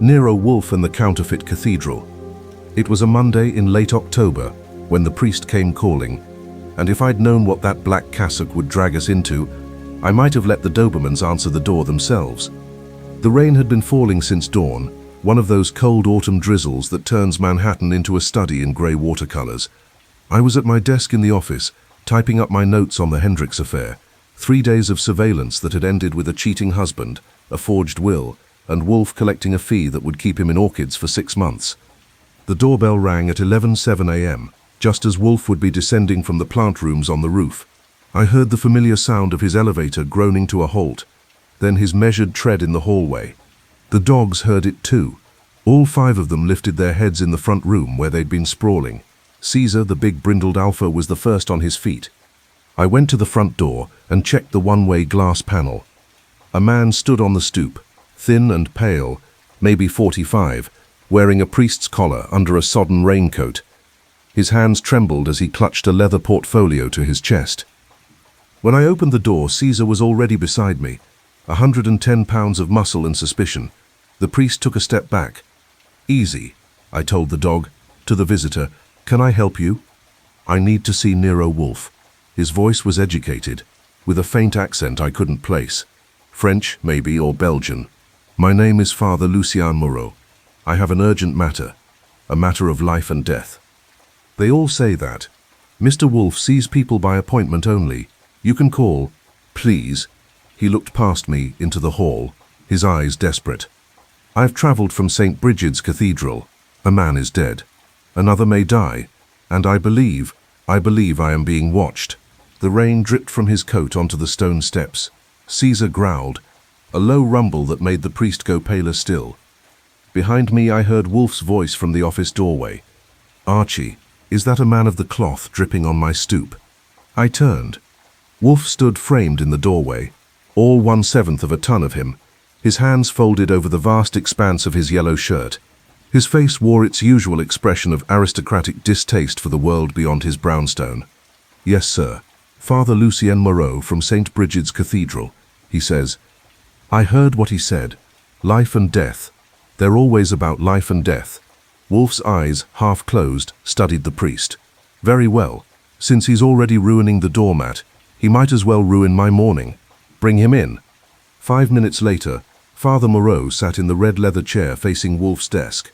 Nero Wolfe and the Counterfeit Cathedral. It was a Monday in late October when the priest came calling, and if I'd known what that black cassock would drag us into, I might have let the Dobermans answer the door themselves. The rain had been falling since dawn, one of those cold autumn drizzles that turns Manhattan into a study in grey watercolors. I was at my desk in the office, typing up my notes on the Hendricks affair, 3 days of surveillance that had ended with a cheating husband, a forged will, and Wolfe collecting a fee that would keep him in orchids for 6 months. The doorbell rang at 11:07 a.m., just as Wolfe would be descending from the plant rooms on the roof. I heard the familiar sound of his elevator groaning to a halt, then his measured tread in the hallway. The dogs heard it too. All 5 of them lifted their heads in the front room where they'd been sprawling. Caesar, the big brindled alpha, was the first on his feet. I went to the front door and checked the one-way glass panel. A man stood on the stoop, thin and pale, maybe 45, wearing a priest's collar under a sodden raincoat. His hands trembled as he clutched a leather portfolio to his chest. When I opened the door, Caesar was already beside me, 110 pounds of muscle and suspicion. The priest took a step back. "Easy," I told the dog. To the visitor, "Can I help you?" "I need to see Nero Wolfe." His voice was educated, with a faint accent I couldn't place. French, maybe, or Belgian. "My name is Father Lucien Moreau. I have an urgent matter, a matter of life and death." They all say that. Mr. Wolfe sees people by appointment only. You can call, please. He looked past me into the hall, his eyes desperate. "I've traveled from St. Brigid's Cathedral. A man is dead. Another may die, and I believe I am being watched." The rain dripped from his coat onto the stone steps. Caesar growled, a low rumble that made the priest go paler still. Behind me I heard Wolfe's voice from the office doorway. "Archie, is that a man of the cloth dripping on my stoop?" I turned. Wolfe stood framed in the doorway, all 1/7 of a ton of him, his hands folded over the vast expanse of his yellow shirt. His face wore its usual expression of aristocratic distaste for the world beyond his brownstone. "Yes, sir. Father Lucien Moreau from St. Brigid's Cathedral," he says. I heard what he said. Life and death. They're always about life and death. Wolfe's eyes, half closed, studied the priest. "Very well. Since he's already ruining the doormat, he might as well ruin my morning. Bring him in." 5 minutes later, Father Moreau sat in the red leather chair facing Wolfe's desk,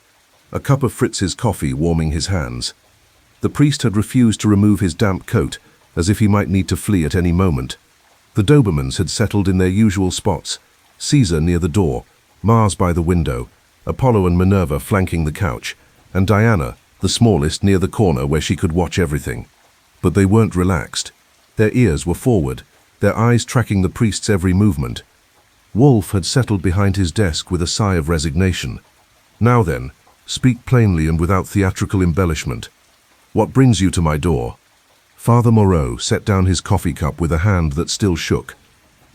a cup of Fritz's coffee warming his hands. The priest had refused to remove his damp coat, as if he might need to flee at any moment. The Dobermans had settled in their usual spots, Caesar near the door, Mars by the window, Apollo and Minerva flanking the couch, and Diana, the smallest, near the corner where she could watch everything. But they weren't relaxed. Their ears were forward, their eyes tracking the priest's every movement. Wolfe had settled behind his desk with a sigh of resignation. "Now then, speak plainly and without theatrical embellishment. What brings you to my door?" Father Moreau set down his coffee cup with a hand that still shook.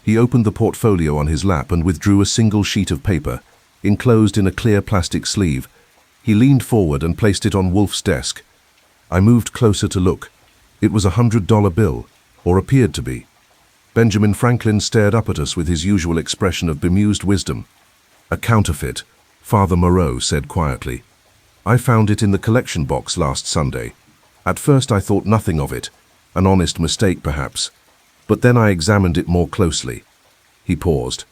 He opened the portfolio on his lap and withdrew a single sheet of paper, enclosed in a clear plastic sleeve. He leaned forward and placed it on Wolfe's desk. I moved closer to look. It was a $100 bill, or appeared to be. Benjamin Franklin stared up at us with his usual expression of bemused wisdom. "A counterfeit," Father Moreau said quietly. "I found it in the collection box last Sunday. At first I thought nothing of it, an honest mistake perhaps. But then I examined it more closely." He paused.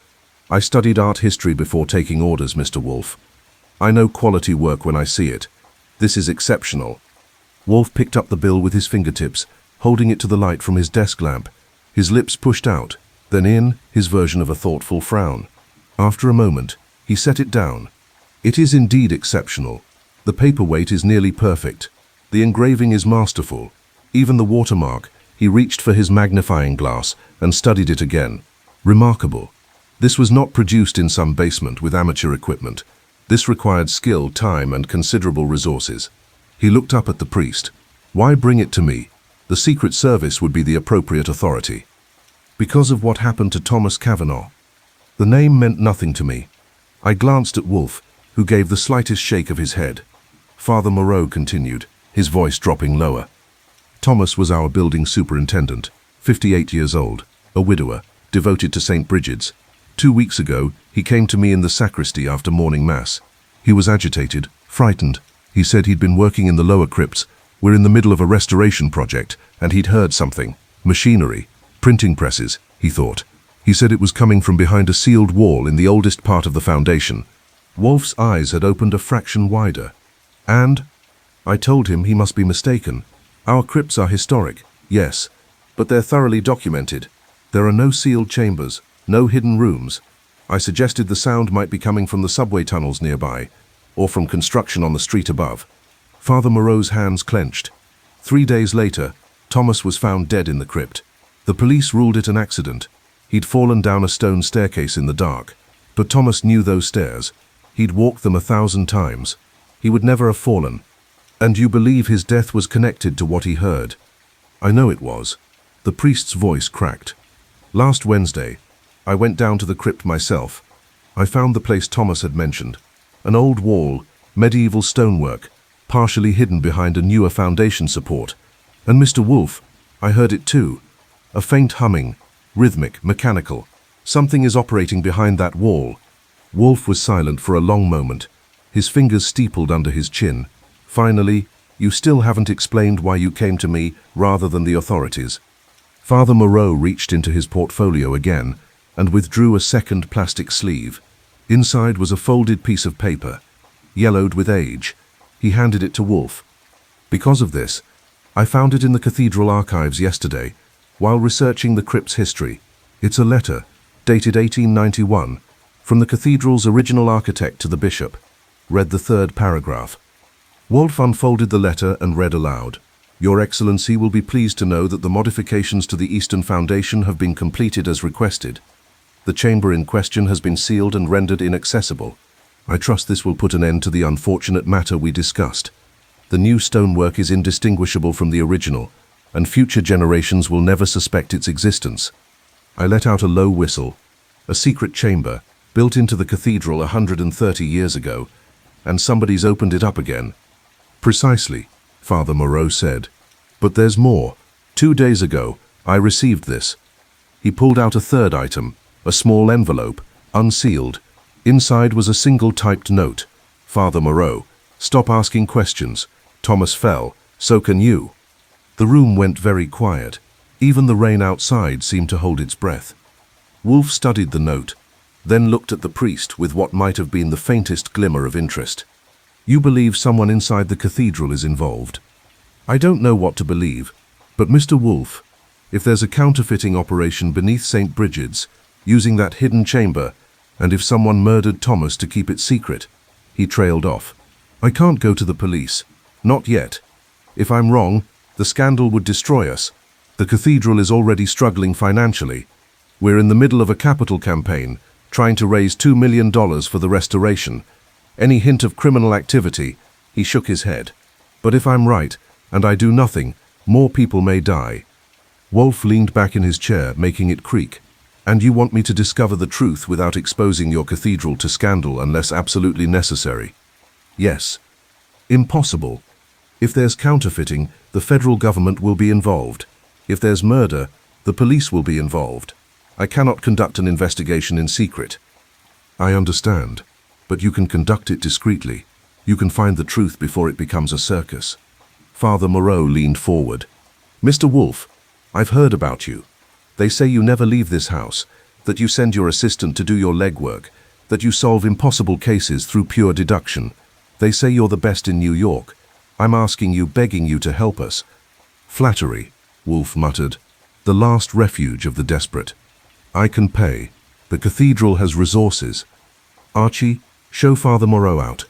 "I studied art history before taking orders, Mr. Wolfe. I know quality work when I see it. This is exceptional." Wolfe picked up the bill with his fingertips, holding it to the light from his desk lamp. His lips pushed out, then in, his version of a thoughtful frown. After a moment, he set it down. "It is indeed exceptional. The paperweight is nearly perfect. The engraving is masterful. Even the watermark." He reached for his magnifying glass and studied it again. "Remarkable. This was not produced in some basement with amateur equipment. This required skill, time, and considerable resources." He looked up at the priest. "Why bring it to me? The Secret Service would be the appropriate authority." "Because of what happened to Thomas Cavanaugh." The name meant nothing to me. I glanced at Wolfe, who gave the slightest shake of his head. Father Moreau continued, his voice dropping lower. "Thomas was our building superintendent, 58 years old, a widower, devoted to St. Brigid's. 2 weeks ago, he came to me in the sacristy after morning mass. He was agitated, frightened. He said he'd been working in the lower crypts. We're in the middle of a restoration project, and he'd heard something. Machinery. Printing presses, he thought. He said it was coming from behind a sealed wall in the oldest part of the foundation. Wolfe's eyes had opened a fraction wider. And? I told him he must be mistaken. Our crypts are historic, yes, but they're thoroughly documented. There are no sealed chambers, no hidden rooms. I suggested the sound might be coming from the subway tunnels nearby, or from construction on the street above. Father Moreau's hands clenched. 3 days later, Thomas was found dead in the crypt. The police ruled it an accident. He'd fallen down a stone staircase in the dark. But Thomas knew those stairs. He'd walked them 1,000 times. He would never have fallen. And you believe his death was connected to what he heard? I know it was. The priest's voice cracked. Last Wednesday, I went down to the crypt myself. I found the place Thomas had mentioned. An old wall, medieval stonework, partially hidden behind a newer foundation support. And Mr. Wolfe, I heard it too. A faint humming, rhythmic, mechanical. Something is operating behind that wall. Wolfe was silent for a long moment, his fingers steepled under his chin. Finally, you still haven't explained why you came to me rather than the authorities. Father Moreau reached into his portfolio again and withdrew a second plastic sleeve. Inside was a folded piece of paper, yellowed with age. He handed it to Wolfe. Because of this, I found it in the cathedral archives yesterday, while researching the crypt's history. It's a letter, dated 1891, from the cathedral's original architect to the bishop. Read the third paragraph. Wolfe unfolded the letter and read aloud. Your Excellency will be pleased to know that the modifications to the eastern foundation have been completed as requested. The chamber in question has been sealed and rendered inaccessible. I trust this will put an end to the unfortunate matter we discussed. The new stonework is indistinguishable from the original, and future generations will never suspect its existence. I let out a low whistle. A secret chamber, built into the cathedral 130 years ago, and somebody's opened it up again. Precisely, Father Moreau said. But there's more. 2 days ago, I received this. He pulled out a third item, a small envelope, unsealed. Inside was a single typed note. Father Moreau, stop asking questions. Thomas fell, so can you. The room went very quiet. Even the rain outside seemed to hold its breath. Wolfe studied the note, then looked at the priest with what might have been the faintest glimmer of interest. You believe someone inside the cathedral is involved? I don't know what to believe, but Mr. Wolfe, if there's a counterfeiting operation beneath St. Brigid's, using that hidden chamber, and if someone murdered Thomas to keep it secret, he trailed off. I can't go to the police. Not yet. If I'm wrong, the scandal would destroy us. The cathedral is already struggling financially. We're in the middle of a capital campaign, trying to raise $2 million for the restoration. Any hint of criminal activity, he shook his head. But if I'm right, and I do nothing, more people may die. Wolfe leaned back in his chair, making it creak. And you want me to discover the truth without exposing your cathedral to scandal unless absolutely necessary? Yes. Impossible. If there's counterfeiting, the federal government will be involved. If there's murder, the police will be involved. I cannot conduct an investigation in secret. I understand, but you can conduct it discreetly. You can find the truth before it becomes a circus. Father Moreau leaned forward. Mr. Wolfe, I've heard about you. They say you never leave this house, that you send your assistant to do your legwork, that you solve impossible cases through pure deduction. They say you're the best in New York. I'm asking you, begging you to help us. Flattery, Wolfe muttered, the last refuge of the desperate. I can pay. The cathedral has resources. Archie, show Father Moreau out.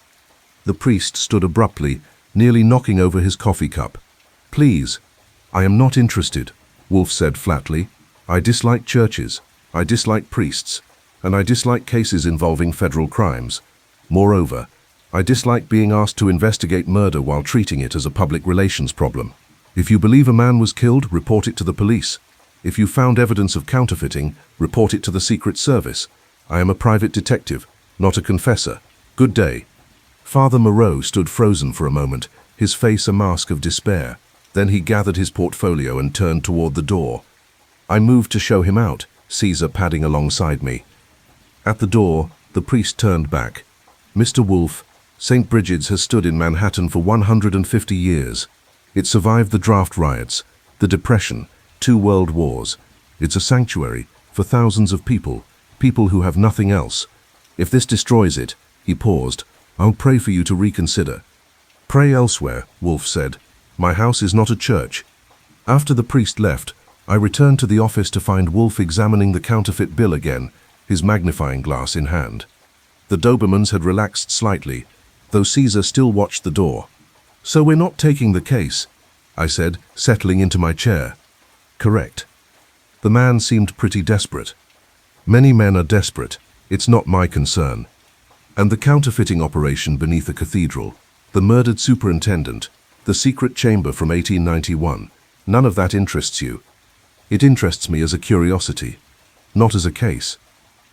The priest stood abruptly, nearly knocking over his coffee cup. Please. I am not interested, Wolfe said flatly. I dislike churches, I dislike priests, and I dislike cases involving federal crimes. Moreover, I dislike being asked to investigate murder while treating it as a public relations problem. If you believe a man was killed, report it to the police. If you found evidence of counterfeiting, report it to the Secret Service. I am a private detective, not a confessor. Good day. Father Moreau stood frozen for a moment, his face a mask of despair. Then he gathered his portfolio and turned toward the door. I moved to show him out, Caesar padding alongside me. At the door, the priest turned back. Mr. Wolfe, St. Brigid's has stood in Manhattan for 150 years. It survived the draft riots, the Depression, 2 world wars. It's a sanctuary for thousands of people who have nothing else. If this destroys it, he paused, I'll pray for you to reconsider. Pray elsewhere, Wolfe said. My house is not a church. After the priest left, I returned to the office to find Wolfe examining the counterfeit bill again, his magnifying glass in hand. The Dobermans had relaxed slightly, though Caesar still watched the door. So we're not taking the case, I said, settling into my chair. Correct. The man seemed pretty desperate. Many men are desperate. It's not my concern. And the counterfeiting operation beneath the cathedral, the murdered superintendent, the secret chamber from 1891, none of that interests you. It interests me as a curiosity, not as a case.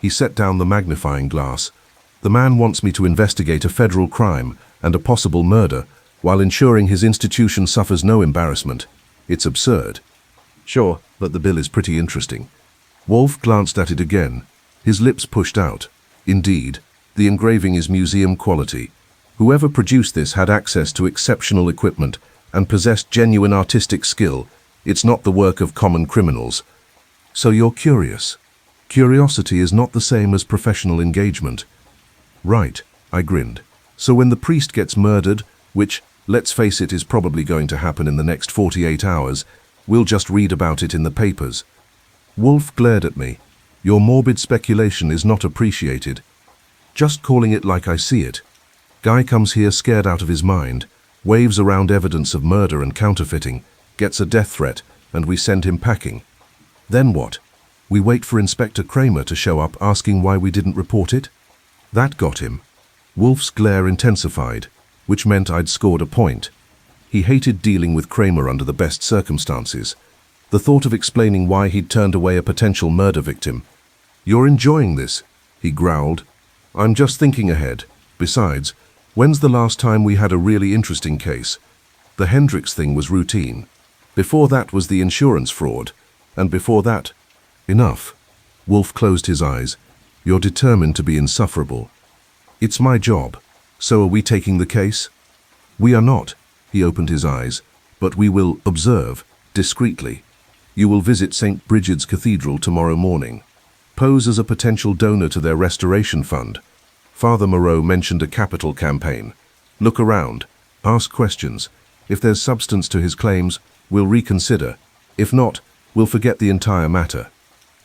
He set down the magnifying glass. The man wants me to investigate a federal crime and a possible murder while ensuring his institution suffers no embarrassment. It's absurd. Sure, but the bill is pretty interesting. Wolfe glanced at it again, his lips pushed out. Indeed, the engraving is museum quality. Whoever produced this had access to exceptional equipment and possessed genuine artistic skill. It's not the work of common criminals. So you're curious. Curiosity is not the same as professional engagement. Right, I grinned. So when the priest gets murdered, which, let's face it, is probably going to happen in the next 48 hours, we'll just read about it in the papers. Wolfe glared at me. Your morbid speculation is not appreciated. Just calling it like I see it. Guy comes here scared out of his mind, waves around evidence of murder and counterfeiting, gets a death threat, and we send him packing. Then what? We wait for Inspector Kramer to show up asking why we didn't report it? That got him. Wolfe's glare intensified, which meant I'd scored a point. He hated dealing with Kramer under the best circumstances. The thought of explaining why he'd turned away a potential murder victim. You're enjoying this, he growled. I'm just thinking ahead. Besides, when's the last time we had a really interesting case? The Hendricks thing was routine. Before that was the insurance fraud. And before that, enough. Wolfe closed his eyes. You're determined to be insufferable. It's my job. So are we taking the case? We are not. He opened his eyes. But we will observe, discreetly. You will visit St. Brigid's Cathedral tomorrow morning. Pose as a potential donor to their restoration fund. Father Moreau mentioned a capital campaign. Look around. Ask questions. If there's substance to his claims, we'll reconsider. If not, we'll forget the entire matter.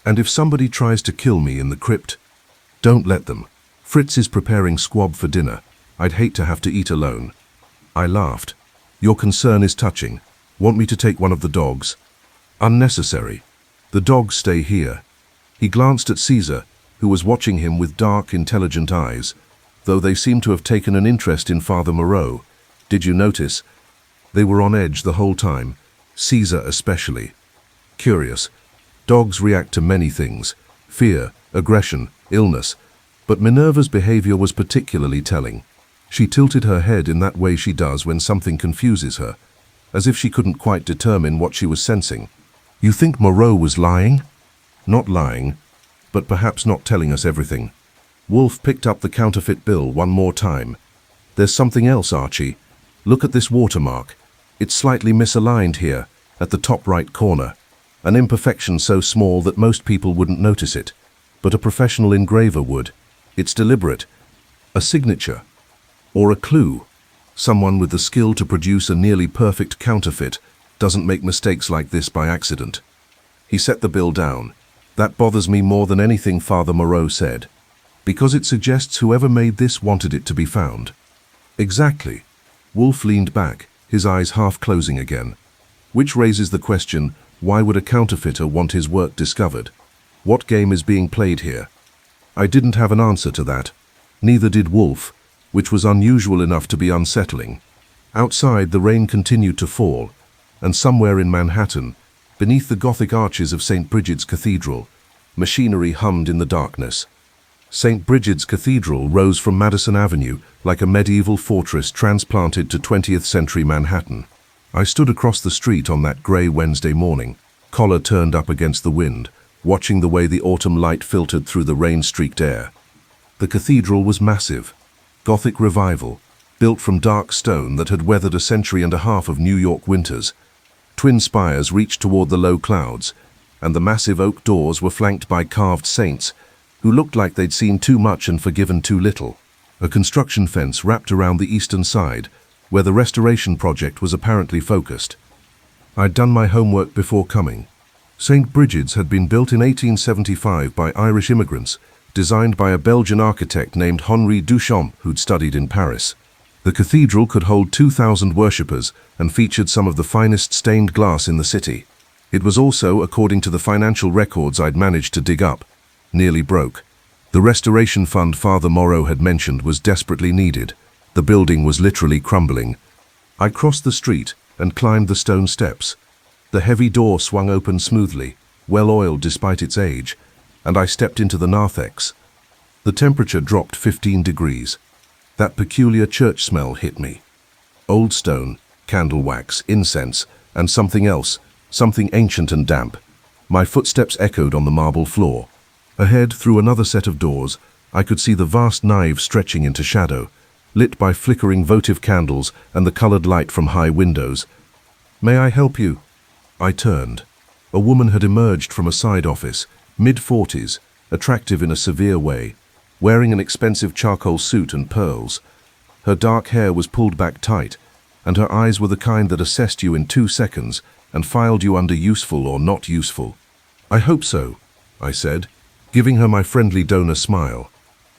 And if somebody tries to kill me in the crypt, don't let them. Fritz is preparing squab for dinner. I'd hate to have to eat alone. I laughed. Your concern is touching. Want me to take one of the dogs? Unnecessary. The dogs stay here. He glanced at Caesar, who was watching him with dark, intelligent eyes, though they seemed to have taken an interest in Father Moreau. Did you notice? They were on edge the whole time, Caesar especially. Curious. Dogs react to many things, fear, aggression, illness, but Minerva's behavior was particularly telling. She tilted her head in that way she does when something confuses her, as if she couldn't quite determine what she was sensing. You think Moreau was lying? Not lying, but perhaps not telling us everything. Wolfe picked up the counterfeit bill one more time. There's something else, Archie. Look at this watermark. It's slightly misaligned here, at the top right corner. An imperfection so small that most people wouldn't notice it, but a professional engraver would. It's deliberate. A signature. Or a clue. Someone with the skill to produce a nearly perfect counterfeit doesn't make mistakes like this by accident. He set the bill down. That bothers me more than anything Father Moreau said, because it suggests whoever made this wanted it to be found. Exactly. Wolfe leaned back, his eyes half closing again. Which raises the question, why would a counterfeiter want his work discovered? What game is being played here? I didn't have an answer to that. Neither did Wolfe, which was unusual enough to be unsettling. Outside, the rain continued to fall, and somewhere in Manhattan, beneath the Gothic arches of St. Brigid's Cathedral, machinery hummed in the darkness. St. Brigid's Cathedral rose from Madison Avenue like a medieval fortress transplanted to 20th century Manhattan. I stood across the street on that grey Wednesday morning, collar turned up against the wind, watching the way the autumn light filtered through the rain-streaked air. The cathedral was massive. Gothic revival, built from dark stone that had weathered a century and a half of New York winters. Twin spires reached toward the low clouds, and the massive oak doors were flanked by carved saints who looked like they'd seen too much and forgiven too little. A construction fence wrapped around the eastern side, where the restoration project was apparently focused. I'd done my homework before coming. St. Brigid's had been built in 1875 by Irish immigrants, designed by a Belgian architect named Henri Duchamp, who'd studied in Paris. The cathedral could hold 2,000 worshippers and featured some of the finest stained glass in the city. It was also, according to the financial records I'd managed to dig up, nearly broke. The restoration fund Father Moreau had mentioned was desperately needed. The building was literally crumbling. I crossed the street and climbed the stone steps. The heavy door swung open smoothly, well-oiled despite its age, and I stepped into the narthex. The temperature dropped 15 degrees. That peculiar church smell hit me. Old stone, candle wax, incense, and something else, something ancient and damp. My footsteps echoed on the marble floor. Ahead, through another set of doors, I could see the vast nave stretching into shadow, lit by flickering votive candles and the colored light from high windows. "May I help you?" I turned. A woman had emerged from a side office, mid-40s, attractive in a severe way, wearing an expensive charcoal suit and pearls. Her dark hair was pulled back tight, and her eyes were the kind that assessed you in 2 seconds and filed you under useful or not useful. "I hope so," I said, giving her my friendly donor smile.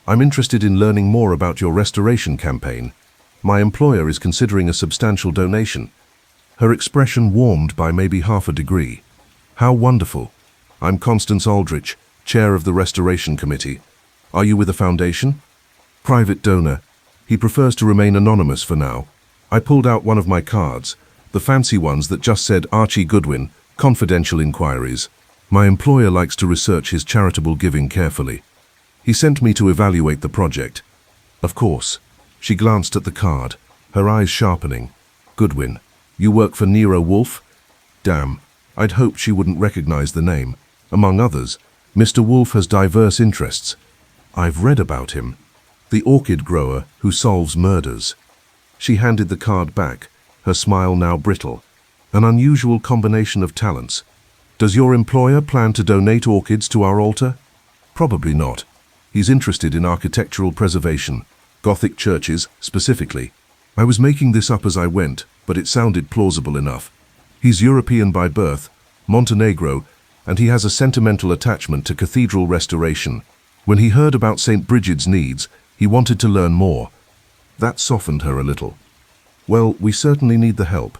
"I'm interested in learning more about your restoration campaign. My employer is considering a substantial donation." Her expression warmed by maybe half a degree. "How wonderful. I'm Constance Aldrich, chair of the Restoration Committee. Are you with a foundation?" "Private donor. He prefers to remain anonymous for now." I pulled out one of my cards, the fancy ones that just said Archie Goodwin, confidential inquiries. My employer likes to research his charitable giving carefully. He sent me to evaluate the project. "Of course." She glanced at the card, her eyes sharpening. "Goodwin, you work for Nero Wolfe?" Damn, I'd hoped she wouldn't recognize the name. Among others, Mr. Wolfe has diverse interests. I've read about him. The orchid grower who solves murders. She handed the card back, her smile now brittle. An unusual combination of talents. "Does your employer plan to donate orchids to our altar?" "Probably not. He's interested in architectural preservation, Gothic churches specifically." I was making this up as I went, but it sounded plausible enough. He's European by birth, Montenegro, and he has a sentimental attachment to cathedral restoration. When he heard about St. Brigid's needs, he wanted to learn more. That softened her a little. "Well, we certainly need the help.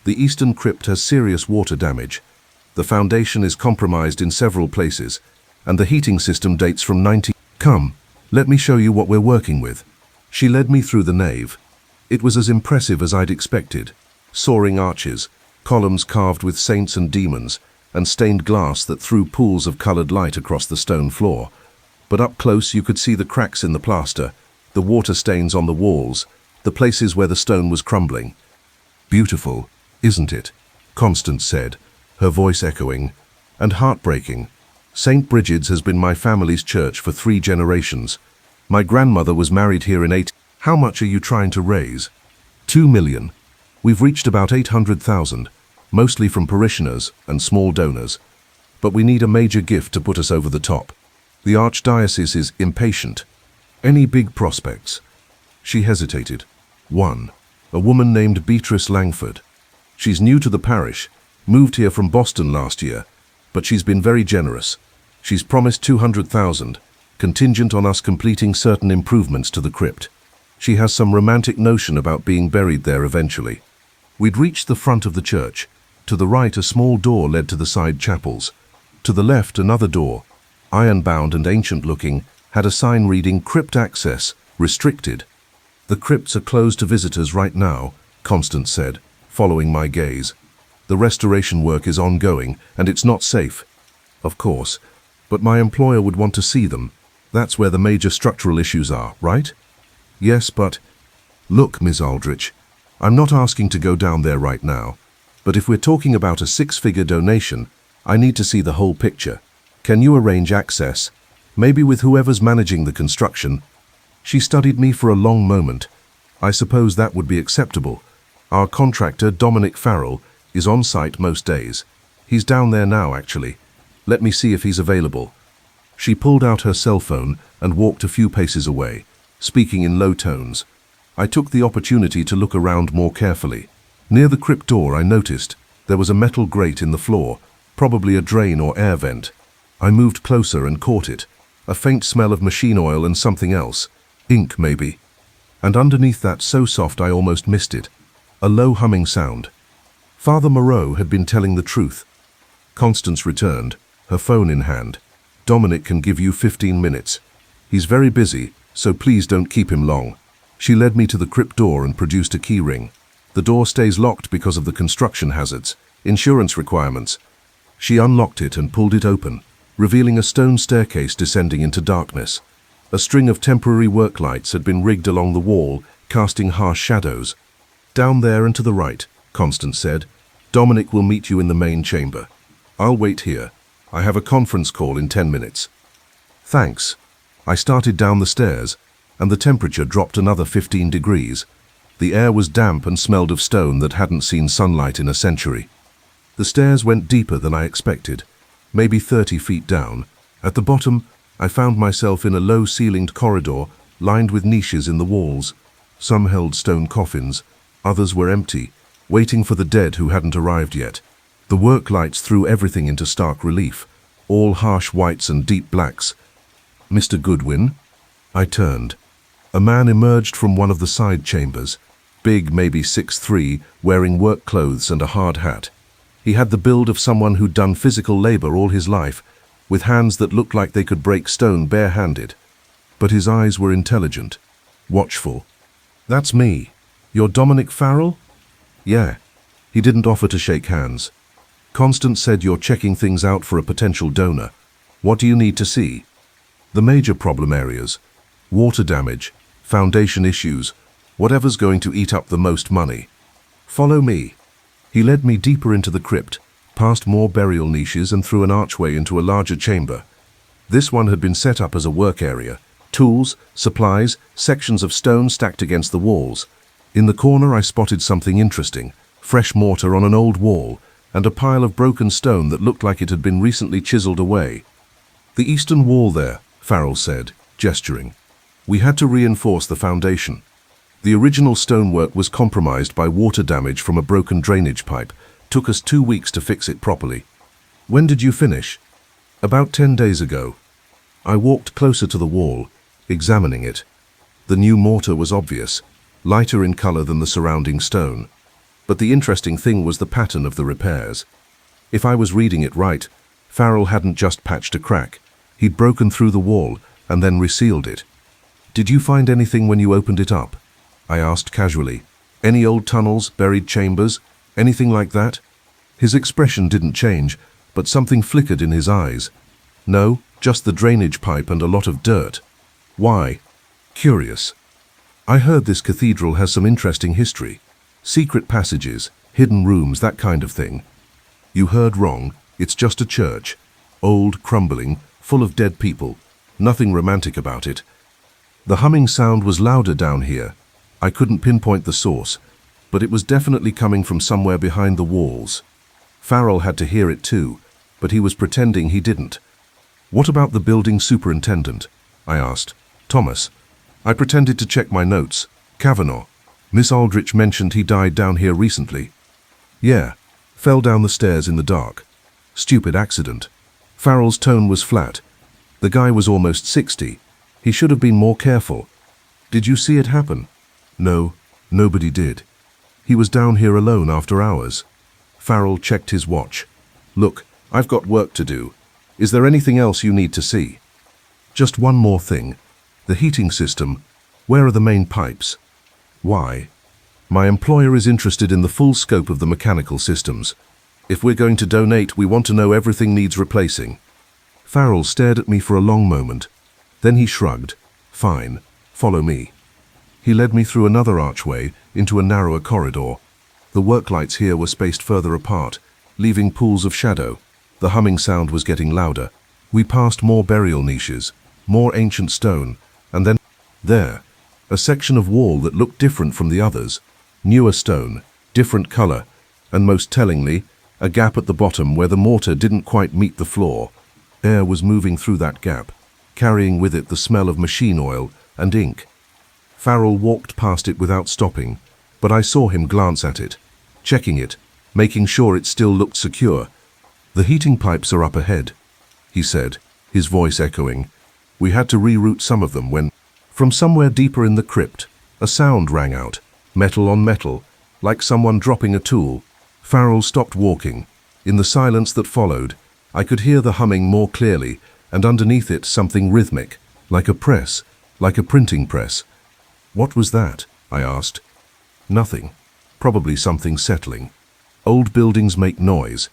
The eastern crypt has serious water damage. The foundation is compromised in several places, and the heating system dates from 19... Come, let me show you what we're working with." She led me through the nave. It was as impressive as I'd expected. Soaring arches, columns carved with saints and demons, and stained glass that threw pools of colored light across the stone floor. But up close you could see the cracks in the plaster, the water stains on the walls, the places where the stone was crumbling. "Beautiful, isn't it?" Constance said, her voice echoing. "And heartbreaking. St. Brigid's has been my family's church for 3 generations. My grandmother was married here in 8... How much are you trying to raise?" "2 million. We've reached about 800,000, mostly from parishioners and small donors. But we need a major gift to put us over the top. The archdiocese is impatient. Any big prospects?" She hesitated. "1. A woman named Beatrice Langford. She's new to the parish, moved here from Boston last year, but she's been very generous. She's promised 200,000, contingent on us completing certain improvements to the crypt. She has some romantic notion about being buried there eventually." We'd reached the front of the church. To the right, a small door led to the side chapels. To the left, another door, iron-bound and ancient-looking, had a sign reading "Crypt Access, Restricted." "The crypts are closed to visitors right now," Constance said, following my gaze. "The restoration work is ongoing, and it's not safe." "Of course, but my employer would want to see them. That's where the major structural issues are, right?" "Yes, but..." "Look, Ms. Aldrich, I'm not asking to go down there right now, but if we're talking about a 6-figure donation, I need to see the whole picture. Can you arrange access? Maybe with whoever's managing the construction?" She studied me for a long moment. I suppose that would be acceptable. Our contractor, Dominic Farrell, is on site most days. He's down there now, actually. Let me see if he's available. She pulled out her cell phone and walked a few paces away, speaking in low tones. I took the opportunity to look around more carefully. Near the crypt door, I noticed there was a metal grate in the floor, probably a drain or air vent. I moved closer and caught it. A faint smell of machine oil and something else. Ink, maybe. And underneath that, so soft I almost missed it. A low humming sound. Father Moreau had been telling the truth. Constance returned, her phone in hand. Dominic can give you 15 minutes. He's very busy, so please don't keep him long. She led me to the crypt door and produced a key ring. The door stays locked because of the construction hazards, insurance requirements. She unlocked it and pulled it open, revealing a stone staircase descending into darkness. A string of temporary work lights had been rigged along the wall, casting harsh shadows. Down there and to the right, Constance said. Dominic will meet you in the main chamber. I'll wait here. I have a conference call in 10 minutes. Thanks. I started down the stairs, and the temperature dropped another 15 degrees. The air was damp and smelled of stone that hadn't seen sunlight in a century. The stairs went deeper than I expected, maybe 30 feet down. At the bottom, I found myself in a low-ceilinged corridor lined with niches in the walls. Some held stone coffins, others were empty, waiting for the dead who hadn't arrived yet. The work lights threw everything into stark relief, all harsh whites and deep blacks. Mr. Goodwin? I turned. A man emerged from one of the side chambers, big, maybe 6'3", wearing work clothes and a hard hat. He had the build of someone who'd done physical labor all his life, with hands that looked like they could break stone bare-handed. But his eyes were intelligent, watchful. That's me. You're Dominic Farrell? Yeah. He didn't offer to shake hands. Constance said you're checking things out for a potential donor. What do you need to see? The major problem areas. Water damage, foundation issues, whatever's going to eat up the most money. Follow me. He led me deeper into the crypt, past more burial niches and through an archway into a larger chamber. This one had been set up as a work area. Tools, supplies, sections of stone stacked against the walls. In the corner I spotted something interesting, fresh mortar on an old wall, and a pile of broken stone that looked like it had been recently chiseled away. The eastern wall there, Farrell said, gesturing. We had to reinforce the foundation. The original stonework was compromised by water damage from a broken drainage pipe. Took us 2 weeks to fix it properly. When did you finish? About 10 days ago. I walked closer to the wall, examining it. The new mortar was obvious, lighter in color than the surrounding stone. But the interesting thing was the pattern of the repairs. If I was reading it right, Farrell hadn't just patched a crack. He'd broken through the wall and then resealed it. Did you find anything when you opened it up? I asked casually. Any old tunnels, buried chambers, anything like that? His expression didn't change, but something flickered in his eyes. No, just the drainage pipe and a lot of dirt. Why? Curious. I heard this cathedral has some interesting history. Secret passages, hidden rooms, that kind of thing. You heard wrong. It's just a church. Old, crumbling, full of dead people. Nothing romantic about it. The humming sound was louder down here. I couldn't pinpoint the source, but it was definitely coming from somewhere behind the walls. Farrell had to hear it too, but he was pretending he didn't. What about the building superintendent? I asked. Thomas. I pretended to check my notes. Kavanaugh. Miss Aldrich mentioned he died down here recently. Yeah, fell down the stairs in the dark. Stupid accident. Farrell's tone was flat. The guy was almost 60. He should have been more careful. Did you see it happen? No, nobody did. He was down here alone after hours. Farrell checked his watch. Look, I've got work to do. Is there anything else you need to see? Just one more thing. The heating system. Where are the main pipes? Why? My employer is interested in the full scope of the mechanical systems. If we're going to donate, we want to know everything needs replacing. Farrell stared at me for a long moment. Then he shrugged. Fine, follow me. He led me through another archway into a narrower corridor. The work lights here were spaced further apart, leaving pools of shadow. The humming sound was getting louder. We passed more burial niches, more ancient stone, and then there, A section of wall that looked different from the others. Newer stone, different color, and most tellingly, a gap at the bottom where the mortar didn't quite meet the floor. Air was moving through that gap, carrying with it the smell of machine oil and ink. Farrell walked past it without stopping, but I saw him glance at it, checking it, making sure it still looked secure. "The heating pipes are up ahead," he said, his voice echoing. "We had to reroute some of them when..." From somewhere deeper in the crypt, a sound rang out, metal on metal, like someone dropping a tool. Farrell stopped walking. In the silence that followed, I could hear the humming more clearly, and underneath it something rhythmic, like a press, like a printing press. "What was that?" I asked. "Nothing. Probably something settling. Old buildings make noise."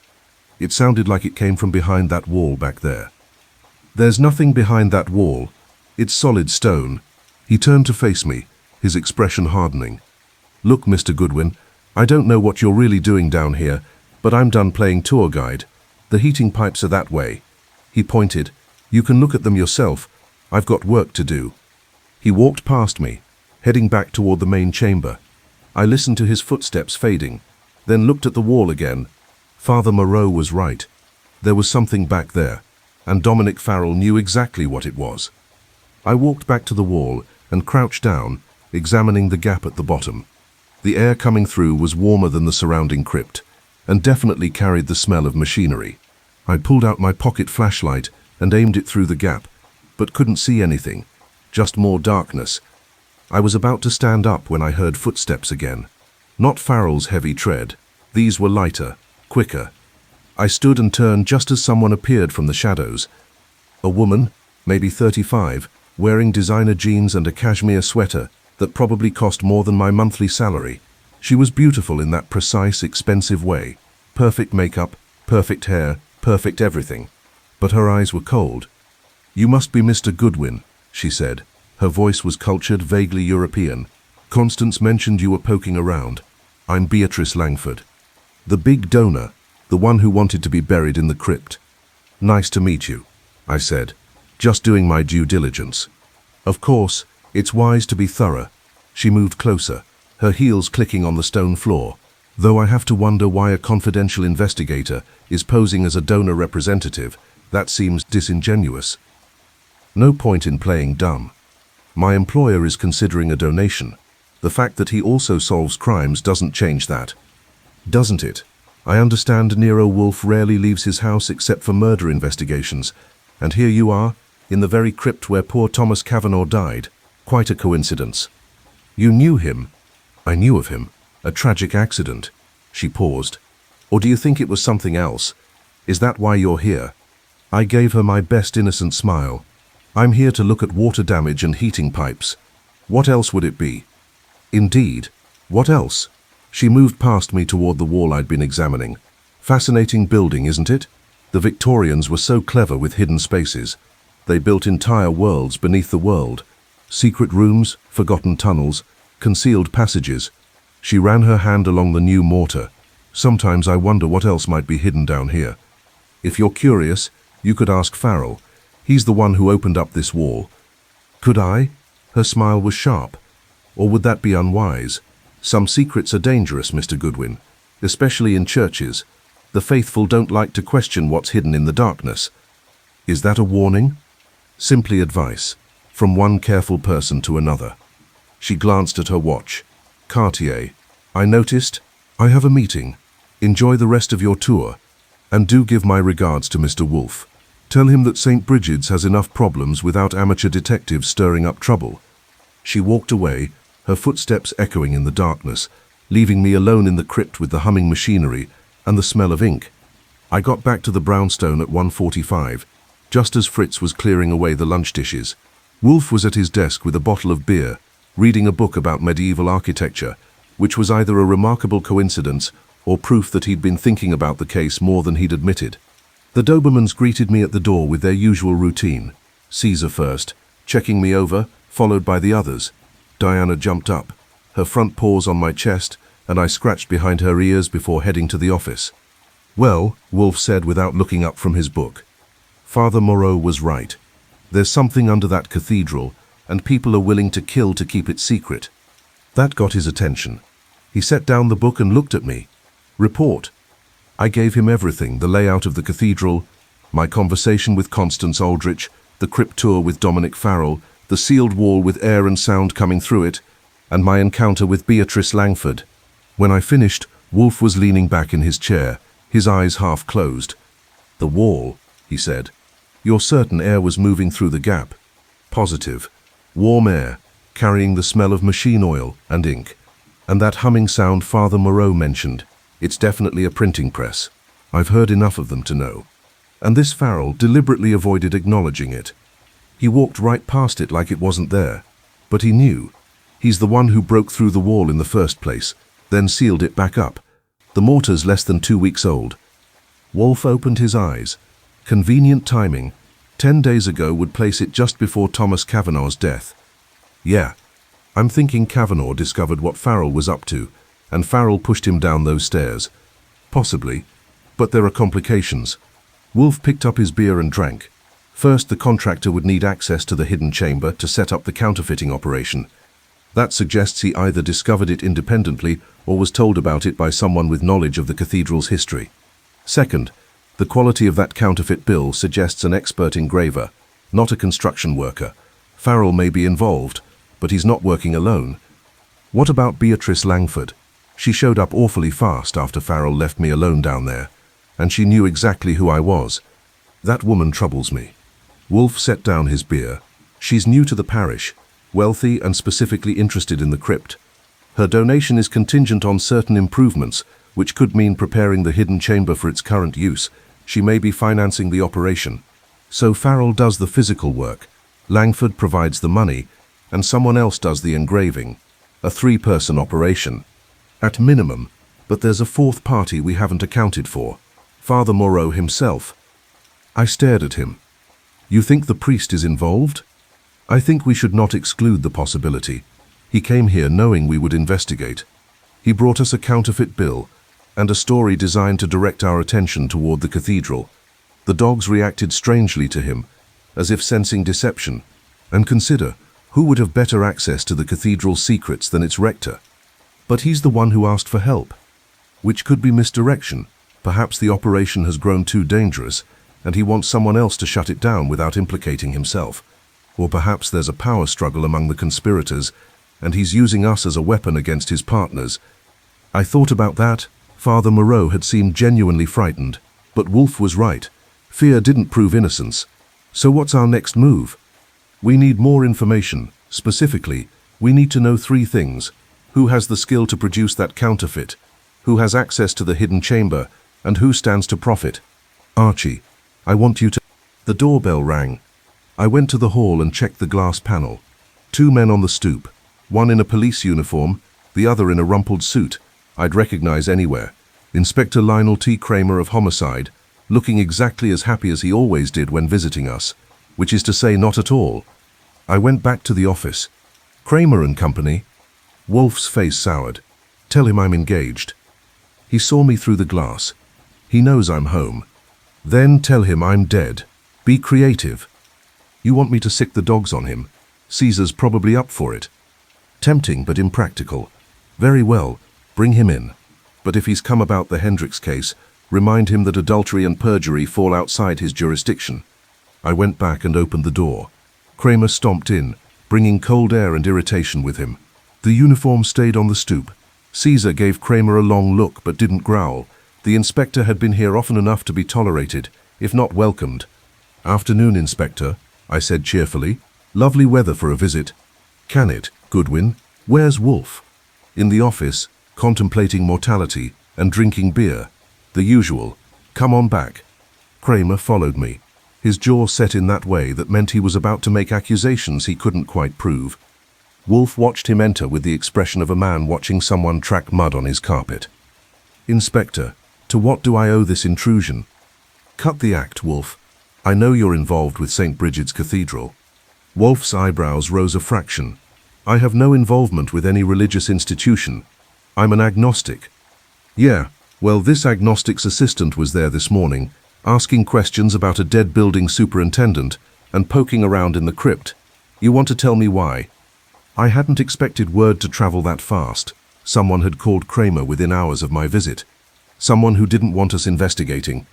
It sounded like it came from behind that wall back there. "There's nothing behind that wall. It's solid stone." He turned to face me, his expression hardening. "Look, Mr. Goodwin, I don't know what you're really doing down here, but I'm done playing tour guide. The heating pipes are that way." He pointed. "You can look at them yourself. I've got work to do." He walked past me, heading back toward the main chamber. I listened to his footsteps fading, then looked at the wall again. Father Moreau was right. There was something back there, and Dominic Farrell knew exactly what it was. I walked back to the wall and crouched down, examining the gap at the bottom. The air coming through was warmer than the surrounding crypt, and definitely carried the smell of machinery. I pulled out my pocket flashlight and aimed it through the gap, but couldn't see anything, just more darkness. I was about to stand up when I heard footsteps again. Not Farrell's heavy tread. These were lighter, quicker. I stood and turned just as someone appeared from the shadows. A woman, maybe 35, wearing designer jeans and a cashmere sweater that probably cost more than my monthly salary. She was beautiful in that precise, expensive way. Perfect makeup, perfect hair, perfect everything. But her eyes were cold. "You must be Mr. Goodwin," she said. Her voice was cultured, vaguely European. "Constance mentioned you were poking around. I'm Beatrice Langford. The big donor, the one who wanted to be buried in the crypt." "Nice to meet you," I said, just doing my due diligence. "Of course, it's wise to be thorough." She moved closer, her heels clicking on the stone floor, though I have to wonder why a confidential investigator is posing as a donor representative. That seems disingenuous. No point in playing dumb. My employer is considering a donation. The fact that he also solves crimes doesn't change that. Doesn't it? I understand Nero Wolfe rarely leaves his house except for murder investigations, and here you are, in the very crypt where poor Thomas Kavanagh died. Quite a coincidence. "You knew him?" "I knew of him. A tragic accident." She paused. "Or do you think it was something else? Is that why you're here?" I gave her my best innocent smile. "I'm here to look at water damage and heating pipes. What else would it be?" "Indeed. What else?" She moved past me toward the wall I'd been examining. "Fascinating building, isn't it? The Victorians were so clever with hidden spaces. They built entire worlds beneath the world. Secret rooms, forgotten tunnels, concealed passages." She ran her hand along the new mortar. "Sometimes I wonder what else might be hidden down here. If you're curious, you could ask Farrell. He's the one who opened up this wall." "Could I?" Her smile was sharp. "Or would that be unwise? Some secrets are dangerous, Mr. Goodwin, especially in churches. The faithful don't like to question what's hidden in the darkness." "Is that a warning?" "Simply advice, from one careful person to another." She glanced at her watch. "Cartier. I noticed. I have a meeting. Enjoy the rest of your tour, and do give my regards to Mr. Wolfe. Tell him that St. Brigid's has enough problems without amateur detectives stirring up trouble." She walked away, her footsteps echoing in the darkness, leaving me alone in the crypt with the humming machinery and the smell of ink. I got back to the brownstone at 1:45, just as Fritz was clearing away the lunch dishes. Wolfe was at his desk with a bottle of beer, reading a book about medieval architecture, which was either a remarkable coincidence or proof that he'd been thinking about the case more than he'd admitted. The Dobermans greeted me at the door with their usual routine. Caesar first, checking me over, followed by the others. Diana jumped up, her front paws on my chest, and I scratched behind her ears before heading to the office. "Well," Wolfe said without looking up from his book, "Father Moreau was right. There's something under that cathedral, and people are willing to kill to keep it secret. That got his attention. He set down the book and looked at me. Report. I gave him everything, the layout of the cathedral, my conversation with Constance Aldrich, the crypt tour with Dominic Farrell, the sealed wall with air and sound coming through it, and my encounter with Beatrice Langford. When I finished, Wolfe was leaning back in his chair, his eyes half closed. The wall, he said. You're certain air was moving through the gap? Positive. Warm air, carrying the smell of machine oil and ink. And that humming sound Father Moreau mentioned. It's definitely a printing press. I've heard enough of them to know. And this Farrell deliberately avoided acknowledging it. He walked right past it like it wasn't there. But he knew. He's the one who broke through the wall in the first place, then sealed it back up. The mortar's less than 2 weeks old. Wolfe opened his eyes. Convenient timing. 10 days ago would place it just before Thomas Kavanagh's death. Yeah, I'm thinking Kavanaugh discovered what Farrell was up to, and Farrell pushed him down those stairs. Possibly, but there are complications. Wolfe picked up his beer and drank. First, the contractor would need access to the hidden chamber to set up the counterfeiting operation. That suggests he either discovered it independently or was told about it by someone with knowledge of the cathedral's history. Second, the quality of that counterfeit bill suggests an expert engraver, not a construction worker. Farrell may be involved, but he's not working alone. What about Beatrice Langford? She showed up awfully fast after Farrell left me alone down there, and she knew exactly who I was. That woman troubles me. Wolfe set down his beer. She's new to the parish, wealthy and specifically interested in the crypt. Her donation is contingent on certain improvements, which could mean preparing the hidden chamber for its current use. She may be financing the operation. So Farrell does the physical work, Langford provides the money, and someone else does the engraving. A 3-person operation. At minimum, but there's a fourth party we haven't accounted for. Father Moreau himself. I stared at him. You think the priest is involved? I think we should not exclude the possibility. He came here knowing we would investigate. He brought us a counterfeit bill and a story designed to direct our attention toward the cathedral. The dogs reacted strangely to him, as if sensing deception. And consider, who would have better access to the cathedral's secrets than its rector? But he's the one who asked for help, which could be misdirection. Perhaps the operation has grown too dangerous, and he wants someone else to shut it down without implicating himself. Or perhaps there's a power struggle among the conspirators, and he's using us as a weapon against his partners. I thought about that. Father Moreau had seemed genuinely frightened, but Wolfe was right. Fear didn't prove innocence. So what's our next move? We need more information. Specifically, we need to know 3 things. Who has the skill to produce that counterfeit? Who has access to the hidden chamber? And who stands to profit? Archie, I want you to... The doorbell rang. I went to the hall and checked the glass panel. 2 men on the stoop, one in a police uniform, the other in a rumpled suit I'd recognize anywhere. Inspector Lionel T. Kramer of Homicide, looking exactly as happy as he always did when visiting us, which is to say not at all. I went back to the office. Kramer and company. Wolfe's face soured. Tell him I'm engaged. He saw me through the glass. He knows I'm home. Then tell him I'm dead. Be creative. You want me to sick the dogs on him? Caesar's probably up for it. Tempting but impractical. Very well, bring him in. But if he's come about the Hendricks case, remind him that adultery and perjury fall outside his jurisdiction. I went back and opened the door. Kramer stomped in, bringing cold air and irritation with him. The uniform stayed on the stoop. Caesar gave Kramer a long look but didn't growl. The inspector had been here often enough to be tolerated, if not welcomed. Afternoon, Inspector, I said cheerfully. Lovely weather for a visit. Can it, Goodwin? Where's Wolfe? In the office, contemplating mortality and drinking beer. The usual. Come on back. Kramer followed me. His jaw set in that way that meant he was about to make accusations he couldn't quite prove. Wolfe watched him enter with the expression of a man watching someone track mud on his carpet. Inspector, to what do I owe this intrusion? Cut the act, Wolfe. I know you're involved with St. Brigid's Cathedral. Wolfe's eyebrows rose a fraction. I have no involvement with any religious institution. I'm an agnostic. Yeah, well, this agnostic's assistant was there this morning, asking questions about a dead building superintendent and poking around in the crypt. You want to tell me why? I hadn't expected word to travel that fast. Someone had called Kramer within hours of my visit. Someone who didn't want us investigating.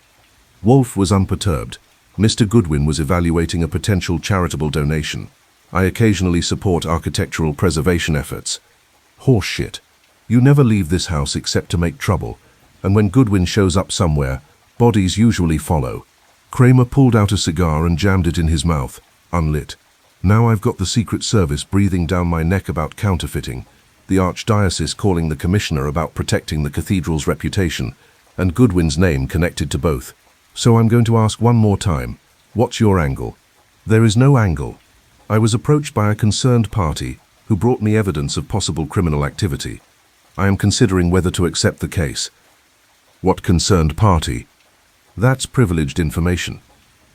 Wolfe was unperturbed. Mr. Goodwin was evaluating a potential charitable donation. I occasionally support architectural preservation efforts. Horseshit. You never leave this house except to make trouble, and when Goodwin shows up somewhere, bodies usually follow. Kramer pulled out a cigar and jammed it in his mouth, unlit. Now I've got the Secret Service breathing down my neck about counterfeiting, the Archdiocese calling the Commissioner about protecting the cathedral's reputation, and Goodwin's name connected to both. So I'm going to ask one more time, what's your angle? There is no angle. I was approached by a concerned party who brought me evidence of possible criminal activity. I am considering whether to accept the case. What concerned party? That's privileged information.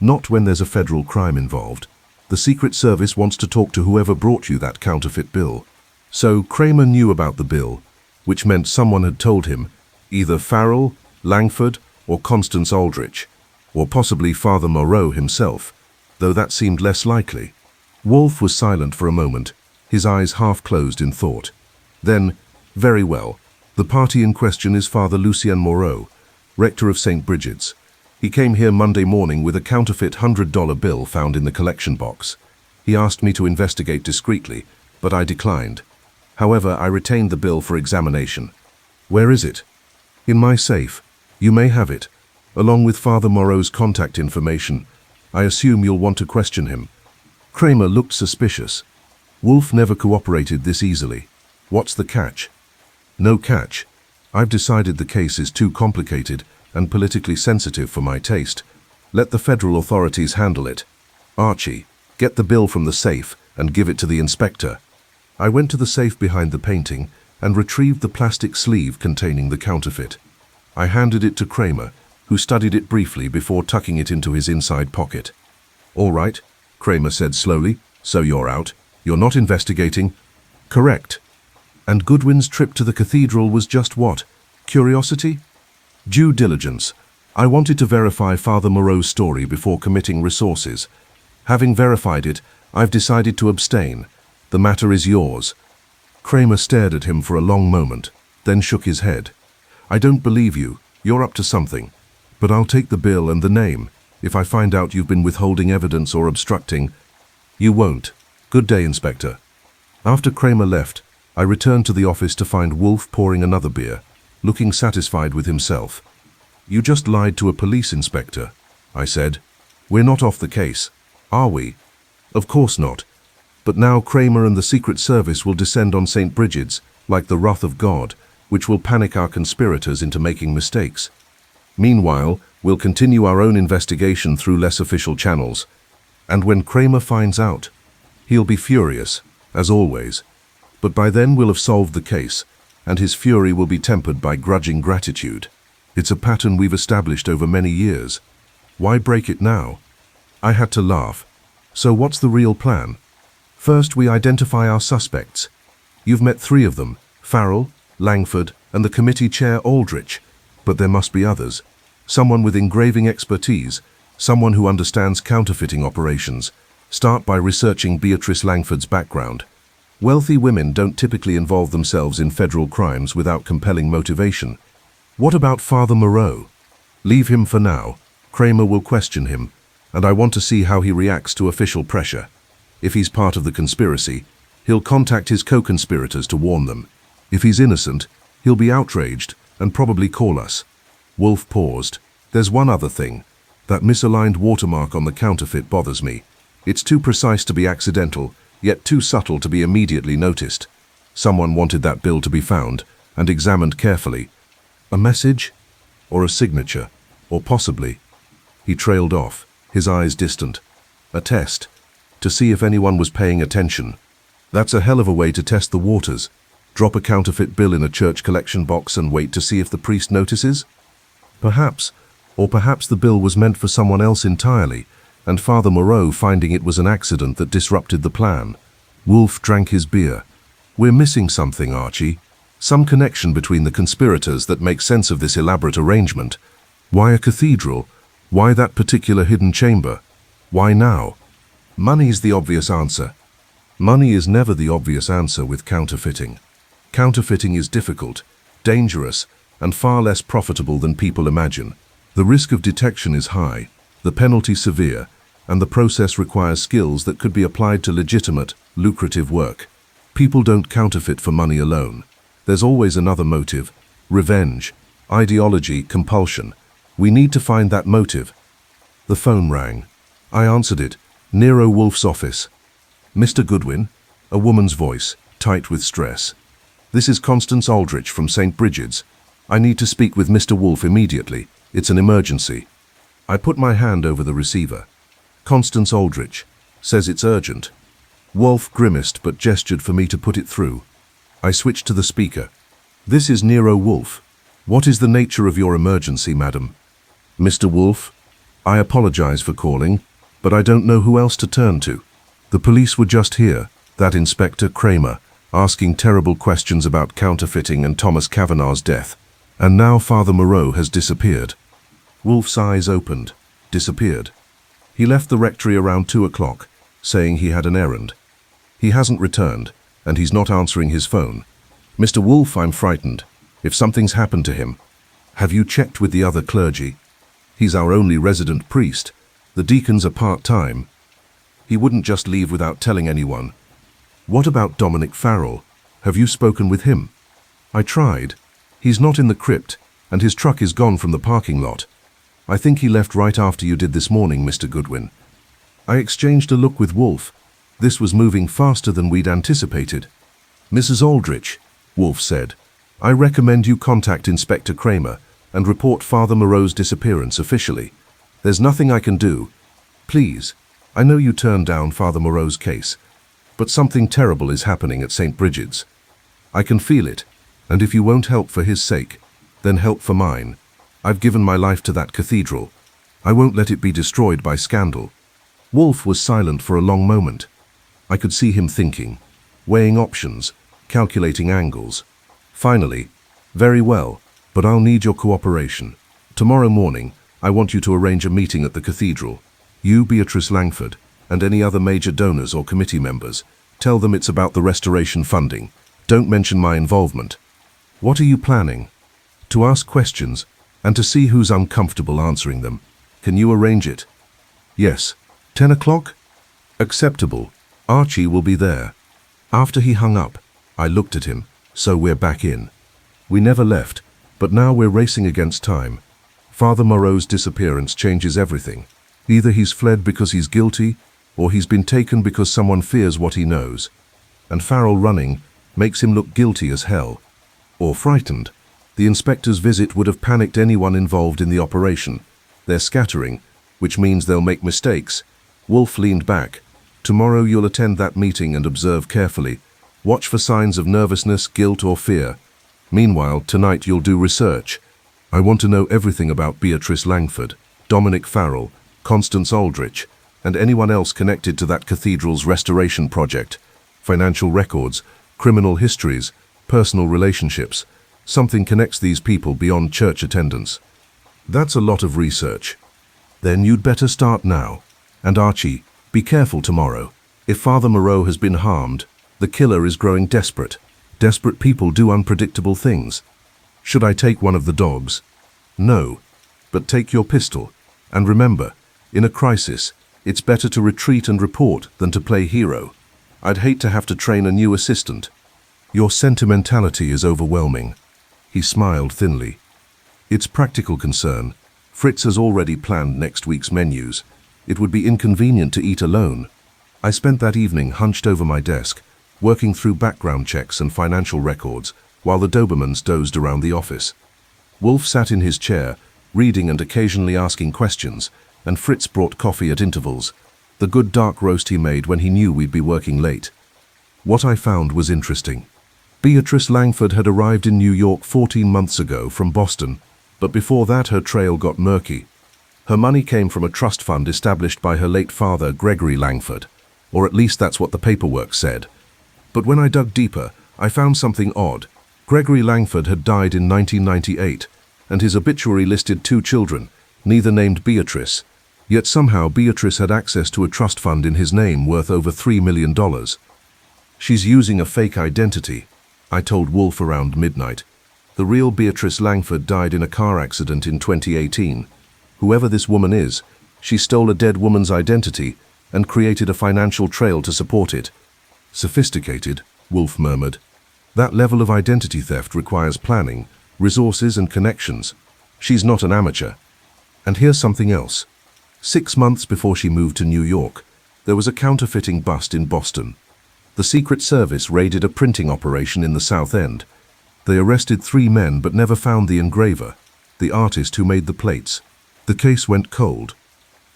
Not when there's a federal crime involved. The Secret Service wants to talk to whoever brought you that counterfeit bill. So Kramer knew about the bill, which meant someone had told him, either Farrell, Langford, or Constance Aldrich, or possibly Father Moreau himself, though that seemed less likely. Wolfe was silent for a moment, his eyes half closed in thought. Then, very well, the party in question is Father Lucien Moreau, rector of St. Brigid's. He came here Monday morning with a counterfeit $100 bill found in the collection box. He asked me to investigate discreetly, but I declined. However, I retained the bill for examination. Where is it? In my safe. You may have it, along with Father Moreau's contact information. I assume you'll want to question him. Kramer looked suspicious. Wolfe never cooperated this easily. What's the catch? No catch. I've decided the case is too complicated and politically sensitive for my taste. Let the federal authorities handle it. Archie, get the bill from the safe and give it to the inspector. I went to the safe behind the painting and retrieved the plastic sleeve containing the counterfeit. I handed it to Kramer, who studied it briefly before tucking it into his inside pocket. All right, Kramer said slowly, so you're out. You're not investigating. Correct. And Goodwin's trip to the cathedral was just what? Curiosity? Due diligence. I wanted to verify Father Moreau's story before committing resources. Having verified it, I've decided to abstain. The matter is yours. Kramer stared at him for a long moment, then shook his head. I don't believe you. You're up to something. But I'll take the bill and the name. If I find out you've been withholding evidence or obstructing, you won't. Good day, Inspector. After Kramer left, I returned to the office to find Wolfe pouring another beer, looking satisfied with himself. You just lied to a police inspector, I said. We're not off the case, are we? Of course not. But now Kramer and the Secret Service will descend on St. Brigid's, like the wrath of God, which will panic our conspirators into making mistakes. Meanwhile, we'll continue our own investigation through less official channels. And when Kramer finds out, he'll be furious, as always. But by then we'll have solved the case, and his fury will be tempered by grudging gratitude. It's a pattern we've established over many years. Why break it now? I had to laugh. So what's the real plan? First, we identify our suspects. You've met 3 of them, Farrell, Langford, and the committee chair Aldrich. But there must be others. Someone with engraving expertise, someone who understands counterfeiting operations. Start by researching Beatrice Langford's background. Wealthy women don't typically involve themselves in federal crimes without compelling motivation. What about Father Moreau? Leave him for now. Kramer will question him, and I want to see how he reacts to official pressure. If he's part of the conspiracy, he'll contact his co-conspirators to warn them. If he's innocent, he'll be outraged and probably call us. Wolfe paused. There's one other thing. That misaligned watermark on the counterfeit bothers me. It's too precise to be accidental, yet too subtle to be immediately noticed. Someone wanted that bill to be found and examined carefully. A message? Or a signature? Or possibly? He trailed off, his eyes distant. A test. To see if anyone was paying attention. That's a hell of a way to test the waters. Drop a counterfeit bill in a church collection box and wait to see if the priest notices? Perhaps. Or perhaps the bill was meant for someone else entirely, and Father Moreau finding it was an accident that disrupted the plan. Wolfe drank his beer. We're missing something, Archie. Some connection between the conspirators that makes sense of this elaborate arrangement. Why a cathedral? Why that particular hidden chamber? Why now? Money's the obvious answer. Money is never the obvious answer with counterfeiting. Counterfeiting is difficult, dangerous, and far less profitable than people imagine. The risk of detection is high, the penalty severe, and the process requires skills that could be applied to legitimate, lucrative work. People don't counterfeit for money alone. There's always another motive: revenge, ideology, compulsion. We need to find that motive. The phone rang. I answered it. Nero Wolfe's office. Mr. Goodwin? A woman's voice, tight with stress. This is Constance Aldrich from St. Brigid's. I need to speak with Mr. Wolfe immediately. It's an emergency. I put my hand over the receiver. Constance Aldrich says it's urgent. Wolfe grimaced but gestured for me to put it through. I switched to the speaker. This is Nero Wolfe. What is the nature of your emergency, madam? Mr. Wolfe, I apologize for calling, but I don't know who else to turn to. The police were just here, that Inspector Kramer, asking terrible questions about counterfeiting and Thomas Kavanagh's death. And now Father Moreau has disappeared. Wolfe's eyes opened. Disappeared. He left the rectory around 2 o'clock, saying he had an errand. He hasn't returned, and he's not answering his phone. Mr. Wolfe, I'm frightened. If something's happened to him. Have you checked with the other clergy? He's our only resident priest. The deacons are part-time. He wouldn't just leave without telling anyone. What about Dominic Farrell? Have you spoken with him? I tried. He's not in the crypt, and his truck is gone from the parking lot. I think he left right after you did this morning, Mr. Goodwin. I exchanged a look with Wolfe. This was moving faster than we'd anticipated. Mrs. Aldrich, Wolfe said, I recommend you contact Inspector Kramer and report Father Moreau's disappearance officially. There's nothing I can do. Please, I know you turned down Father Moreau's case, but something terrible is happening at St. Brigid's. I can feel it, and if you won't help for his sake, then help for mine. I've given my life to that cathedral. I won't let it be destroyed by scandal. Wolfe was silent for a long moment. I could see him thinking, weighing options, calculating angles. Finally, very well, but I'll need your cooperation. Tomorrow morning, I want you to arrange a meeting at the cathedral. You, Beatrice, Langford, and any other major donors or committee members. Tell them it's about the restoration funding. Don't mention my involvement. What are you planning? To ask questions, and to see who's uncomfortable answering them. Can you arrange it? Yes. 10 o'clock? Acceptable. Archie will be there. After he hung up, I looked at him. So we're back in. We never left, but now we're racing against time. Father Moreau's disappearance changes everything. Either he's fled because he's guilty, or he's been taken because someone fears what he knows. And Farrell running makes him look guilty as hell. Or frightened. The inspector's visit would have panicked anyone involved in the operation. They're scattering, which means they'll make mistakes. Wolfe leaned back. Tomorrow you'll attend that meeting and observe carefully. Watch for signs of nervousness, guilt, or fear. Meanwhile, tonight you'll do research. I want to know everything about Beatrice Langford, Dominic Farrell, Constance Aldrich, and anyone else connected to that cathedral's restoration project. Financial records, criminal histories, personal relationships. Something connects these people beyond church attendance. That's a lot of research. Then you'd better start now. And Archie, be careful tomorrow. If Father Moreau has been harmed, the killer is growing desperate. Desperate people do unpredictable things. Should I take one of the dogs? No, but take your pistol. And remember, in a crisis, it's better to retreat and report than to play hero. I'd hate to have to train a new assistant. Your sentimentality is overwhelming. He smiled thinly. It's practical concern. Fritz has already planned next week's menus. It would be inconvenient to eat alone. I spent that evening hunched over my desk, working through background checks and financial records, while the Dobermans dozed around the office. Wolfe sat in his chair, reading and occasionally asking questions, and Fritz brought coffee at intervals, the good dark roast he made when he knew we'd be working late. What I found was interesting. Beatrice Langford had arrived in New York 14 months ago from Boston, but before that her trail got murky. Her money came from a trust fund established by her late father, Gregory Langford, or at least that's what the paperwork said. But when I dug deeper, I found something odd. Gregory Langford had died in 1998, and his obituary listed 2 children, neither named Beatrice. Yet somehow Beatrice had access to a trust fund in his name worth over $3 million. She's using a fake identity, I told Wolfe around midnight. The real Beatrice Langford died in a car accident in 2018. Whoever this woman is, she stole a dead woman's identity and created a financial trail to support it. Sophisticated, Wolfe murmured. That level of identity theft requires planning, resources and connections. She's not an amateur. And here's something else. 6 months before she moved to New York, there was a counterfeiting bust in Boston. The Secret Service raided a printing operation in the South End. They arrested 3 men but never found the engraver, the artist who made the plates. The case went cold.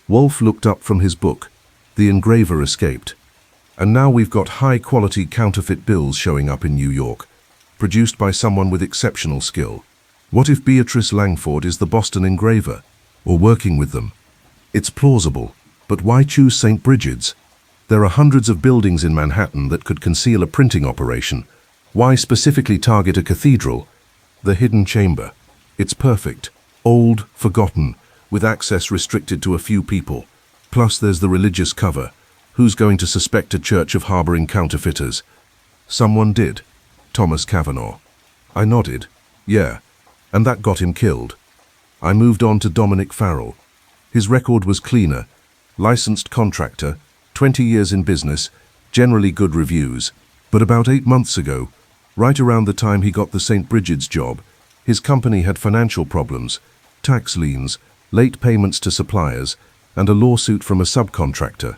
Wolfe looked up from his book. The engraver escaped. And now we've got high-quality counterfeit bills showing up in New York, produced by someone with exceptional skill. What if Beatrice Langford is the Boston engraver, or working with them? It's plausible, but why choose St. Brigid's? There are hundreds of buildings in Manhattan that could conceal a printing operation. Why specifically target a cathedral? The hidden chamber. It's perfect, old, forgotten, with access restricted to a few people. Plus there's the religious cover. Who's going to suspect a church of harboring counterfeiters? Someone did. Thomas Cavanaugh. I nodded. Yeah, and that got him killed. I moved on to Dominic Farrell. His record was cleaner. Licensed contractor, 20 years in business, generally good reviews. But about 8 months ago, right around the time he got the St. Brigid's job, his company had financial problems, tax liens, late payments to suppliers, and a lawsuit from a subcontractor.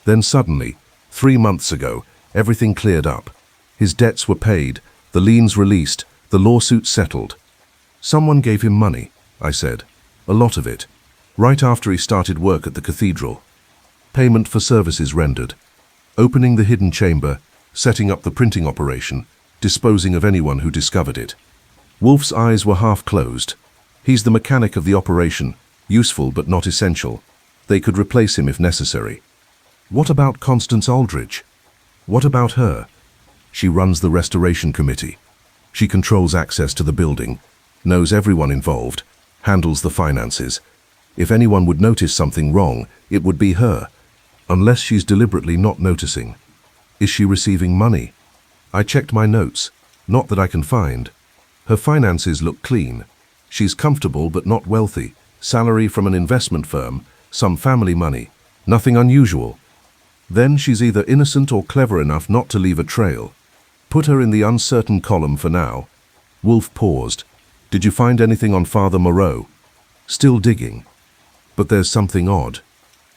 Then suddenly, 3 months ago, everything cleared up. His debts were paid, the liens released, the lawsuit settled. Someone gave him money, I said. A lot of it. Right after he started work at the cathedral. Payment for services rendered. Opening the hidden chamber, setting up the printing operation, disposing of anyone who discovered it. Wolfe's eyes were half closed. He's the mechanic of the operation, useful but not essential. They could replace him if necessary. What about Constance Aldrich? What about her? She runs the restoration committee. She controls access to the building, knows everyone involved, handles the finances. If anyone would notice something wrong, it would be her, unless she's deliberately not noticing. Is she receiving money? I checked my notes, not that I can find. Her finances look clean. She's comfortable but not wealthy, salary from an investment firm, some family money, nothing unusual. Then she's either innocent or clever enough not to leave a trail. Put her in the uncertain column for now. Wolfe paused. Did you find anything on Father Moreau? Still digging. But there's something odd.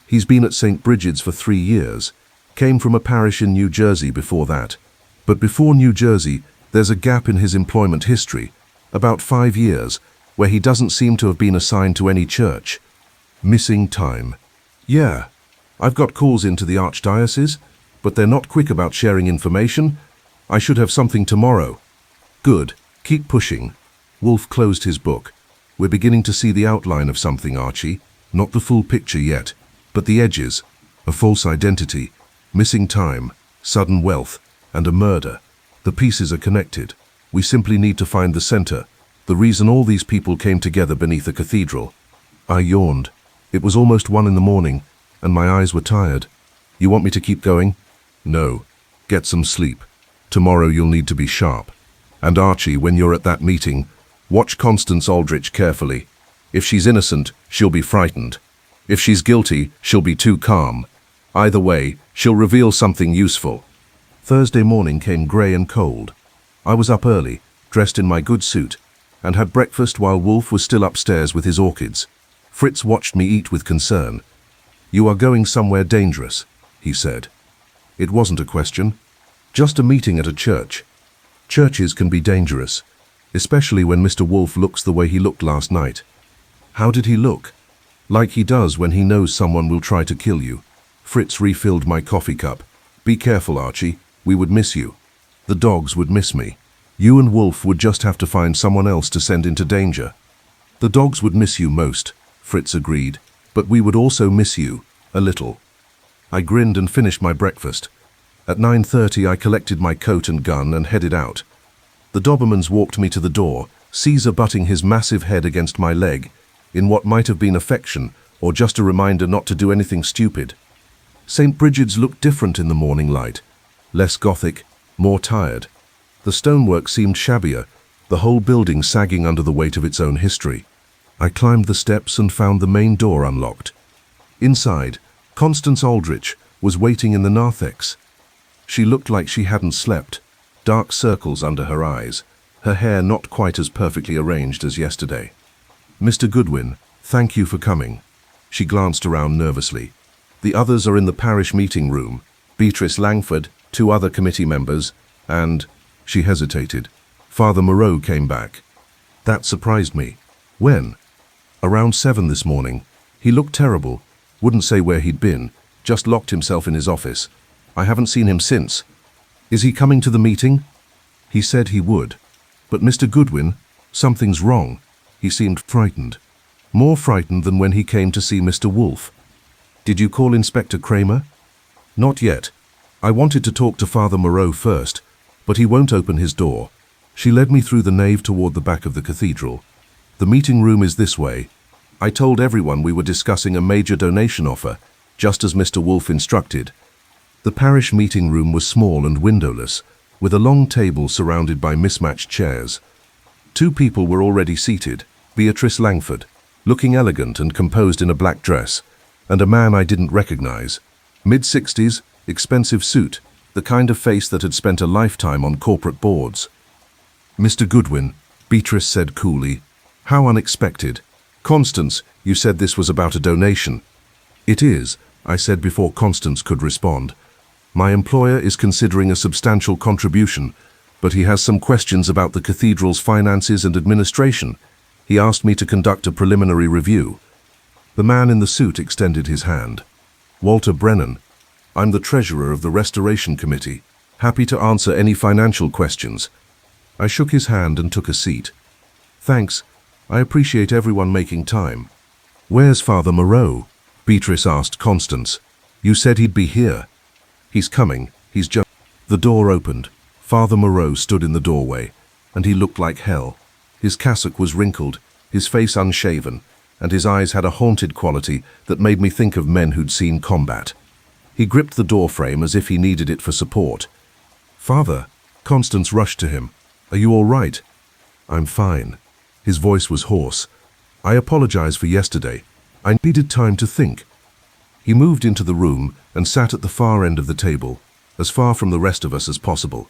He's been at St. Brigid's for 3 years, came from a parish in New Jersey before that. But before New Jersey, there's a gap in his employment history, about 5 years, where he doesn't seem to have been assigned to any church. Missing time. Yeah, I've got calls into the archdiocese, but they're not quick about sharing information. I should have something tomorrow. Good, keep pushing. Wolfe closed his book. We're beginning to see the outline of something, Archie. Not the full picture yet, but the edges. A false identity, missing time, sudden wealth, and a murder. The pieces are connected. We simply need to find the center, the reason all these people came together beneath a cathedral. I yawned. It was almost 1 in the morning, and my eyes were tired. You want me to keep going? No. Get some sleep. Tomorrow you'll need to be sharp. And Archie, when you're at that meeting, watch Constance Aldrich carefully. If she's innocent, she'll be frightened. If she's guilty, she'll be too calm. Either way, she'll reveal something useful. Thursday morning came grey and cold. I was up early, dressed in my good suit, and had breakfast while Wolfe was still upstairs with his orchids. Fritz watched me eat with concern. You are going somewhere dangerous, he said. It wasn't a question. Just a meeting at a church. Churches can be dangerous, especially when Mr. Wolfe looks the way he looked last night. How did he look? Like he does when he knows someone will try to kill you. Fritz refilled my coffee cup. Be careful, Archie. We would miss you. The dogs would miss me. You and Wolfe would just have to find someone else to send into danger. The dogs would miss you most, Fritz agreed, but we would also miss you, a little. I grinned and finished my breakfast. At 9:30 I collected my coat and gun and headed out. The Dobermans walked me to the door, Caesar butting his massive head against my leg, in what might have been affection or just a reminder not to do anything stupid. St. Brigid's looked different in the morning light. less Gothic, more tired. The stonework seemed shabbier, the whole building sagging under the weight of its own history. I climbed the steps and found the main door unlocked. Inside, Constance Aldrich was waiting in the narthex. She looked like she hadn't slept, dark circles under her eyes, her hair not quite as perfectly arranged as yesterday. "Mr. Goodwin, thank you for coming." She glanced around nervously. "The others are in the parish meeting room. Beatrice, Langford, 2 other committee members, and..." She hesitated. "Father Moreau came back." That surprised me. "When?" "Around 7 this morning. He looked terrible. Wouldn't say where he'd been. Just locked himself in his office. I haven't seen him since." "Is he coming to the meeting?" "He said he would. But Mr. Goodwin, something's wrong." He seemed frightened. More frightened than when he came to see Mr. Wolfe. "Did you call Inspector Kramer?" "Not yet. I wanted to talk to Father Moreau first, but he won't open his door." She led me through the nave toward the back of the cathedral. "The meeting room is this way. I told everyone we were discussing a major donation offer, just as Mr. Wolfe instructed." The parish meeting room was small and windowless, with a long table surrounded by mismatched chairs. 2 people were already seated, Beatrice Langford, looking elegant and composed in a black dress, and a man I didn't recognize. Mid-60s, expensive suit, the kind of face that had spent a lifetime on corporate boards. "Mr. Goodwin," Beatrice said coolly. "How unexpected. Constance, you said this was about a donation." "It is," I said before Constance could respond. "My employer is considering a substantial contribution, but he has some questions about the cathedral's finances and administration. He asked me to conduct a preliminary review." The man in the suit extended his hand. "Walter Brennan. I'm the treasurer of the Restoration Committee. Happy to answer any financial questions." I shook his hand and took a seat. "Thanks. I appreciate everyone making time." "Where's Father Moreau?" Beatrice asked Constance. "You said he'd be here." "He's coming. He's just..." The door opened. Father Moreau stood in the doorway, and he looked like hell. His cassock was wrinkled, his face unshaven, and his eyes had a haunted quality that made me think of men who'd seen combat. He gripped the doorframe as if he needed it for support. "Father," Constance rushed to him. "Are you all right?" "I'm fine." His voice was hoarse. "I apologize for yesterday. I needed time to think." He moved into the room and sat at the far end of the table, as far from the rest of us as possible.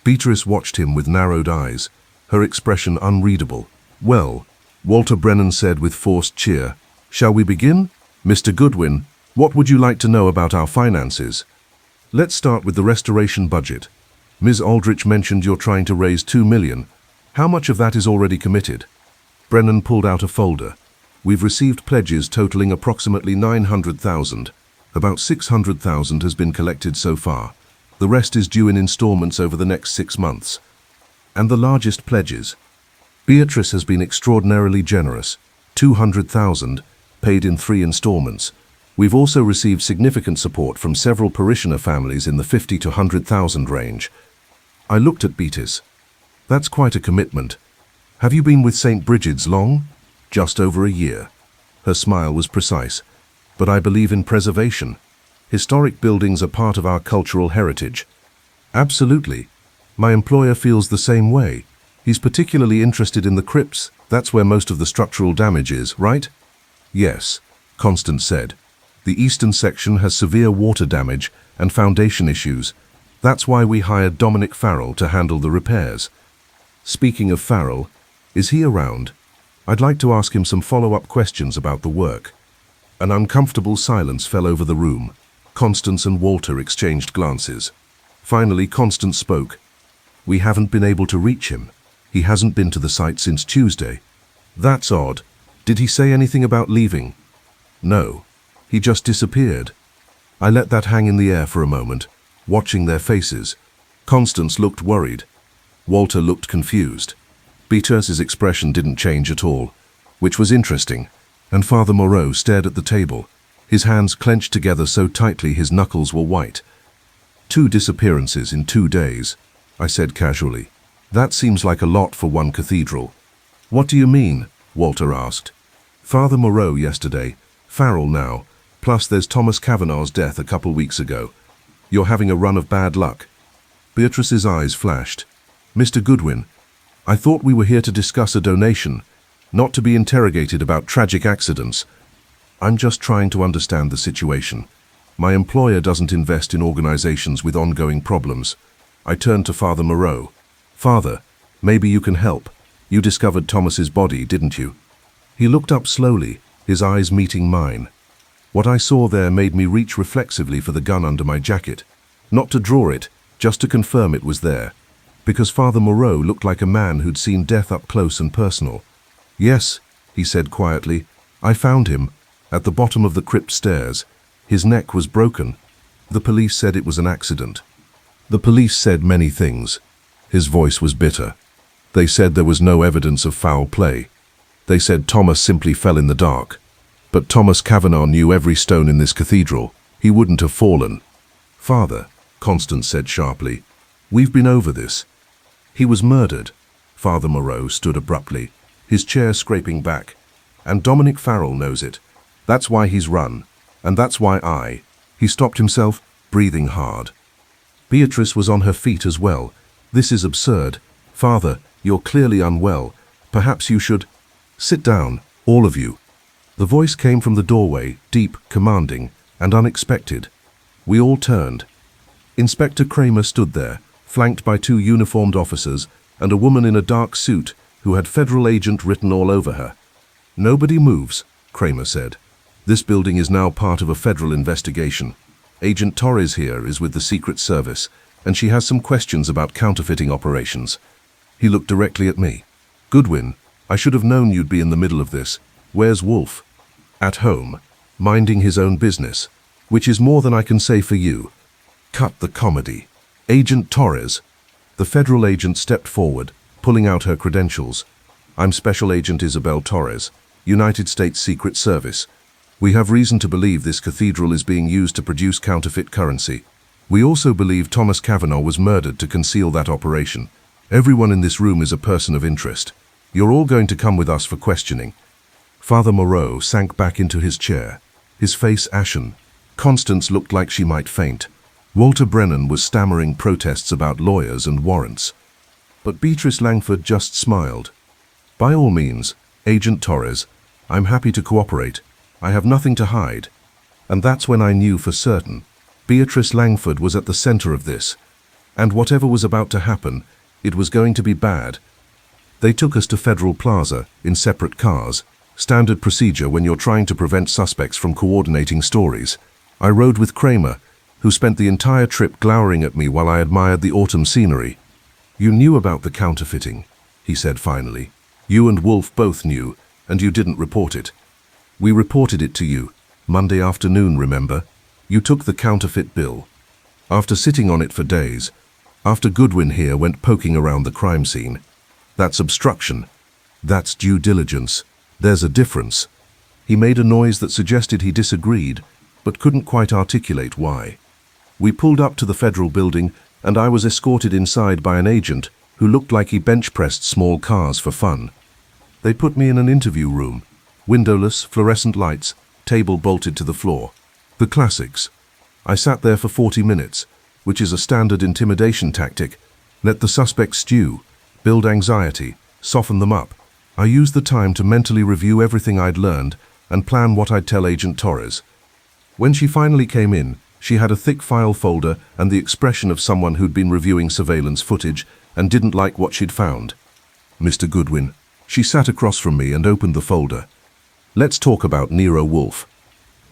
Beatrice watched him with narrowed eyes, her expression unreadable. "Well," Walter Brennan said with forced cheer, "shall we begin? Mr. Goodwin, what would you like to know about our finances?" "Let's start with the restoration budget. Ms. Aldrich mentioned you're trying to raise $2 million. How much of that is already committed?" Brennan pulled out a folder. "We've received pledges totaling approximately $900,000. About $600,000 has been collected so far. The rest is due in installments over the next 6 months. And the largest pledges?" "Beatrice has been extraordinarily generous. $200,000, paid in 3 installments. We've also received significant support from several parishioner families in the $50,000 to $100,000 range." I looked at Beatrice. "That's quite a commitment. Have you been with St. Brigid's long?" "Just over a year." Her smile was precise. "But I believe in preservation. Historic buildings are part of our cultural heritage." "Absolutely. My employer feels the same way. He's particularly interested in the crypts. That's where most of the structural damage is, right?" "Yes," Constance said. "The eastern section has severe water damage and foundation issues. That's why we hired Dominic Farrell to handle the repairs." "Speaking of Farrell, is he around? I'd like to ask him some follow-up questions about the work." An uncomfortable silence fell over the room. Constance and Walter exchanged glances. Finally, Constance spoke. "We haven't been able to reach him. He hasn't been to the site since Tuesday." "That's odd. Did he say anything about leaving?" "No. He just disappeared." I let that hang in the air for a moment, watching their faces. Constance looked worried. Walter looked confused. Beatrice's expression didn't change at all, which was interesting, and Father Moreau stared at the table, his hands clenched together so tightly his knuckles were white. 2 disappearances in 2 days, I said casually. That seems like a lot for one cathedral. What do you mean? Walter asked. Father Moreau yesterday, Farrell now, plus there's Thomas Kavanagh's death a couple weeks ago. You're having a run of bad luck. Beatrice's eyes flashed. Mr. Goodwin, I thought we were here to discuss a donation, not to be interrogated about tragic accidents. I'm just trying to understand the situation. My employer doesn't invest in organizations with ongoing problems. I turned to Father Moreau. Father, maybe you can help. You discovered Thomas's body, didn't you? He looked up slowly, his eyes meeting mine. What I saw there made me reach reflexively for the gun under my jacket. Not to draw it, just to confirm it was there. Because Father Moreau looked like a man who'd seen death up close and personal. Yes, he said quietly, I found him, at the bottom of the crypt stairs. His neck was broken. The police said it was an accident. The police said many things. His voice was bitter. They said there was no evidence of foul play. They said Thomas simply fell in the dark. But Thomas Kavanagh knew every stone in this cathedral. He wouldn't have fallen. Father, Constance said sharply, we've been over this. He was murdered. Father Moreau stood abruptly, his chair scraping back. And Dominic Farrell knows it. That's why he's run. And that's why He stopped himself, breathing hard. Beatrice was on her feet as well. This is absurd. Father, you're clearly unwell. Perhaps you should... Sit down, all of you. The voice came from the doorway, deep, commanding, and unexpected. We all turned. Inspector Kramer stood there, flanked by 2 uniformed officers and a woman in a dark suit who had federal agent written all over her. Nobody moves, Kramer said. This building is now part of a federal investigation. Agent Torres here is with the Secret Service, and she has some questions about counterfeiting operations. He looked directly at me. Goodwin, I should have known you'd be in the middle of this. Where's Wolfe? At home, minding his own business, which is more than I can say for you. Cut the comedy. Agent Torres. The federal agent stepped forward, pulling out her credentials. I'm Special Agent Isabel Torres, United States Secret Service. We have reason to believe this cathedral is being used to produce counterfeit currency. We also believe Thomas Kavanagh was murdered to conceal that operation. Everyone in this room is a person of interest. You're all going to come with us for questioning. Father Moreau sank back into his chair, his face ashen. Constance looked like she might faint. Walter Brennan was stammering protests about lawyers and warrants. But Beatrice Langford just smiled. By all means, Agent Torres, I'm happy to cooperate. I have nothing to hide. And that's when I knew for certain. Beatrice Langford was at the center of this. And whatever was about to happen, it was going to be bad. They took us to Federal Plaza in separate cars, standard procedure when you're trying to prevent suspects from coordinating stories. I rode with Kramer, who spent the entire trip glowering at me while I admired the autumn scenery. You knew about the counterfeiting, he said finally. You and Wolfe both knew, and you didn't report it. We reported it to you, Monday afternoon, remember? You took the counterfeit bill. After sitting on it for days, after Goodwin here went poking around the crime scene. That's obstruction. That's due diligence. There's a difference. He made a noise that suggested he disagreed, but couldn't quite articulate why. We pulled up to the federal building, and I was escorted inside by an agent who looked like he bench-pressed small cars for fun. They put me in an interview room. Windowless, fluorescent lights, table bolted to the floor. The classics. I sat there for 40 minutes, which is a standard intimidation tactic. Let the suspects stew, build anxiety, soften them up. I used the time to mentally review everything I'd learned and plan what I'd tell Agent Torres. When she finally came in, she had a thick file folder and the expression of someone who'd been reviewing surveillance footage and didn't like what she'd found. Mr. Goodwin. She sat across from me and opened the folder. Let's talk about Nero Wolfe.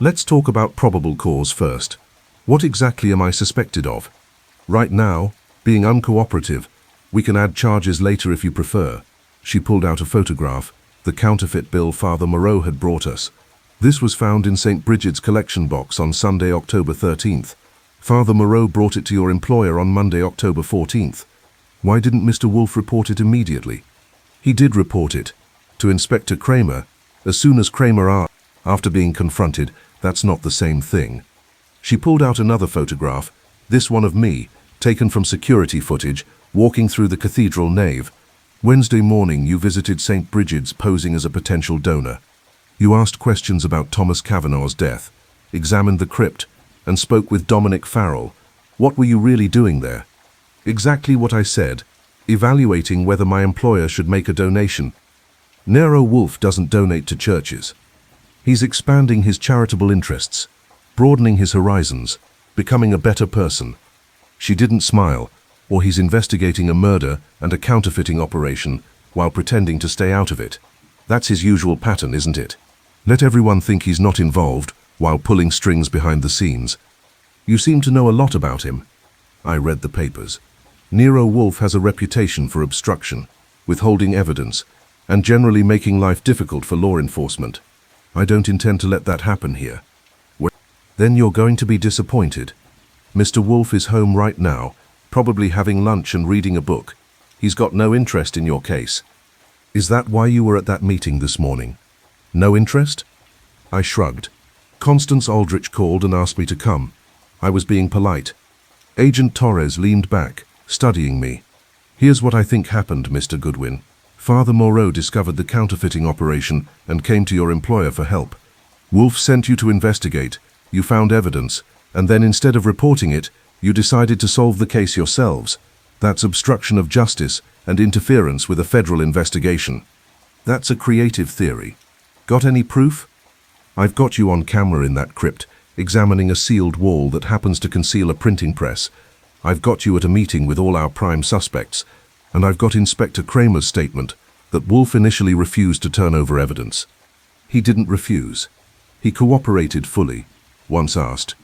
Let's talk about probable cause first. What exactly am I suspected of? Right now, being uncooperative. We can add charges later if you prefer. She pulled out a photograph, the counterfeit bill Father Moreau had brought us. This was found in St. Brigid's collection box on Sunday, October 13th. Father Moreau brought it to your employer on Monday, October 14th. Why didn't Mr. Wolfe report it immediately? He did report it. To Inspector Kramer. As soon as Kramer asked, after being confronted, that's not the same thing. She pulled out another photograph, this one of me, taken from security footage, walking through the cathedral nave. Wednesday morning you visited St. Brigid's posing as a potential donor. You asked questions about Thomas Kavanagh's death, examined the crypt, and spoke with Dominic Farrell. What were you really doing there? Exactly what I said, evaluating whether my employer should make a donation. Nero Wolfe doesn't donate to churches. He's expanding his charitable interests, broadening his horizons, becoming a better person. She didn't smile, or he's investigating a murder and a counterfeiting operation while pretending to stay out of it. That's his usual pattern, isn't it? Let everyone think he's not involved while pulling strings behind the scenes. You seem to know a lot about him. I read the papers. Nero Wolfe has a reputation for obstruction, withholding evidence, and generally making life difficult for law enforcement. I don't intend to let that happen here. Then you're going to be disappointed. Mr. Wolfe is home right now, probably having lunch and reading a book. He's got no interest in your case. Is that why you were at that meeting this morning? No interest? I shrugged. Constance Aldrich called and asked me to come. I was being polite. Agent Torres leaned back, studying me. Here's what I think happened, Mr. Goodwin. Father Moreau discovered the counterfeiting operation and came to your employer for help. Wolfe sent you to investigate, you found evidence, and then instead of reporting it, you decided to solve the case yourselves. That's obstruction of justice and interference with a federal investigation. That's a creative theory. Got any proof? I've got you on camera in that crypt, examining a sealed wall that happens to conceal a printing press. I've got you at a meeting with all our prime suspects, and I've got Inspector Kramer's statement that Wolfe initially refused to turn over evidence. He didn't refuse. He cooperated fully, once asked.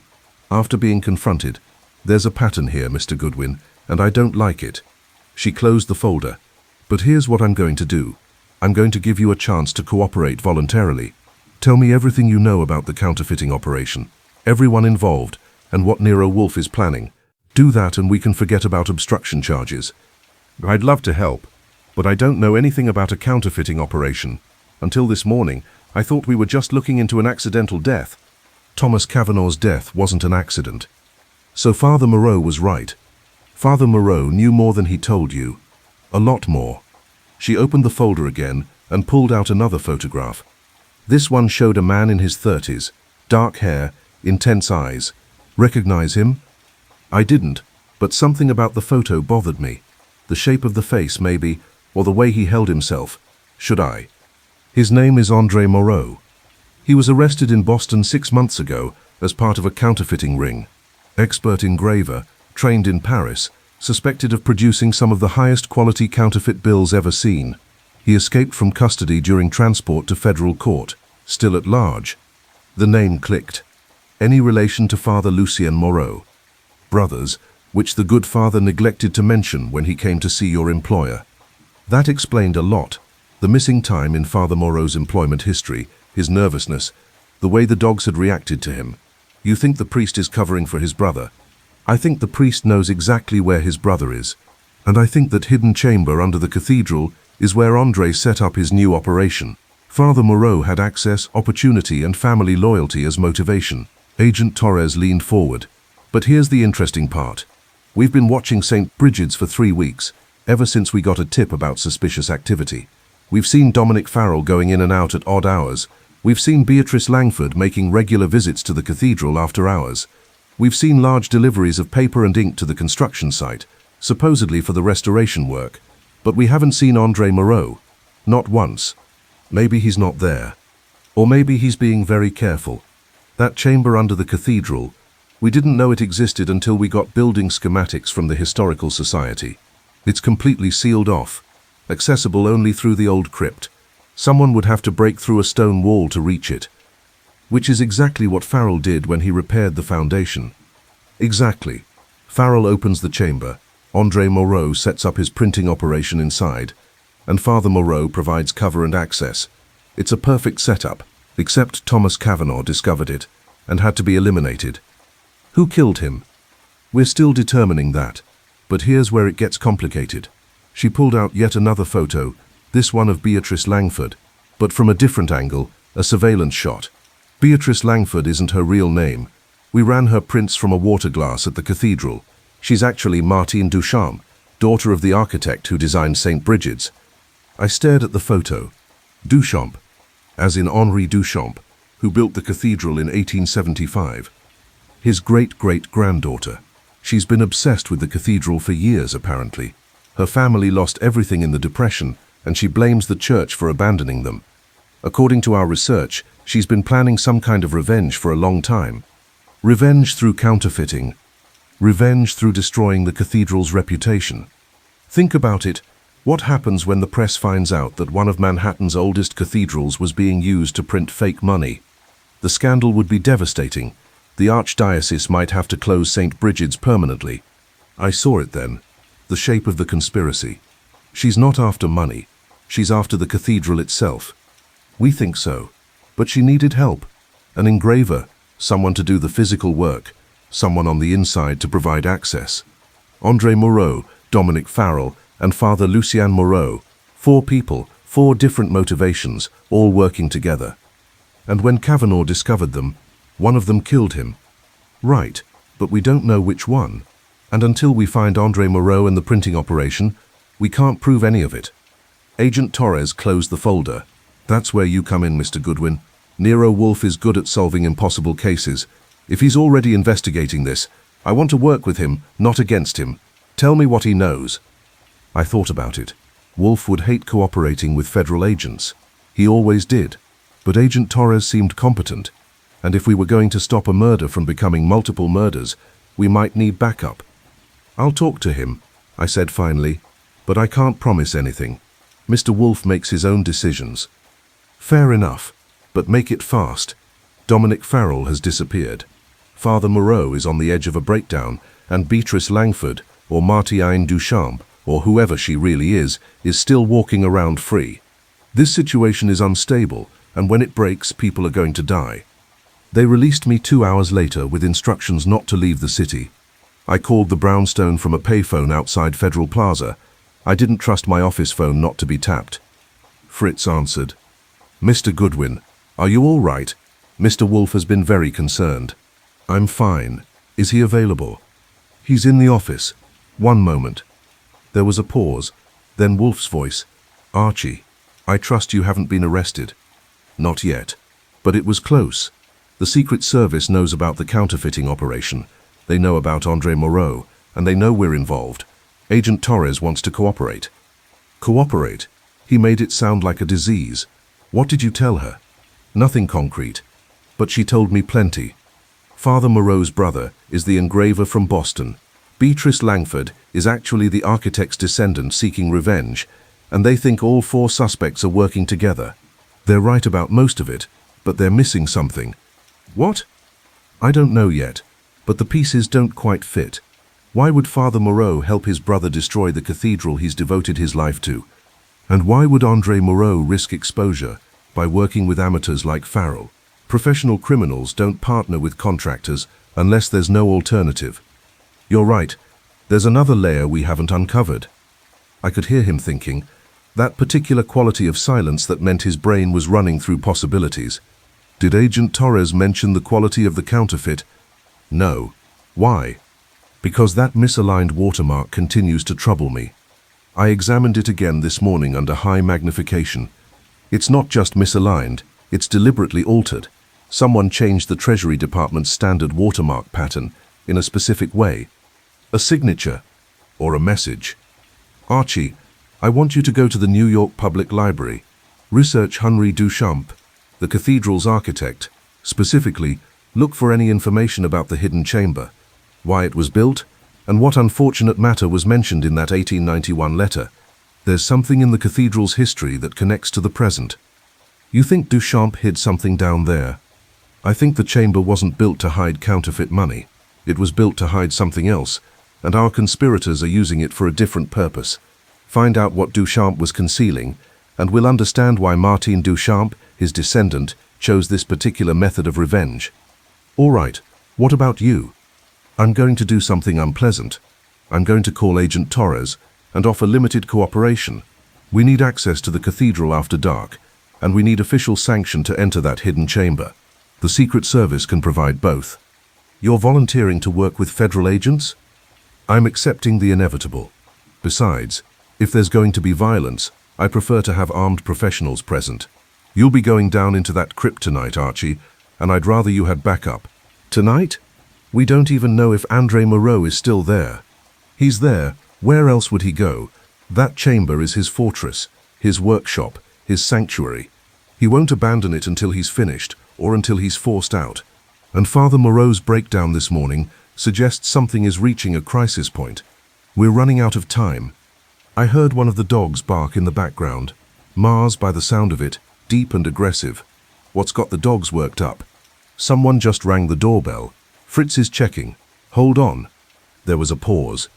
After being confronted, there's a pattern here, Mr. Goodwin, and I don't like it. She closed the folder. But here's what I'm going to do. I'm going to give you a chance to cooperate voluntarily. Tell me everything you know about the counterfeiting operation, everyone involved, and what Nero Wolfe is planning. Do that and we can forget about obstruction charges. I'd love to help, but I don't know anything about a counterfeiting operation. Until this morning, I thought we were just looking into an accidental death. Thomas Kavanagh's death wasn't an accident. So Father Moreau was right. Father Moreau knew more than he told you. A lot more. She opened the folder again and pulled out another photograph. This one showed a man in his 30s, dark hair, intense eyes. Recognize him? I didn't, but something about the photo bothered me. The shape of the face, maybe, or the way he held himself. Should I? His name is Andre Moreau. He was arrested in Boston 6 months ago as part of a counterfeiting ring. Expert engraver, trained in Paris, suspected of producing some of the highest quality counterfeit bills ever seen. He escaped from custody during transport to federal court, still at large. The name clicked. Any relation to Father Lucien Moreau? Brothers, which the good father neglected to mention when he came to see your employer. That explained a lot. The missing time in Father Moreau's employment history, his nervousness, the way the dogs had reacted to him. You think the priest is covering for his brother? I think the priest knows exactly where his brother is. And I think that hidden chamber under the cathedral is where Andre set up his new operation. Father Moreau had access, opportunity, and family loyalty as motivation. Agent Torres leaned forward. But here's the interesting part. We've been watching St. Brigid's for 3 weeks, ever since we got a tip about suspicious activity. We've seen Dominic Farrell going in and out at odd hours. We've seen Beatrice Langford making regular visits to the cathedral after hours. We've seen large deliveries of paper and ink to the construction site, supposedly for the restoration work. But we haven't seen Andre Moreau. Not once. Maybe he's not there. Or maybe he's being very careful. That chamber under the cathedral, we didn't know it existed until we got building schematics from the Historical Society. It's completely sealed off, accessible only through the old crypt. Someone would have to break through a stone wall to reach it. Which is exactly what Farrell did when he repaired the foundation. Exactly. Farrell opens the chamber, Andre Moreau sets up his printing operation inside, and Father Moreau provides cover and access. It's a perfect setup, except Thomas Kavanagh discovered it and had to be eliminated. Who killed him? We're still determining that, but here's where it gets complicated. She pulled out yet another photo, this one of Beatrice Langford, but from a different angle, a surveillance shot. Beatrice Langford isn't her real name. We ran her prints from a water glass at the cathedral. She's actually Martine Duchamp, daughter of the architect who designed St. Brigid's. I stared at the photo. Duchamp, as in Henri Duchamp, who built the cathedral in 1875. His great-great-granddaughter. She's been obsessed with the cathedral for years, apparently. Her family lost everything in the Depression, and she blames the church for abandoning them. According to our research, she's been planning some kind of revenge for a long time. Revenge through counterfeiting. Revenge through destroying the cathedral's reputation. Think about it. What happens when the press finds out that one of Manhattan's oldest cathedrals was being used to print fake money? The scandal would be devastating. The archdiocese might have to close St. Brigid's permanently. I saw it then. The shape of the conspiracy. She's not after money. She's after the cathedral itself. We think so. But she needed help. An engraver, someone to do the physical work, someone on the inside to provide access. Andre Moreau, Dominic Farrell, and Father Lucien Moreau. 4 people, 4 different motivations, all working together. And when Kavanaugh discovered them, one of them killed him. Right, but we don't know which one. And until we find Andre Moreau and the printing operation, we can't prove any of it. Agent Torres closed the folder. That's where you come in, Mr. Goodwin. Nero Wolfe is good at solving impossible cases. If he's already investigating this, I want to work with him, not against him. Tell me what he knows. I thought about it. Wolfe would hate cooperating with federal agents. He always did. But Agent Torres seemed competent. And if we were going to stop a murder from becoming multiple murders, we might need backup. I'll talk to him, I said finally, but I can't promise anything. Mr. Wolfe makes his own decisions. Fair enough, but make it fast. Dominic Farrell has disappeared. Father Moreau is on the edge of a breakdown, and Beatrice Langford, or Martine Duchamp, or whoever she really is still walking around free. This situation is unstable, and when it breaks, people are going to die. They released me 2 hours later with instructions not to leave the city. I called the brownstone from a payphone outside Federal Plaza. I didn't trust my office phone not to be tapped. Fritz answered. Mr. Goodwin, are you all right? Mr. Wolfe has been very concerned. I'm fine. Is he available? He's in the office. One moment. There was a pause. Then Wolfe's voice. Archie, I trust you haven't been arrested. Not yet. But it was close. The Secret Service knows about the counterfeiting operation. They know about Andre Moreau, and they know we're involved. Agent Torres wants to cooperate. Cooperate? He made it sound like a disease. What did you tell her? Nothing concrete. But she told me plenty. Father Moreau's brother is the engraver from Boston. Beatrice Langford is actually the architect's descendant seeking revenge, and they think all 4 suspects are working together. They're right about most of it, but they're missing something. What? I don't know yet, but the pieces don't quite fit. Why would Father Moreau help his brother destroy the cathedral he's devoted his life to? And why would Andre Moreau risk exposure by working with amateurs like Farrell? Professional criminals don't partner with contractors unless there's no alternative. You're right, there's another layer we haven't uncovered. I could hear him thinking, that particular quality of silence that meant his brain was running through possibilities. Did Agent Torres mention the quality of the counterfeit? No. Why? Because that misaligned watermark continues to trouble me. I examined it again this morning under high magnification. It's not just misaligned, it's deliberately altered. Someone changed the Treasury Department's standard watermark pattern in a specific way. A signature, or a message. Archie, I want you to go to the New York Public Library. Research Henri Duchamp, the cathedral's architect. Specifically, look for any information about the hidden chamber, why it was built, and what unfortunate matter was mentioned in that 1891 letter. There's something in the cathedral's history that connects to the present. You think Duchamp hid something down there? I think the chamber wasn't built to hide counterfeit money. It was built to hide something else, and our conspirators are using it for a different purpose. Find out what Duchamp was concealing, and we'll understand why Martin Duchamp, his descendant, chose this particular method of revenge. All right, what about you? I'm going to do something unpleasant. I'm going to call Agent Torres and offer limited cooperation. We need access to the cathedral after dark, and we need official sanction to enter that hidden chamber. The Secret Service can provide both. You're volunteering to work with federal agents? I'm accepting the inevitable. Besides, if there's going to be violence, I prefer to have armed professionals present. You'll be going down into that crypt tonight, Archie, and I'd rather you had backup. Tonight? We don't even know if Andre Moreau is still there. He's there. Where else would he go? That chamber is his fortress, his workshop, his sanctuary. He won't abandon it until he's finished, or until he's forced out. And Father Moreau's breakdown this morning suggests something is reaching a crisis point. We're running out of time. I heard one of the dogs bark in the background. Mars, by the sound of it, deep and aggressive. What's got the dogs worked up? Someone just rang the doorbell. Fritz is checking. Hold on. There was a pause.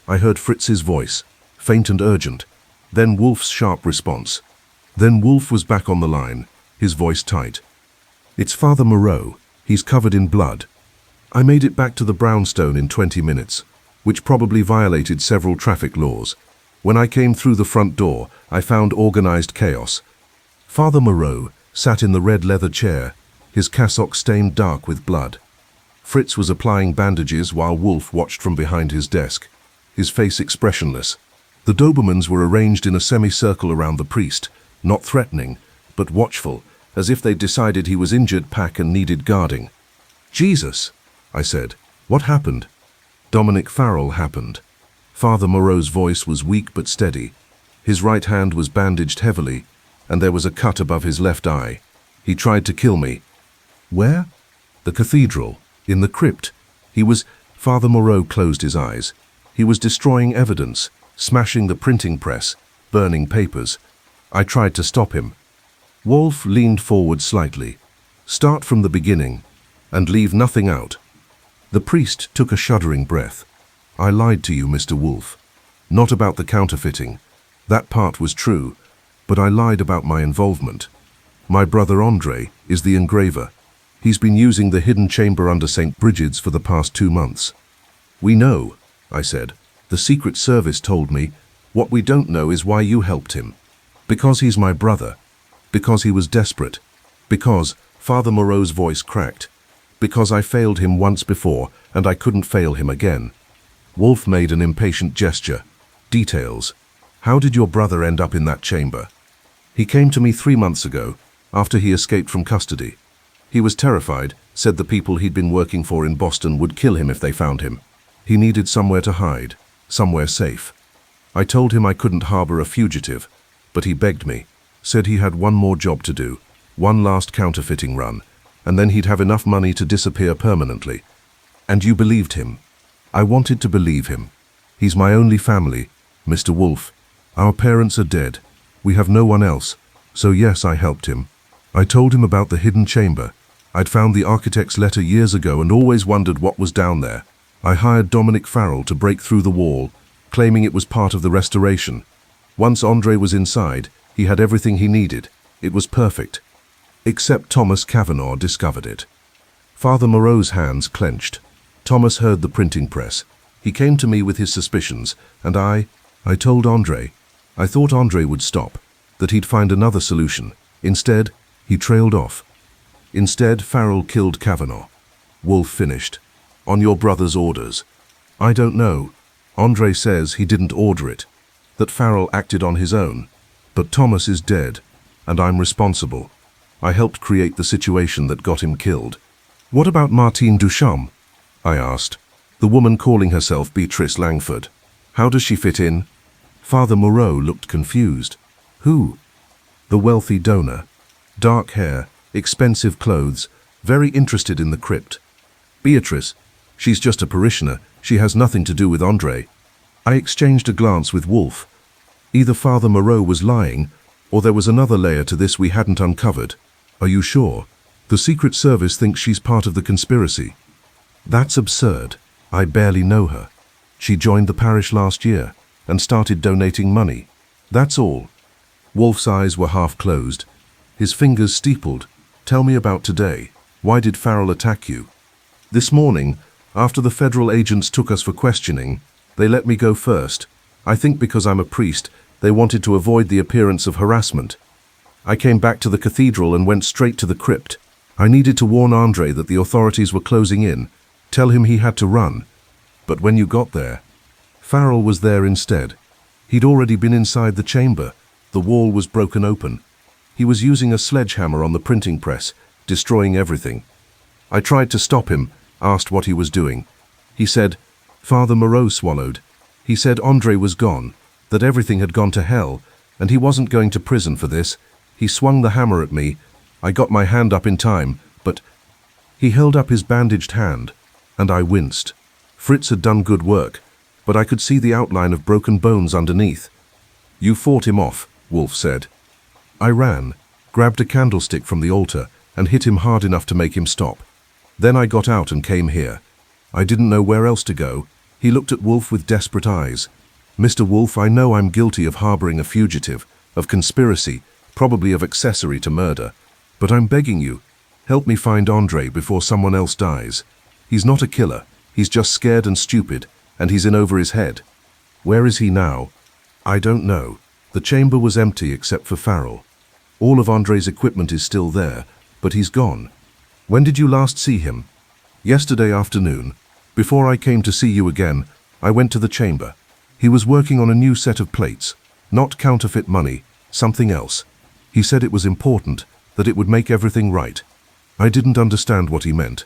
I heard Fritz's voice, faint and urgent. Then Wolfe's sharp response. Then Wolfe was back on the line, his voice tight. It's Father Moreau. He's covered in blood. I made it back to the brownstone in 20 minutes, which probably violated several traffic laws. When I came through the front door, I found organized chaos. Father Moreau sat in the red leather chair, his cassock stained dark with blood. Fritz was applying bandages while Wolfe watched from behind his desk, his face expressionless. The Dobermans were arranged in a semicircle around the priest, not threatening, but watchful, as if they'd decided he was injured pack and needed guarding. Jesus, I said. What happened? Dominic Farrell happened. Father Moreau's voice was weak but steady. His right hand was bandaged heavily, and there was a cut above his left eye. He tried to kill me. Where? The cathedral. In the crypt. Father Moreau closed his eyes. He was destroying evidence, smashing the printing press, burning papers. I tried to stop him. Wolfe leaned forward slightly. Start from the beginning, and leave nothing out. The priest took a shuddering breath. I lied to you, Mr. Wolfe. Not about the counterfeiting. That part was true, but I lied about my involvement. My brother Andre is the engraver. He's been using the hidden chamber under St. Brigid's for the past 2 months. We know, I said. The Secret Service told me. What we don't know is why you helped him. Because he's my brother. Because he was desperate. Because, Father Moreau's voice cracked. Because I failed him once before, and I couldn't fail him again. Wolfe made an impatient gesture. Details. How did your brother end up in that chamber? He came to me 3 months ago, after he escaped from custody. He was terrified, said the people he'd been working for in Boston would kill him if they found him. He needed somewhere to hide, somewhere safe. I told him I couldn't harbor a fugitive, but he begged me, said he had one more job to do, one last counterfeiting run, and then he'd have enough money to disappear permanently. And you believed him. I wanted to believe him. He's my only family, Mr. Wolfe. Our parents are dead. We have no one else. So yes, I helped him. I told him about the hidden chamber. I'd found the architect's letter years ago and always wondered what was down there. I hired Dominic Farrell to break through the wall, claiming it was part of the restoration. Once Andre was inside, he had everything he needed. It was perfect. Except Thomas Cavanaugh discovered it. Father Moreau's hands clenched. Thomas heard the printing press. He came to me with his suspicions, and I told Andre. I thought Andre would stop, that he'd find another solution. Instead, he trailed off. Instead, Farrell killed Cavanaugh. Wolfe finished. On your brother's orders. I don't know. Andre says he didn't order it, that Farrell acted on his own. But Thomas is dead, and I'm responsible. I helped create the situation that got him killed. What about Martine Duchamp? I asked. The woman calling herself Beatrice Langford. How does she fit in? Father Moreau looked confused. Who? The wealthy donor. Dark hair, expensive clothes, very interested in the crypt. Beatrice. She's just a parishioner. She has nothing to do with Andre. I exchanged a glance with Wolfe. Either Father Moreau was lying, or there was another layer to this we hadn't uncovered. Are you sure? The Secret Service thinks she's part of the conspiracy. That's absurd. I barely know her. She joined the parish last year and started donating money. That's all. Wolfe's eyes were half closed. His fingers steepled. Tell me about today. Why did Farrell attack you? This morning, after the federal agents took us for questioning, they let me go first. I think because I'm a priest, they wanted to avoid the appearance of harassment. I came back to the cathedral and went straight to the crypt. I needed to warn Andre that the authorities were closing in, tell him he had to run. But when you got there, Farrell was there instead. He'd already been inside the chamber. The wall was broken open. He was using a sledgehammer on the printing press, destroying everything. I tried to stop him, asked what he was doing. He said, Father Moreau swallowed. He said Andre was gone, that everything had gone to hell, and he wasn't going to prison for this. He swung the hammer at me. I got my hand up in time, but... He held up his bandaged hand, and I winced. Fritz had done good work, but I could see the outline of broken bones underneath. You fought him off, Wolfe said. I ran, grabbed a candlestick from the altar, and hit him hard enough to make him stop. Then I got out and came here. I didn't know where else to go. He looked at Wolfe with desperate eyes. Mr. Wolfe, I know I'm guilty of harboring a fugitive, of conspiracy, probably of accessory to murder. But I'm begging you, help me find Andre before someone else dies. He's not a killer. He's just scared and stupid, and he's in over his head. Where is he now? I don't know. The chamber was empty except for Farrell. All of Andre's equipment is still there, but he's gone. When did you last see him? Yesterday afternoon. Before I came to see you again, I went to the chamber. He was working on a new set of plates. Not counterfeit money, something else. He said it was important, that it would make everything right. I didn't understand what he meant.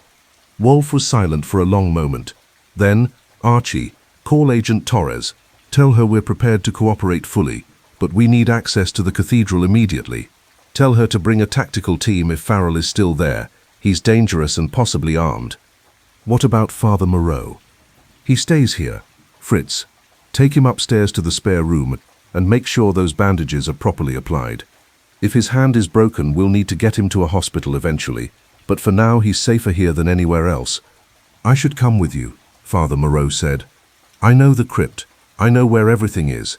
Wolfe was silent for a long moment. Then, Archie, call Agent Torres. Tell her we're prepared to cooperate fully, but we need access to the cathedral immediately. Tell her to bring a tactical team if Farrell is still there. He's dangerous and possibly armed. What about Father Moreau? He stays here. Fritz, take him upstairs to the spare room and make sure those bandages are properly applied. If his hand is broken, we'll need to get him to a hospital eventually, but for now he's safer here than anywhere else. I should come with you, Father Moreau said. I know the crypt. I know where everything is.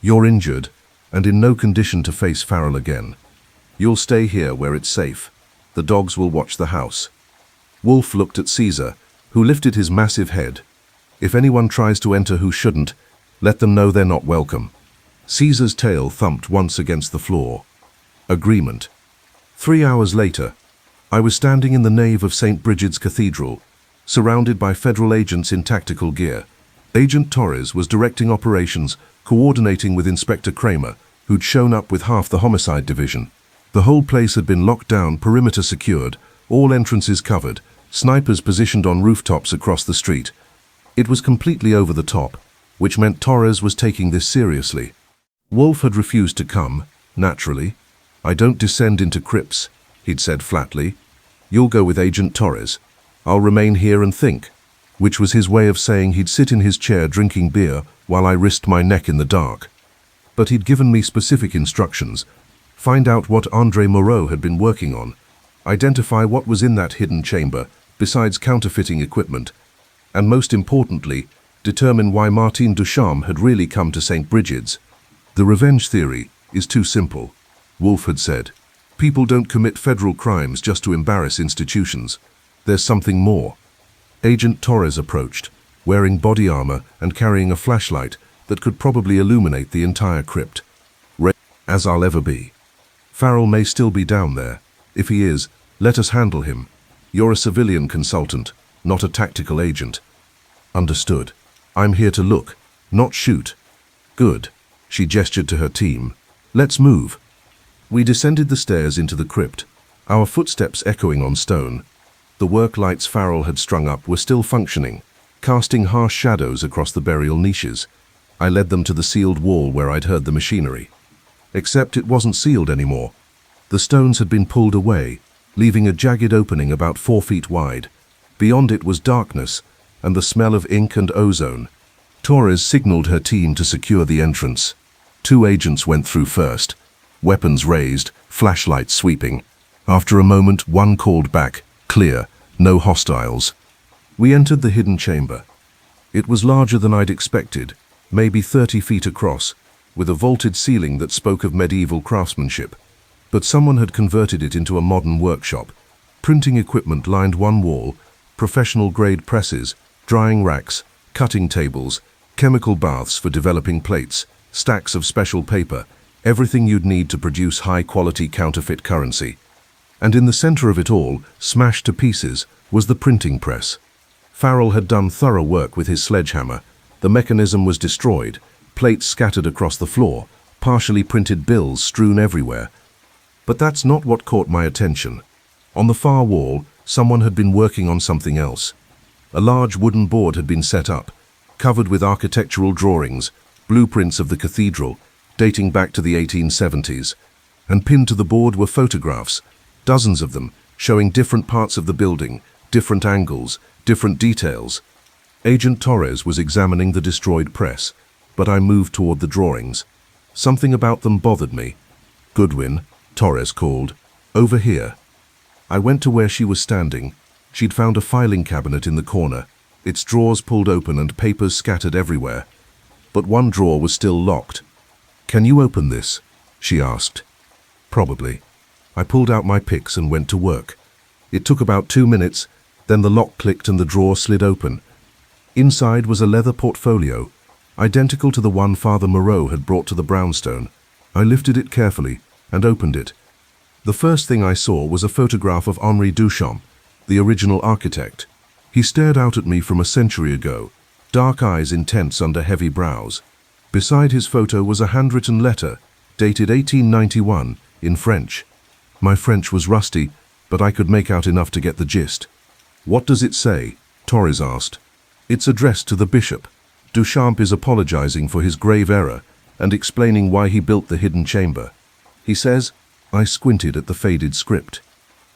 You're injured and in no condition to face Farrell again. You'll stay here where it's safe. The dogs will watch the house. Wolfe looked at Caesar, who lifted his massive head. If anyone tries to enter who shouldn't, let them know they're not welcome. Caesar's tail thumped once against the floor. Agreement. 3 hours later, I was standing in the nave of St. Brigid's Cathedral, surrounded by federal agents in tactical gear. Agent Torres was directing operations, coordinating with Inspector Kramer, who'd shown up with half the homicide division. The whole place had been locked down, perimeter secured, all entrances covered, snipers positioned on rooftops across the street. It was completely over the top, which meant Torres was taking this seriously. Wolfe had refused to come, naturally. I don't descend into crypts, he'd said flatly. You'll go with Agent Torres. I'll remain here and think, which was his way of saying he'd sit in his chair drinking beer while I risked my neck in the dark. But he'd given me specific instructions. Find out what Andre Moreau had been working on. Identify what was in that hidden chamber, besides counterfeiting equipment. And most importantly, determine why Martin Ducharme had really come to St. Brigid's. The revenge theory is too simple, Wolfe had said. People don't commit federal crimes just to embarrass institutions. There's something more. Agent Torres approached, wearing body armor and carrying a flashlight that could probably illuminate the entire crypt. As I'll ever be. Farrell may still be down there. If he is, let us handle him. You're a civilian consultant, not a tactical agent. Understood. I'm here to look, not shoot. Good. She gestured to her team. Let's move. We descended the stairs into the crypt, our footsteps echoing on stone. The work lights Farrell had strung up were still functioning, casting harsh shadows across the burial niches. I led them to the sealed wall where I'd heard the machinery. Except it wasn't sealed anymore. The stones had been pulled away, leaving a jagged opening about 4 feet wide. Beyond it was darkness and the smell of ink and ozone. Torres signaled her team to secure the entrance. 2 agents went through first, weapons raised, flashlights sweeping. After a moment, one called back, clear, no hostiles. We entered the hidden chamber. It was larger than I'd expected, maybe 30 feet across, with a vaulted ceiling that spoke of medieval craftsmanship. But someone had converted it into a modern workshop. Printing equipment lined one wall, professional-grade presses, drying racks, cutting tables, chemical baths for developing plates, stacks of special paper, everything you'd need to produce high-quality counterfeit currency. And in the center of it all, smashed to pieces, was the printing press. Farrell had done thorough work with his sledgehammer. The mechanism was destroyed, plates scattered across the floor, partially printed bills strewn everywhere. But that's not what caught my attention. On the far wall, someone had been working on something else. A large wooden board had been set up, covered with architectural drawings, blueprints of the cathedral, dating back to the 1870s, and pinned to the board were photographs, dozens of them, showing different parts of the building, different angles, different details. Agent Torres was examining the destroyed press, but I moved toward the drawings. Something about them bothered me. "Goodwin," Torres called. "Over here." I went to where she was standing. She'd found a filing cabinet in the corner, its drawers pulled open and papers scattered everywhere. But one drawer was still locked. "Can you open this?" she asked. "Probably." I pulled out my picks and went to work. It took about 2 minutes, then the lock clicked and the drawer slid open. Inside was a leather portfolio, identical to the one Father Moreau had brought to the brownstone. I lifted it carefully and opened it. The first thing I saw was a photograph of Henri Duchamp, the original architect. He stared out at me from a century ago, dark eyes intense under heavy brows. Beside his photo was a handwritten letter, dated 1891, in French. My French was rusty, but I could make out enough to get the gist. "What does it say?" Torres asked. "It's addressed to the bishop. Duchamp is apologizing for his grave error and explaining why he built the hidden chamber. He says," I squinted at the faded script.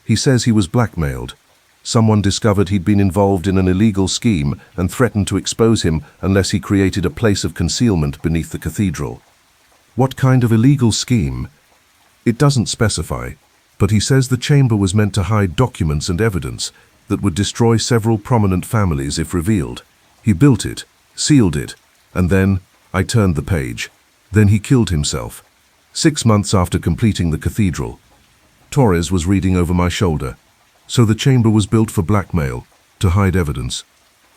"He says he was blackmailed. Someone discovered he'd been involved in an illegal scheme and threatened to expose him unless he created a place of concealment beneath the cathedral." "What kind of illegal scheme?" "It doesn't specify, but he says the chamber was meant to hide documents and evidence that would destroy several prominent families if revealed. He built it, sealed it, and then," I turned the page, "then he killed himself. 6 months after completing the cathedral." Torres was reading over my shoulder. "So the chamber was built for blackmail, to hide evidence."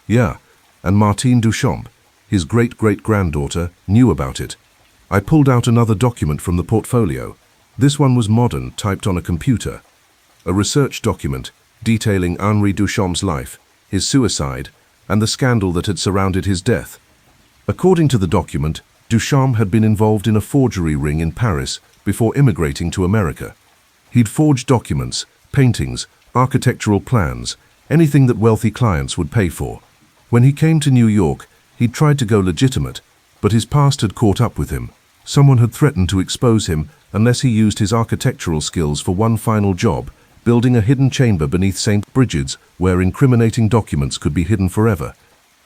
"Yeah, and Martine Duchamp, his great-great-granddaughter, knew about it." I pulled out another document from the portfolio. This one was modern, typed on a computer. A research document detailing Henri Duchamp's life, his suicide, and the scandal that had surrounded his death. According to the document, Duchamp had been involved in a forgery ring in Paris before immigrating to America. He'd forged documents, paintings, architectural plans, anything that wealthy clients would pay for. When he came to New York, he'd tried to go legitimate, but his past had caught up with him. Someone had threatened to expose him unless he used his architectural skills for one final job, building a hidden chamber beneath St. Brigid's where incriminating documents could be hidden forever.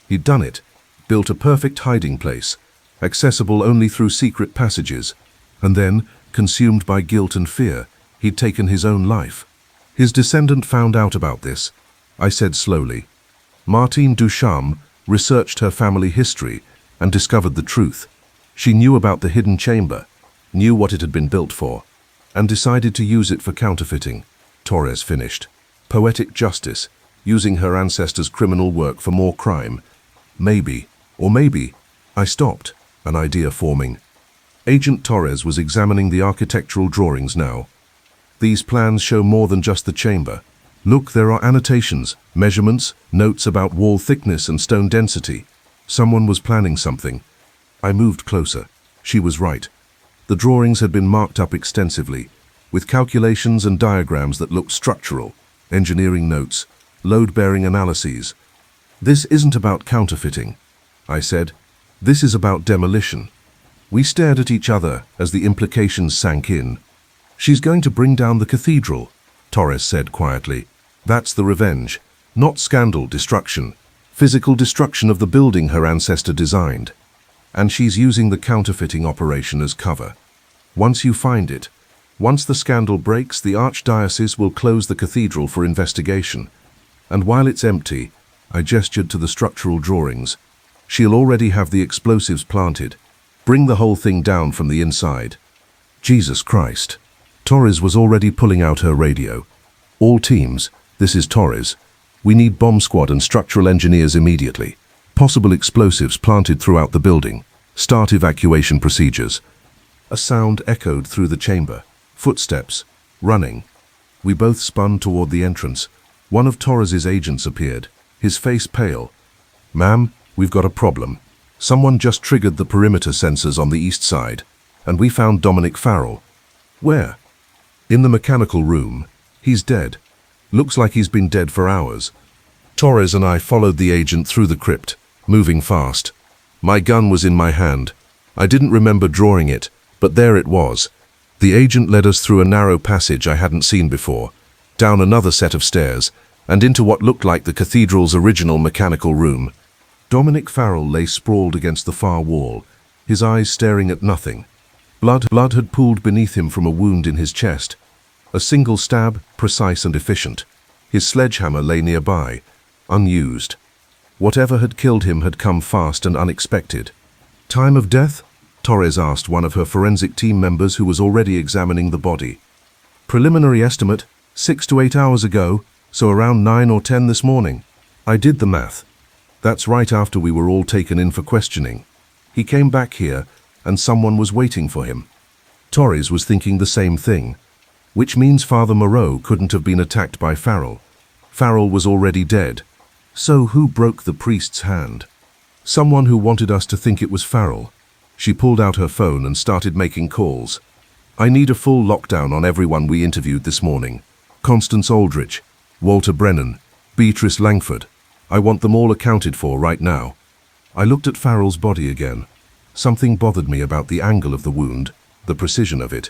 He'd done it, built a perfect hiding place, accessible only through secret passages, and then, consumed by guilt and fear, he'd taken his own life. His descendant found out about this, I said slowly. Martine Duchamp researched her family history and discovered the truth. She knew about the hidden chamber, knew what it had been built for, and decided to use it for counterfeiting, Torres finished. Poetic justice, using her ancestors' criminal work for more crime. Maybe, or maybe, I stopped, an idea forming. Agent Torres was examining the architectural drawings now. "These plans show more than just the chamber. Look, there are annotations, measurements, notes about wall thickness and stone density. Someone was planning something." I moved closer. She was right. The drawings had been marked up extensively, with calculations and diagrams that looked structural, engineering notes, load-bearing analyses. "This isn't about counterfeiting," I said. "This is about demolition." We stared at each other as the implications sank in. "She's going to bring down the cathedral," Torres said quietly. "That's the revenge. Not scandal, destruction. Physical destruction of the building her ancestor designed. And she's using the counterfeiting operation as cover. Once you find it, once the scandal breaks, the archdiocese will close the cathedral for investigation. And while it's empty," I gestured to the structural drawings, "she'll already have the explosives planted. Bring the whole thing down from the inside." Jesus Christ. Torres was already pulling out her radio. "All teams, this is Torres. We need bomb squad and structural engineers immediately. Possible explosives planted throughout the building. Start evacuation procedures." A sound echoed through the chamber. Footsteps. Running. We both spun toward the entrance. One of Torres's agents appeared, his face pale. "Ma'am, we've got a problem. Someone just triggered the perimeter sensors on the east side, and we found Dominic Farrell." "Where?" "In the mechanical room. He's dead. Looks like he's been dead for hours." Torres and I followed the agent through the crypt, moving fast. My gun was in my hand. I didn't remember drawing it, but there it was. The agent led us through a narrow passage I hadn't seen before, down another set of stairs, and into what looked like the cathedral's original mechanical room. Dominic Farrell lay sprawled against the far wall, his eyes staring at nothing. Blood had pooled beneath him from a wound in his chest. A single stab, precise and efficient. His sledgehammer lay nearby, unused. Whatever had killed him had come fast and unexpected. Time of death? Torres asked one of her forensic team members who was already examining the body. Preliminary estimate, 6 to 8 hours ago, so around 9 or 10 this morning. I did the math. That's right after we were all taken in for questioning. He came back here, and someone was waiting for him. Torres was thinking the same thing, which means Father Moreau couldn't have been attacked by Farrell. Farrell was already dead. So who broke the priest's hand? Someone who wanted us to think it was Farrell. She pulled out her phone and started making calls. I need a full lockdown on everyone we interviewed this morning. Constance Aldrich, Walter Brennan, Beatrice Langford. I want them all accounted for right now. I looked at Farrell's body again. Something bothered me about the angle of the wound, the precision of it.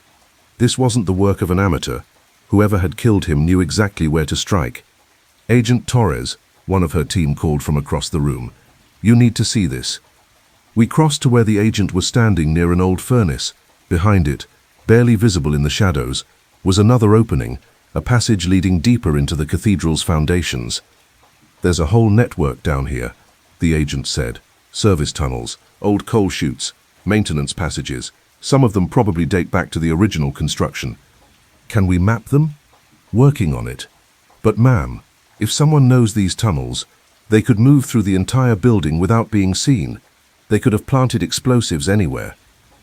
This wasn't the work of an amateur. Whoever had killed him knew exactly where to strike. Agent Torres, one of her team called from across the room. You need to see this. We crossed to where the agent was standing near an old furnace. Behind it, barely visible in the shadows, was another opening, a passage leading deeper into the cathedral's foundations. There's a whole network down here, the agent said. Service tunnels, old coal chutes, maintenance passages. Some of them probably date back to the original construction. Can we map them? Working on it. But ma'am, if someone knows these tunnels, they could move through the entire building without being seen. They could have planted explosives anywhere.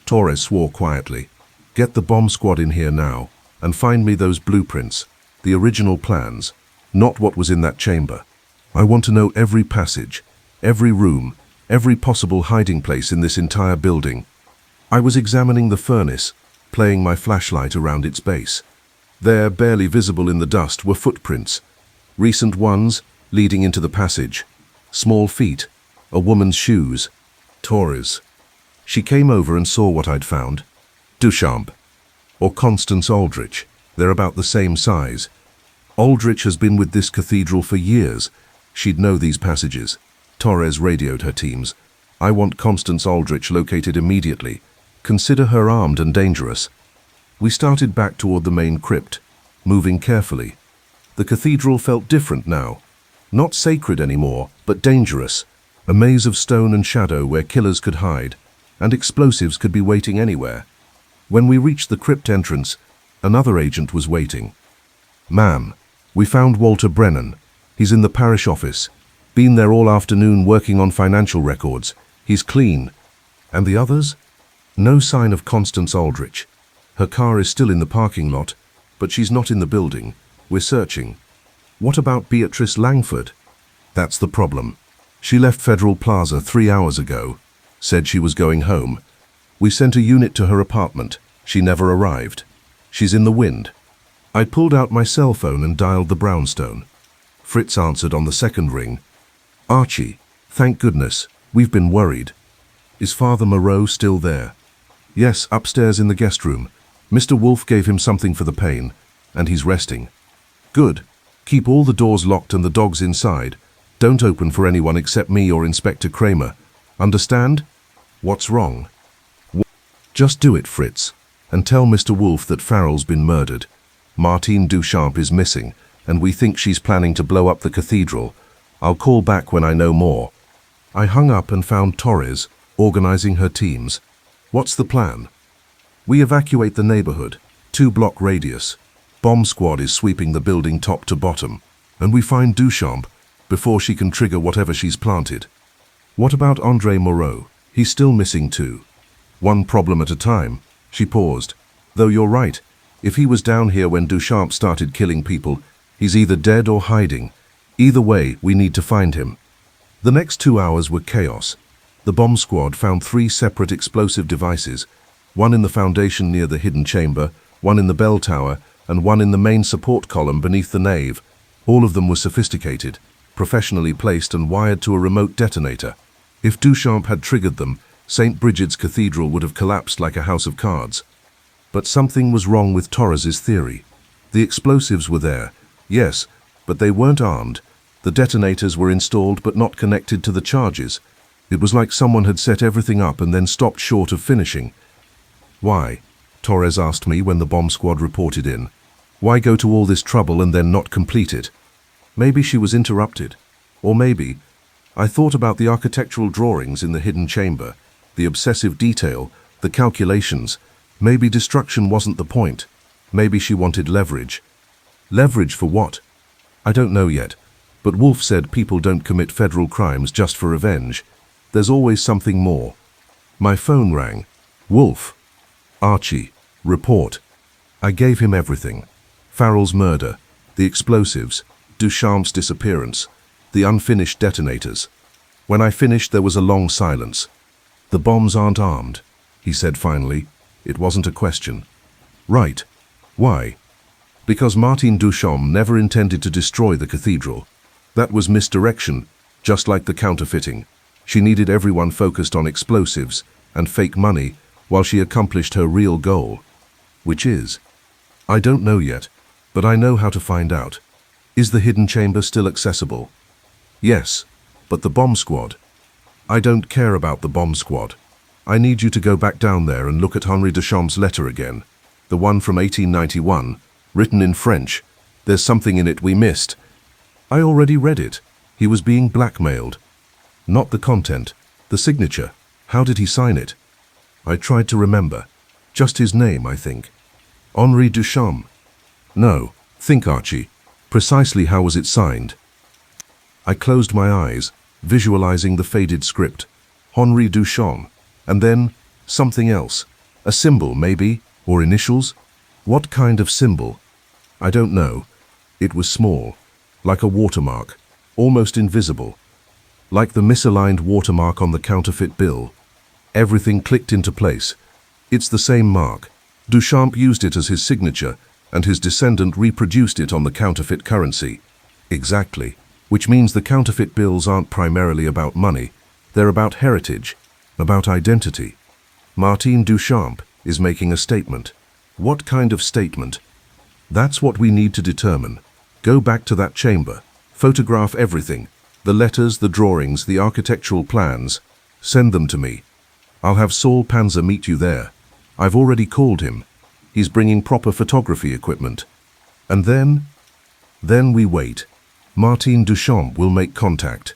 Torres swore quietly. Get the bomb squad in here now, and find me those blueprints, the original plans, not what was in that chamber. I want to know every passage, every room, every possible hiding place in this entire building. I was examining the furnace, playing my flashlight around its base. There, barely visible in the dust, were footprints. Recent ones, leading into the passage. Small feet, a woman's shoes. Torres. She came over and saw what I'd found. Duchamp. Or Constance Aldrich. They're about the same size. Aldrich has been with this cathedral for years. She'd know these passages. Torres radioed her teams. I want Constance Aldrich located immediately. Consider her armed and dangerous. We started back toward the main crypt, moving carefully. The cathedral felt different now. Not sacred anymore, but dangerous. A maze of stone and shadow where killers could hide, and explosives could be waiting anywhere. When we reached the crypt entrance, another agent was waiting. Ma'am, we found Walter Brennan. He's in the parish office. Been there all afternoon working on financial records. He's clean. And the others? No sign of Constance Aldrich. Her car is still in the parking lot, but she's not in the building. We're searching. What about Beatrice Langford? That's the problem. She left Federal Plaza 3 hours ago. Said she was going home. We sent a unit to her apartment. She never arrived. She's in the wind. I pulled out my cell phone and dialed the brownstone. Fritz answered on the second ring. Archie, thank goodness. We've been worried. Is Father Moreau still there? Yes, upstairs in the guest room. Mr. Wolfe gave him something for the pain, and he's resting. Good. Keep all the doors locked and the dogs inside. Don't open for anyone except me or Inspector Kramer. Understand? What's wrong? Just do it, Fritz, and tell Mr. Wolfe that Farrell's been murdered. Martine Duchamp is missing, and we think she's planning to blow up the cathedral. I'll call back when I know more. I hung up and found Torres, organizing her teams. What's the plan? We evacuate the neighborhood, 2-block radius. Bomb squad is sweeping the building top to bottom, and we find Duchamp before she can trigger whatever she's planted. What about Andre Moreau? He's still missing too. One problem at a time. She paused. Though you're right, if he was down here when Duchamp started killing people, he's either dead or hiding. Either way, we need to find him. The next 2 hours were chaos. The bomb squad found 3 separate explosive devices, one in the foundation near the hidden chamber, one in the bell tower, and one in the main support column beneath the nave. All of them were sophisticated, professionally placed and wired to a remote detonator. If Duchamp had triggered them, St. Brigid's Cathedral would have collapsed like a house of cards. But something was wrong with Torres's theory. The explosives were there, yes, but they weren't armed. The detonators were installed but not connected to the charges. It was like someone had set everything up and then stopped short of finishing. Why? Torres asked me when the bomb squad reported in. Why go to all this trouble and then not complete it? Maybe she was interrupted. Or maybe, I thought about the architectural drawings in the hidden chamber, the obsessive detail, the calculations. Maybe destruction wasn't the point. Maybe she wanted leverage. Leverage for what? I don't know yet, but Wolfe said people don't commit federal crimes just for revenge. There's always something more. My phone rang. Wolfe. Archie. Report. I gave him everything. Farrell's murder, the explosives, Duchamp's disappearance, the unfinished detonators. When I finished, there was a long silence. The bombs aren't armed, he said finally. It wasn't a question. Right. Why? Because Martin Duchamp never intended to destroy the cathedral. That was misdirection, just like the counterfeiting. She needed everyone focused on explosives and fake money while she accomplished her real goal. Which is? I don't know yet, but I know how to find out. Is the hidden chamber still accessible? Yes, but the bomb squad? I don't care about the bomb squad. I need you to go back down there and look at Henri Duchamp's letter again. The one from 1891, written in French. There's something in it we missed. I already read it. He was being blackmailed. Not the content, the signature. How did he sign it? I tried to remember. Just his name, I think. Henri Duchamp. No, think, Archie. Precisely how was it signed? I closed my eyes, visualizing the faded script. Henri Duchamp. And then, something else. A symbol, maybe, or initials? What kind of symbol? I don't know. It was small, like a watermark, almost invisible. Like the misaligned watermark on the counterfeit bill. Everything clicked into place. It's the same mark. Duchamp used it as his signature, and his descendant reproduced it on the counterfeit currency. Exactly. Which means the counterfeit bills aren't primarily about money. They're about heritage, about identity. Martin Duchamp is making a statement. What kind of statement? That's what we need to determine. Go back to that chamber. Photograph everything. The letters, the drawings, the architectural plans. Send them to me. I'll have Saul Panzer meet you there. I've already called him. He's bringing proper photography equipment. And then we wait. Martin Duchamp will make contact.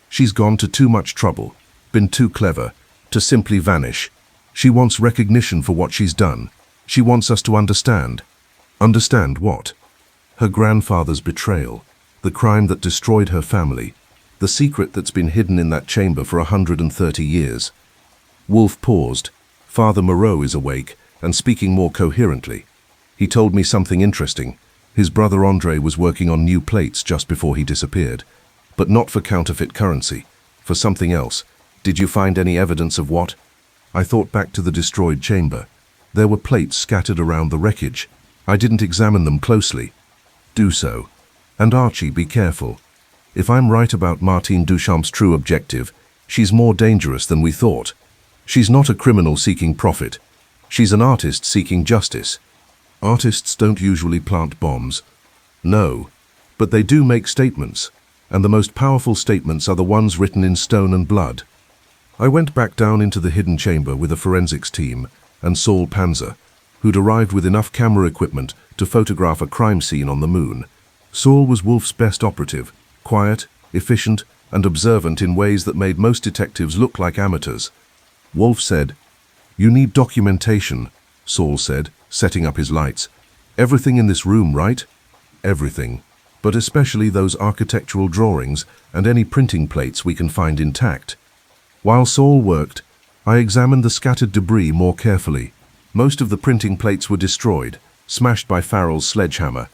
She's gone to too much trouble, been too clever, to simply vanish. She wants recognition for what she's done. She wants us to understand. Understand what? Her grandfather's betrayal, the crime that destroyed her family, the secret that's been hidden in that chamber for 130 years. Wolfe paused. Father Moreau is awake and speaking more coherently. He told me something interesting. His brother Andre was working on new plates just before he disappeared. But not for counterfeit currency, for something else. Did you find any evidence of what? I thought back to the destroyed chamber. There were plates scattered around the wreckage. I didn't examine them closely. Do so. And Archie, be careful. If I'm right about Martin Duchamp's true objective, she's more dangerous than we thought. She's not a criminal seeking profit. She's an artist seeking justice. Artists don't usually plant bombs. No, but they do make statements, and the most powerful statements are the ones written in stone and blood. I went back down into the hidden chamber with a forensics team and Saul Panzer, who'd arrived with enough camera equipment to photograph a crime scene on the moon. Saul was Wolfe's best operative, quiet, efficient, and observant in ways that made most detectives look like amateurs. Wolfe said, "You need documentation," Saul said, setting up his lights. "Everything in this room, right?" "Everything, but especially those architectural drawings and any printing plates we can find intact." While Saul worked, I examined the scattered debris more carefully. Most of the printing plates were destroyed, smashed by Farrell's sledgehammer,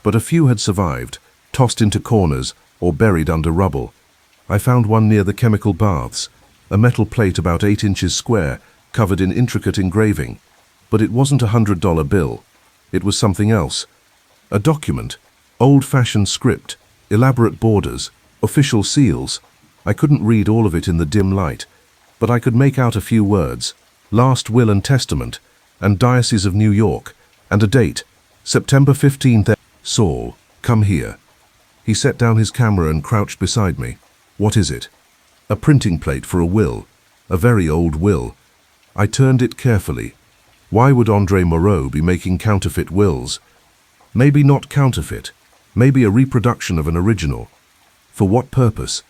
but a few had survived, tossed into corners or buried under rubble. I found one near the chemical baths, a metal plate about 8 inches square, covered in intricate engraving. But it wasn't a $100 bill. It was something else. A document, old-fashioned script, elaborate borders, Official seals. I couldn't read all of it in the dim light, but I could make out a few words. Last will and testament, and Diocese of New York, and a date, September 15th. Saul, come here. He set down his camera and crouched beside me. What is it? A printing plate for a will, a very old will. I turned it carefully. Why would Andre Moreau be making counterfeit wills? Maybe not counterfeit, maybe a reproduction of an original. For what purpose?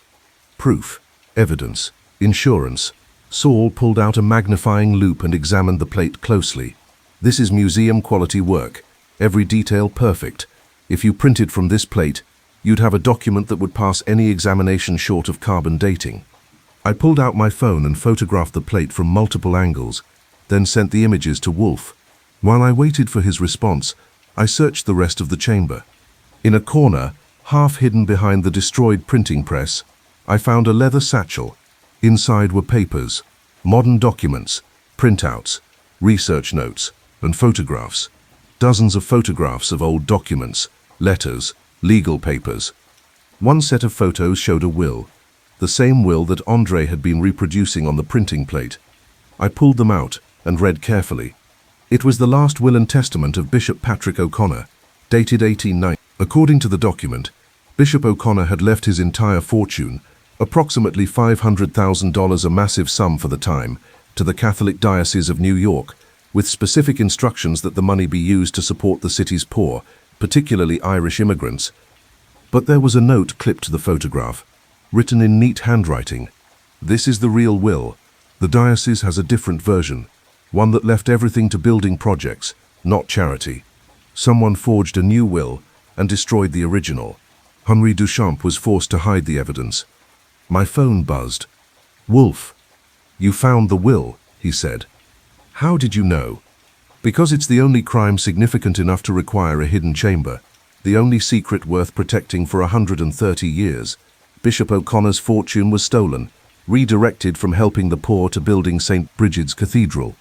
Proof, evidence, insurance. Saul pulled out a magnifying loupe and examined the plate closely. This is museum-quality work, every detail perfect. If you printed from this plate, you'd have a document that would pass any examination short of carbon dating. I pulled out my phone and photographed the plate from multiple angles, then sent the images to Wolfe. While I waited for his response, I searched the rest of the chamber. In a corner, half hidden behind the destroyed printing press, I found a leather satchel. Inside were papers, modern documents, printouts, research notes, and photographs. Dozens of photographs of old documents, letters, legal papers. One set of photos showed a will, the same will that Andre had been reproducing on the printing plate. I pulled them out and read carefully. It was the last will and testament of Bishop Patrick O'Connor, dated 1890. According to the document, Bishop O'Connor had left his entire fortune, approximately $500,000, a massive sum for the time, to the Catholic Diocese of New York, with specific instructions that the money be used to support the city's poor, particularly Irish immigrants. But there was a note clipped to the photograph, written in neat handwriting. This is the real will. The diocese has a different version, one that left everything to building projects, not charity. Someone forged a new will and destroyed the original. Henri Duchamp was forced to hide the evidence. My phone buzzed. Wolfe, you found the will, he said. How did you know? Because it's the only crime significant enough to require a hidden chamber, the only secret worth protecting for 130 years. Bishop O'Connor's fortune was stolen, redirected from helping the poor to building St. Brigid's Cathedral,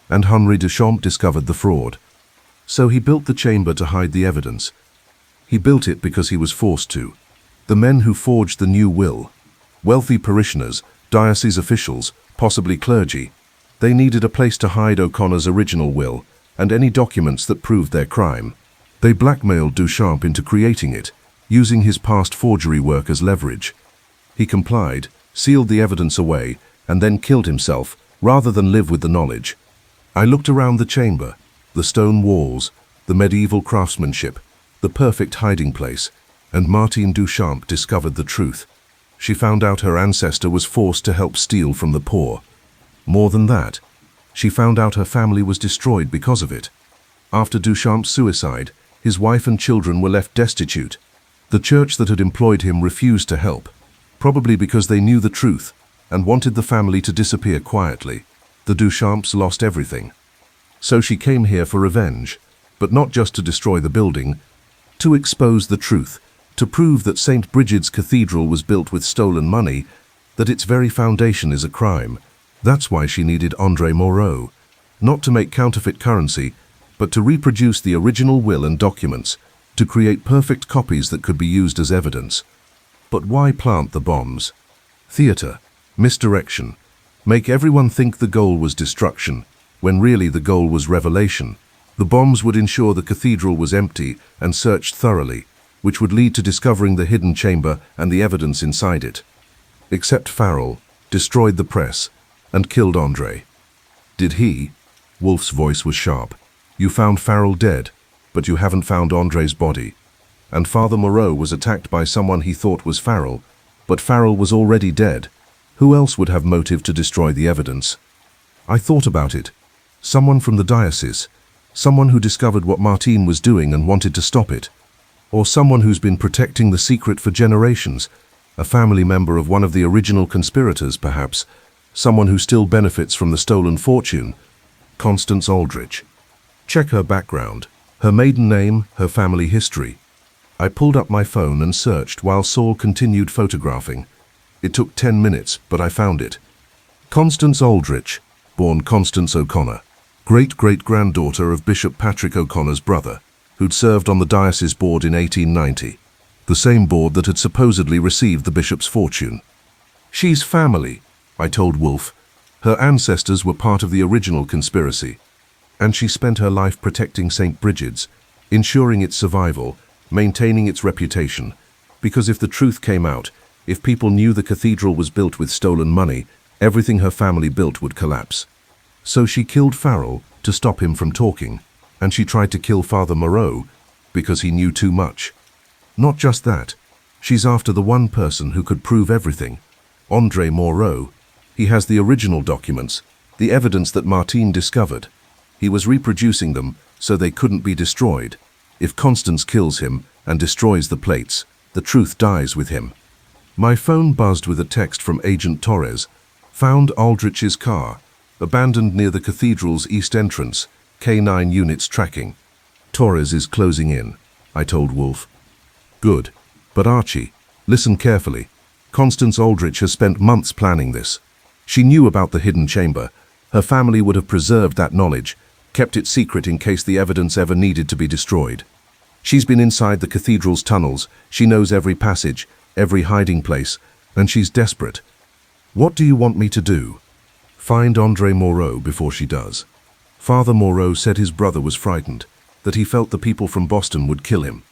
and Henri Duchamp discovered the fraud. So he built the chamber to hide the evidence. He built it because he was forced to. The men who forged the new will, wealthy parishioners, diocese officials, possibly clergy, they needed a place to hide O'Connor's original will and any documents that proved their crime. They blackmailed Duchamp into creating it, using his past forgery work as leverage. He complied, sealed the evidence away, and then killed himself, rather than live with the knowledge. I looked around the chamber, the stone walls, the medieval craftsmanship, the perfect hiding place, and Martine Duchamp discovered the truth. She found out her ancestor was forced to help steal from the poor. More than that, she found out her family was destroyed because of it. After Duchamp's suicide, his wife and children were left destitute. The church that had employed him refused to help, probably because they knew the truth and wanted the family to disappear quietly. The Duchamps lost everything. So she came here for revenge, but not just to destroy the building, to expose the truth, to prove that St. Brigid's Cathedral was built with stolen money, that its very foundation is a crime. That's why she needed Andre Moreau, not to make counterfeit currency, but to reproduce the original will and documents, to create perfect copies that could be used as evidence. But why plant the bombs? Theater, misdirection, make everyone think the goal was destruction, when really the goal was revelation. The bombs would ensure the cathedral was empty and searched thoroughly, which would lead to discovering the hidden chamber and the evidence inside it. Except Farrell destroyed the press and killed Andre. Did he? Wolfe's voice was sharp. You found Farrell dead, but you haven't found Andre's body. And Father Moreau was attacked by someone he thought was Farrell, but Farrell was already dead. Who else would have motive to destroy the evidence? I thought about it. Someone from the diocese. Someone who discovered what Martine was doing and wanted to stop it. Or someone who's been protecting the secret for generations. A family member of one of the original conspirators, perhaps. Someone who still benefits from the stolen fortune. Constance Aldrich. Check her background, her maiden name, her family history. I pulled up my phone and searched while Saul continued photographing. It took 10 minutes, but I found it. Constance Aldrich, born Constance O'Connor, great-great-granddaughter of Bishop Patrick O'Connor's brother, who'd served on the diocese board in 1890. the same board that had supposedly received the bishop's fortune. She's family, I told Wolfe. Her ancestors were part of the original conspiracy, and she spent her life protecting St. Brigid's, ensuring its survival, maintaining its reputation, because if the truth came out, if people knew the cathedral was built with stolen money, everything her family built would collapse. So she killed Farrell to stop him from talking, and she tried to kill Father Moreau because he knew too much. Not just that, she's after the one person who could prove everything, Andre Moreau. He has the original documents, the evidence that Martine discovered. He was reproducing them so they couldn't be destroyed. If Constance kills him and destroys the plates, the truth dies with him. My phone buzzed with a text from Agent Torres. Found Aldrich's car, abandoned near the cathedral's east entrance, K9 units tracking. Torres is closing in, I told Wolfe. Good. But Archie, listen carefully. Constance Aldrich has spent months planning this. She knew about the hidden chamber. Her family would have preserved that knowledge, kept it secret in case the evidence ever needed to be destroyed. She's been inside the cathedral's tunnels. She knows every passage, every hiding place, and she's desperate. What do you want me to do? Find Andre Moreau before she does. Father Moreau said his brother was frightened, that he felt the people from Boston would kill him.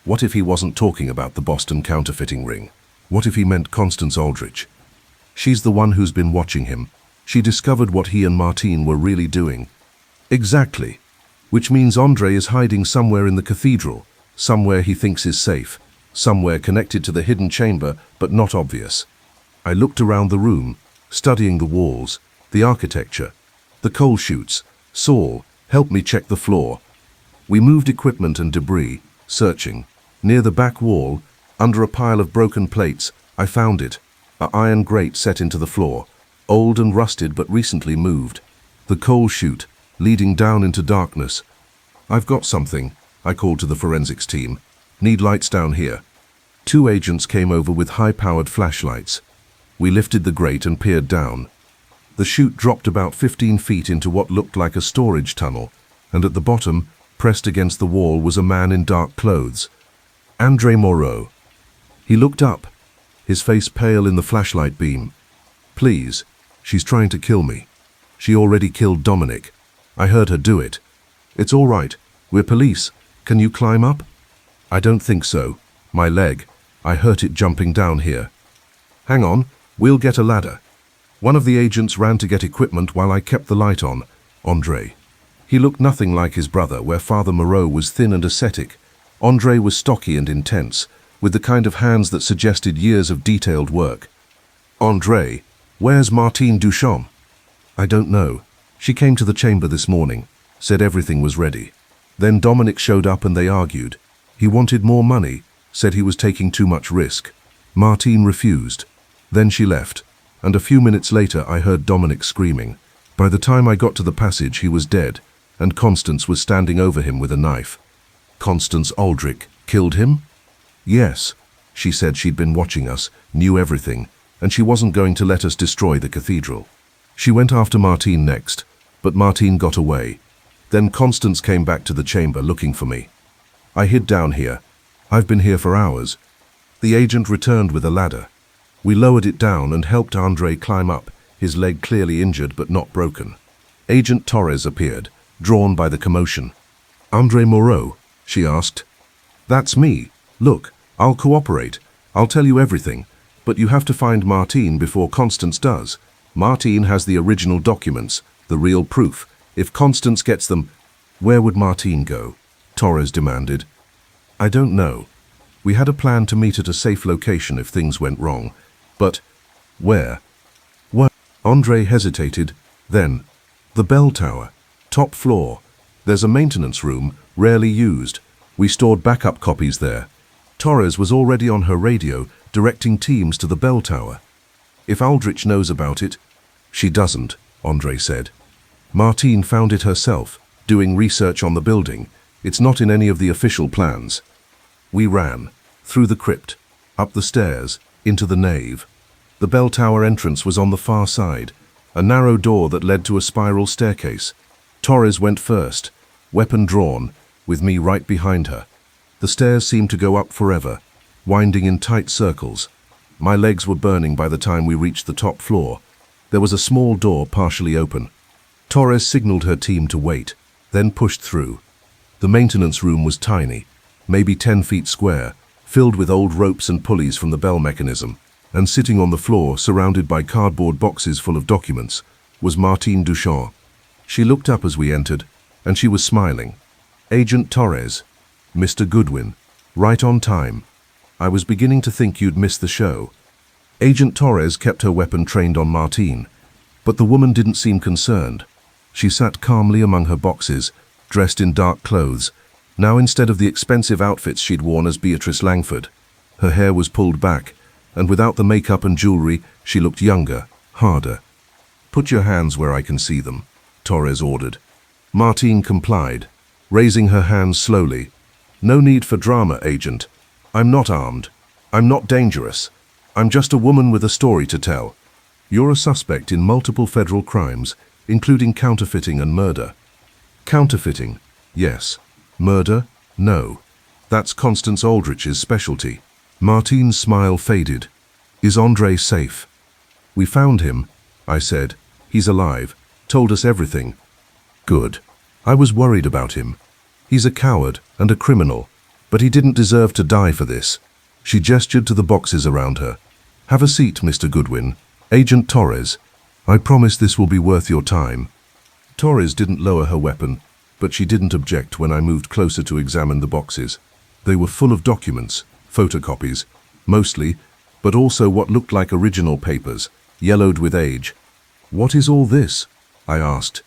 What if he wasn't talking about the Boston counterfeiting ring? What if he meant Constance Aldrich? She's the one who's been watching him. She discovered what he and Martine were really doing. Exactly. Which means Andre is hiding somewhere in the cathedral, somewhere he thinks is safe, somewhere connected to the hidden chamber, but not obvious. I looked around the room, studying the walls, the architecture, the coal chutes. Saul, help me check the floor. We moved equipment and debris, searching. Near the back wall, under a pile of broken plates, I found it, an iron grate set into the floor, old and rusted but recently moved. The coal chute, leading down into darkness. I've got something, I called to the forensics team. Need lights down here. 2 agents came over with high-powered flashlights. We lifted the grate and peered down. The chute dropped about 15 feet into what looked like a storage tunnel, and at the bottom, pressed against the wall, was a man in dark clothes. Andre Moreau. He looked up, his face pale in the flashlight beam. Please, she's trying to kill me. She already killed Dominic. I heard her do it. It's all right. We're police. Can you climb up? I don't think so. My leg. I hurt it jumping down here. Hang on. We'll get a ladder. One of the agents ran to get equipment while I kept the light on. Andre. He looked nothing like his brother, where Father Moreau was thin and ascetic. Andre was stocky and intense, with the kind of hands that suggested years of detailed work. Andre, where's Martine Duchamp? I don't know. She came to the chamber this morning, said everything was ready. Then Dominic showed up and they argued. He wanted more money, said he was taking too much risk. Martine refused. Then she left, and a few minutes later I heard Dominic screaming. By the time I got to the passage, he was dead, and Constance was standing over him with a knife. Constance Aldrich killed him? Yes. She said she'd been watching us, knew everything, and she wasn't going to let us destroy the cathedral. She went after Martine next, but Martine got away. Then Constance came back to the chamber looking for me. I hid down here. I've been here for hours. The agent returned with a ladder. We lowered it down and helped Andre climb up, his leg clearly injured but not broken. Agent Torres appeared, drawn by the commotion. Andre Moreau? She asked. That's me. Look, I'll cooperate. I'll tell you everything. But you have to find Martine before Constance does. Martine has the original documents, the real proof. If Constance gets them, where would Martine go? Torres demanded. I don't know. We had a plan to meet at a safe location if things went wrong. But where? What? Andre hesitated. Then, the bell tower, top floor. There's a maintenance room, rarely used. We stored backup copies there. Torres was already on her radio, directing teams to the bell tower. If Aldrich knows about it, she doesn't, Andre said. Martine found it herself, doing research on the building. It's not in any of the official plans. We ran, through the crypt, up the stairs, into the nave. The bell tower entrance was on the far side, a narrow door that led to a spiral staircase. Torres went first, weapon drawn, with me right behind her. The stairs seemed to go up forever. winding in tight circles. My legs were burning by the time we reached the top floor. There was a small door partially open. Torres signaled her team to wait, then pushed through. The maintenance room was tiny, maybe 10 feet square, filled with old ropes and pulleys from the bell mechanism, and sitting on the floor, surrounded by cardboard boxes full of documents, was Martine Duchamp. She looked up as we entered, and she was smiling. "Agent Torres, Mr. Goodwin, right on time. I was beginning to think you'd missed the show." Agent Torres kept her weapon trained on Martine, but the woman didn't seem concerned. She sat calmly among her boxes, dressed in dark clothes, now instead of the expensive outfits she'd worn as Beatrice Langford. Her hair was pulled back, and without the makeup and jewelry, she looked younger, harder. "Put your hands where I can see them," Torres ordered. Martine complied, raising her hands slowly. "No need for drama, Agent. I'm not armed. I'm not dangerous. I'm just a woman with a story to tell. You're a suspect in multiple federal crimes, including counterfeiting and murder." "Counterfeiting, yes. Murder, no. That's Constance Aldrich's specialty." Martine's smile faded. "Is Andre safe?" "We found him," I said. "He's alive. Told us everything." "Good. I was worried about him. He's a coward and a criminal, but he didn't deserve to die for this." She gestured to the boxes around her. "Have a seat, Mr. Goodwin. Agent Torres, I promise this will be worth your time." Torres didn't lower her weapon, but she didn't object when I moved closer to examine the boxes. They were full of documents, photocopies, mostly, but also what looked like original papers, yellowed with age. "What is all this?" I asked.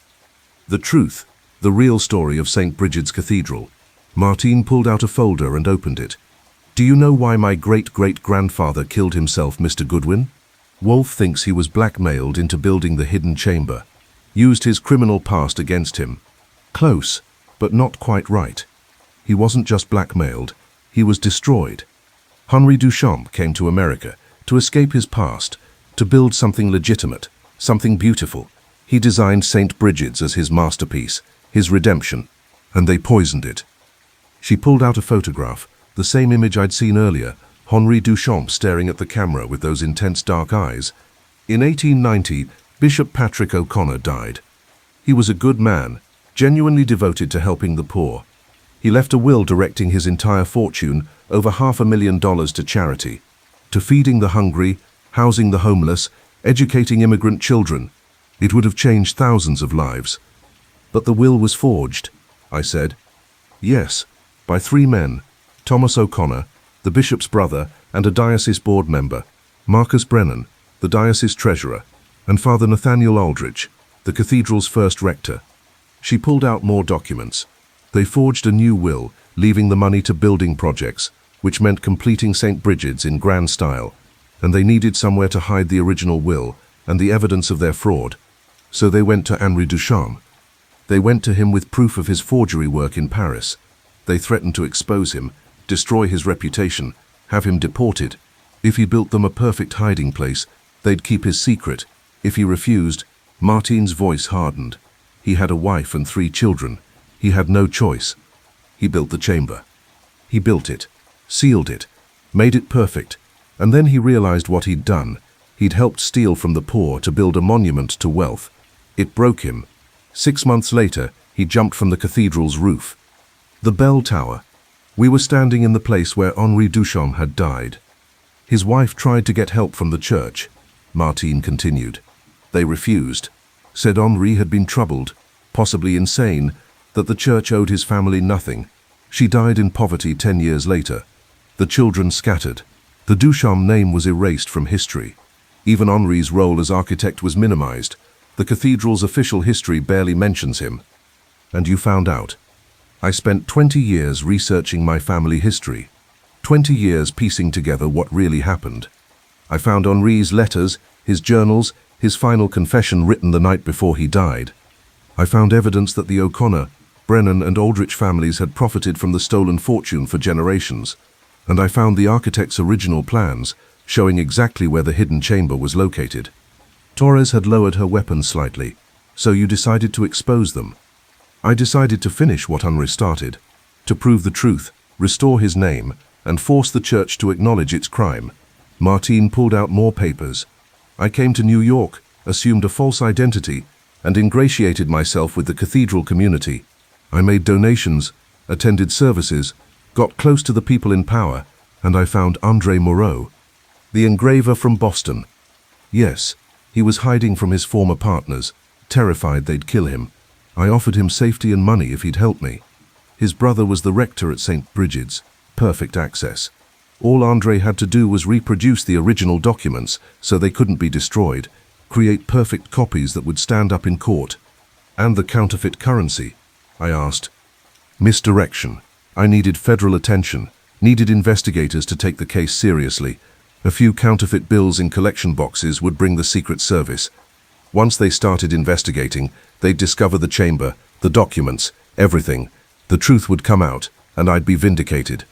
"The truth, the real story of St. Brigid's Cathedral." Martine pulled out a folder and opened it. "Do you know why my great-great-grandfather killed himself, Mr. Goodwin? Wolfe thinks he was blackmailed into building the hidden chamber, used his criminal past against him. Close, but not quite right. He wasn't just blackmailed, he was destroyed. Henri Duchamp came to America to escape his past, to build something legitimate, something beautiful. He designed St. Brigid's as his masterpiece, his redemption, and they poisoned it." She pulled out a photograph, the same image I'd seen earlier, Henri Duchamp staring at the camera with those intense dark eyes. "In 1890, Bishop Patrick O'Connor died. He was a good man, genuinely devoted to helping the poor. He left a will directing his entire fortune, over $500,000 to charity, to feeding the hungry, housing the homeless, educating immigrant children. It would have changed thousands of lives." "But the will was forged," I said. "Yes, by 3 men, Thomas O'Connor, the bishop's brother, and a diocese board member, Marcus Brennan, the diocese treasurer, and Father Nathaniel Aldrich, the cathedral's first rector." She pulled out more documents. They forged a new will, leaving the money to building projects, which meant completing St. Brigid's in grand style, and they needed somewhere to hide the original will and the evidence of their fraud. So they went to Henri Duchamp. They went to him with proof of his forgery work in Paris. They threatened to expose him, destroy his reputation, have him deported. If he built them a perfect hiding place, they'd keep his secret. If he refused, Martine's voice hardened. He had a wife and 3 children. He had no choice. He built the chamber. He built it, sealed it, made it perfect, and then he realized what he'd done. He'd helped steal from the poor to build a monument to wealth. It broke him. 6 months later, he jumped from the cathedral's roof. The bell tower. We were standing in the place where Henri Duchamp had died. His wife tried to get help from the church, Martine continued. They refused, said Henri had been troubled, possibly insane, that the church owed his family nothing. She died in poverty 10 years later. The children scattered. The Duchamp name was erased from history. Even Henri's role as architect was minimized. The cathedral's official history barely mentions him. And you found out. I spent 20 years researching my family history, 20 years piecing together what really happened. I found Henri's letters, his journals, his final confession written the night before he died. I found evidence that the O'Connor, Brennan and Aldrich families had profited from the stolen fortune for generations. And I found the architect's original plans, showing exactly where the hidden chamber was located. Torres had lowered her weapon slightly, so you decided to expose them. I decided to finish what Henri started, to prove the truth, restore his name, and force the church to acknowledge its crime. Martine pulled out more papers. I came to New York, assumed a false identity, and ingratiated myself with the cathedral community. I made donations, attended services, got close to the people in power, and I found Andre Moreau, the engraver from Boston. Yes, he was hiding from his former partners, terrified they'd kill him. I offered him safety and money if he'd help me. His brother was the rector at St. Brigid's, perfect access. All Andre had to do was reproduce the original documents so they couldn't be destroyed, create perfect copies that would stand up in court. And the counterfeit currency? I asked. Misdirection. I needed federal attention, needed investigators to take the case seriously. A few counterfeit bills in collection boxes would bring the Secret Service. Once they started investigating, they'd discover the chamber, the documents, everything. The truth would come out, and I'd be vindicated.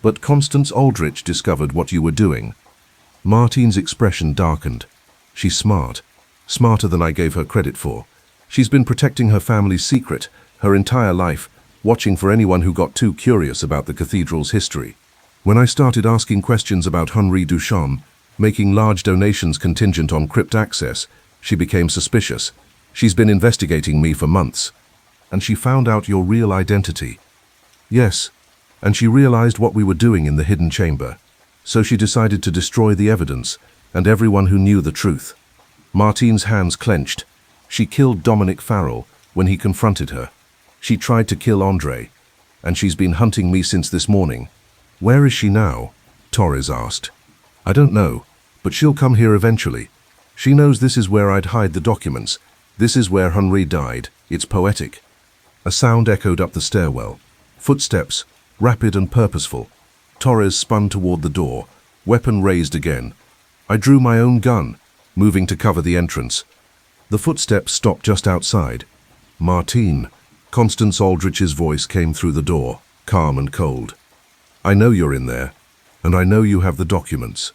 But Constance Aldrich discovered what you were doing. Martine's expression darkened. She's smart. Smarter than I gave her credit for. She's been protecting her family's secret, her entire life, watching for anyone who got too curious about the cathedral's history. When I started asking questions about Henri Duchamp, making large donations contingent on crypt access, she became suspicious. She's been investigating me for months. And she found out your real identity. Yes, and she realized what we were doing in the hidden chamber. So she decided to destroy the evidence and everyone who knew the truth. Martine's hands clenched. She killed Dominic Farrell when he confronted her. She tried to kill Andre, and she's been hunting me since this morning. Where is she now? Torres asked. I don't know, but she'll come here eventually. She knows this is where I'd hide the documents. This is where Henri died. It's poetic. A sound echoed up the stairwell. Footsteps, rapid and purposeful. Torres spun toward the door, weapon raised again. I drew my own gun, moving to cover the entrance. The footsteps stopped just outside. Martine. Constance Aldrich's voice came through the door, calm and cold. I know you're in there, and I know you have the documents.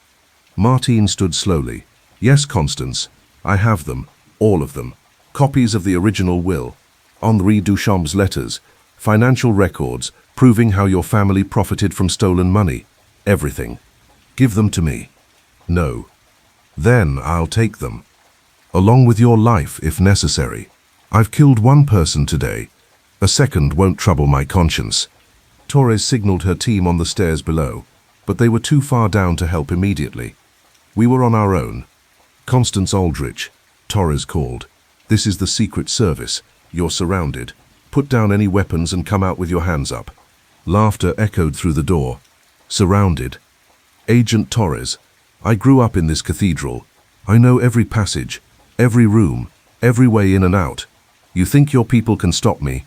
Martine stood slowly. Yes, Constance, I have them, all of them. Copies of the original will, Henri Duchamp's letters, financial records proving how your family profited from stolen money. Everything. Give them to me. No. Then I'll take them. Along with your life, if necessary. I've killed one person today. A second won't trouble my conscience. Torres signaled her team on the stairs below, but they were too far down to help immediately. We were on our own. Constance Aldrich, Torres called. This is the Secret Service. You're surrounded. Put down any weapons and come out with your hands up. Laughter echoed through the door. Surrounded. Agent Torres, I grew up in this cathedral. I know every passage, every room, every way in and out. You think your people can stop me?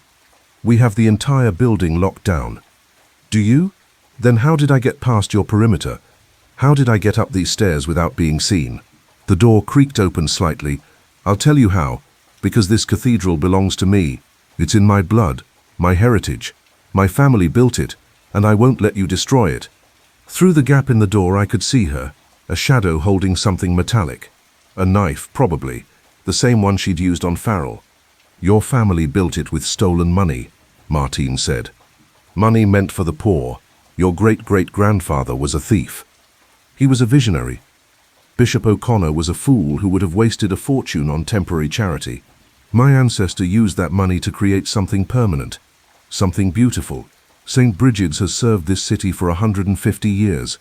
We have the entire building locked down. Do you? Then how did I get past your perimeter? How did I get up these stairs without being seen? The door creaked open slightly. I'll tell you how. Because this cathedral belongs to me. It's in my blood, my heritage. My family built it, and I won't let you destroy it. Through the gap in the door I could see her, a shadow holding something metallic. A knife, probably, the same one she'd used on Farrell. Your family built it with stolen money, Martine said. Money meant for the poor. Your great-great-grandfather was a thief. He was a visionary. Bishop O'Connor was a fool who would have wasted a fortune on temporary charity. My ancestor used that money to create something permanent, something beautiful. St. Brigid's has served this city for 150 years.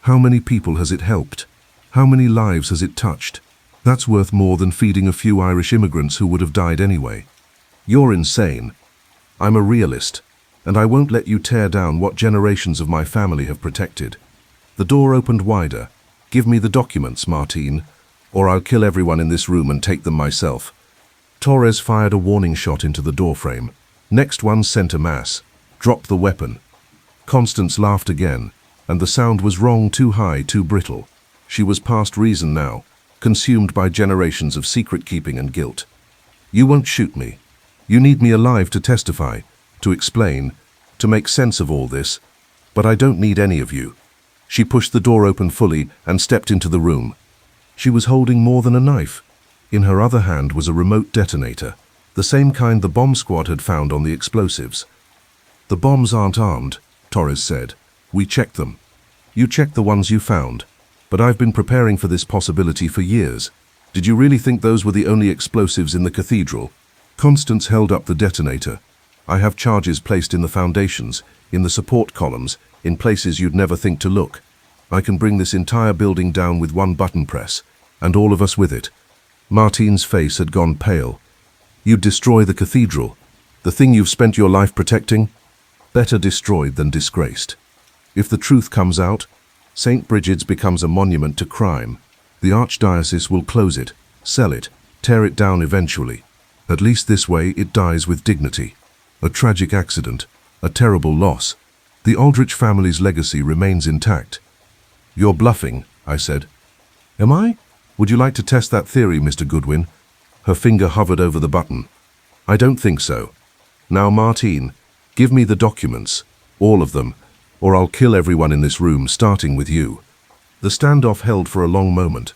How many people has it helped? How many lives has it touched? That's worth more than feeding a few Irish immigrants who would have died anyway. You're insane. I'm a realist, and I won't let you tear down what generations of my family have protected. The door opened wider. Give me the documents, Martine, or I'll kill everyone in this room and take them myself. Torres fired a warning shot into the doorframe. Next one sent a mass. Dropped the weapon. Constance laughed again, and the sound was wrong, too high, too brittle. She was past reason now, consumed by generations of secret-keeping and guilt. You won't shoot me. You need me alive to testify, to explain, to make sense of all this, but I don't need any of you. She pushed the door open fully and stepped into the room. She was holding more than a knife. In her other hand was a remote detonator, the same kind the bomb squad had found on the explosives. The bombs aren't armed, Torres said. We checked them. You checked the ones you found. But I've been preparing for this possibility for years. Did you really think those were the only explosives in the cathedral? Constance held up the detonator. I have charges placed in the foundations, in the support columns, in places you'd never think to look. I can bring this entire building down with one button press, and all of us with it. Martine's face had gone pale. You'd destroy the cathedral, the thing you've spent your life protecting? Better destroyed than disgraced. If the truth comes out, St. Brigid's becomes a monument to crime. The archdiocese will close it, sell it, tear it down eventually. At least this way it dies with dignity. A tragic accident, a terrible loss. The Aldrich family's legacy remains intact. You're bluffing, I said. Am I? Would you like to test that theory, Mr. Goodwin? Her finger hovered over the button. I don't think so. Now, Martine, give me the documents, all of them, or I'll kill everyone in this room, starting with you. The standoff held for a long moment.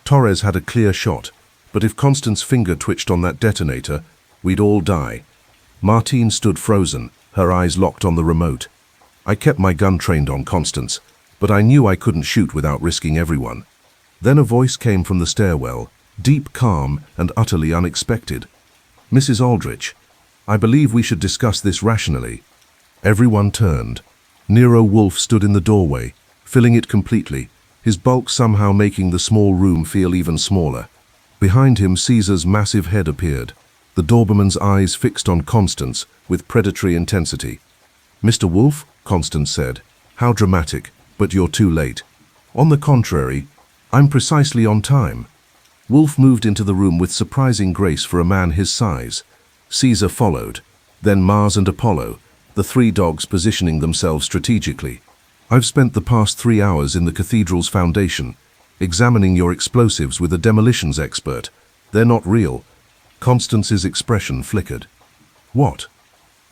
Torres had a clear shot, but if Constance's finger twitched on that detonator, we'd all die. Martine stood frozen, her eyes locked on the remote. I kept my gun trained on Constance, but I knew I couldn't shoot without risking everyone. Then a voice came from the stairwell, deep, calm, and utterly unexpected. Mrs. Aldrich, I believe we should discuss this rationally. Everyone turned. Nero Wolfe stood in the doorway, filling it completely, his bulk somehow making the small room feel even smaller. Behind him, Caesar's massive head appeared, the Doberman's eyes fixed on Constance with predatory intensity. Mr. Wolfe, Constance said, how dramatic, but you're too late. On the contrary, I'm precisely on time. Wolfe moved into the room with surprising grace for a man his size. Caesar followed, then Mars and Apollo, the three dogs positioning themselves strategically. I've spent the past 3 hours in the cathedral's foundation, examining your explosives with a demolitions expert. They're not real. Constance's expression flickered. What?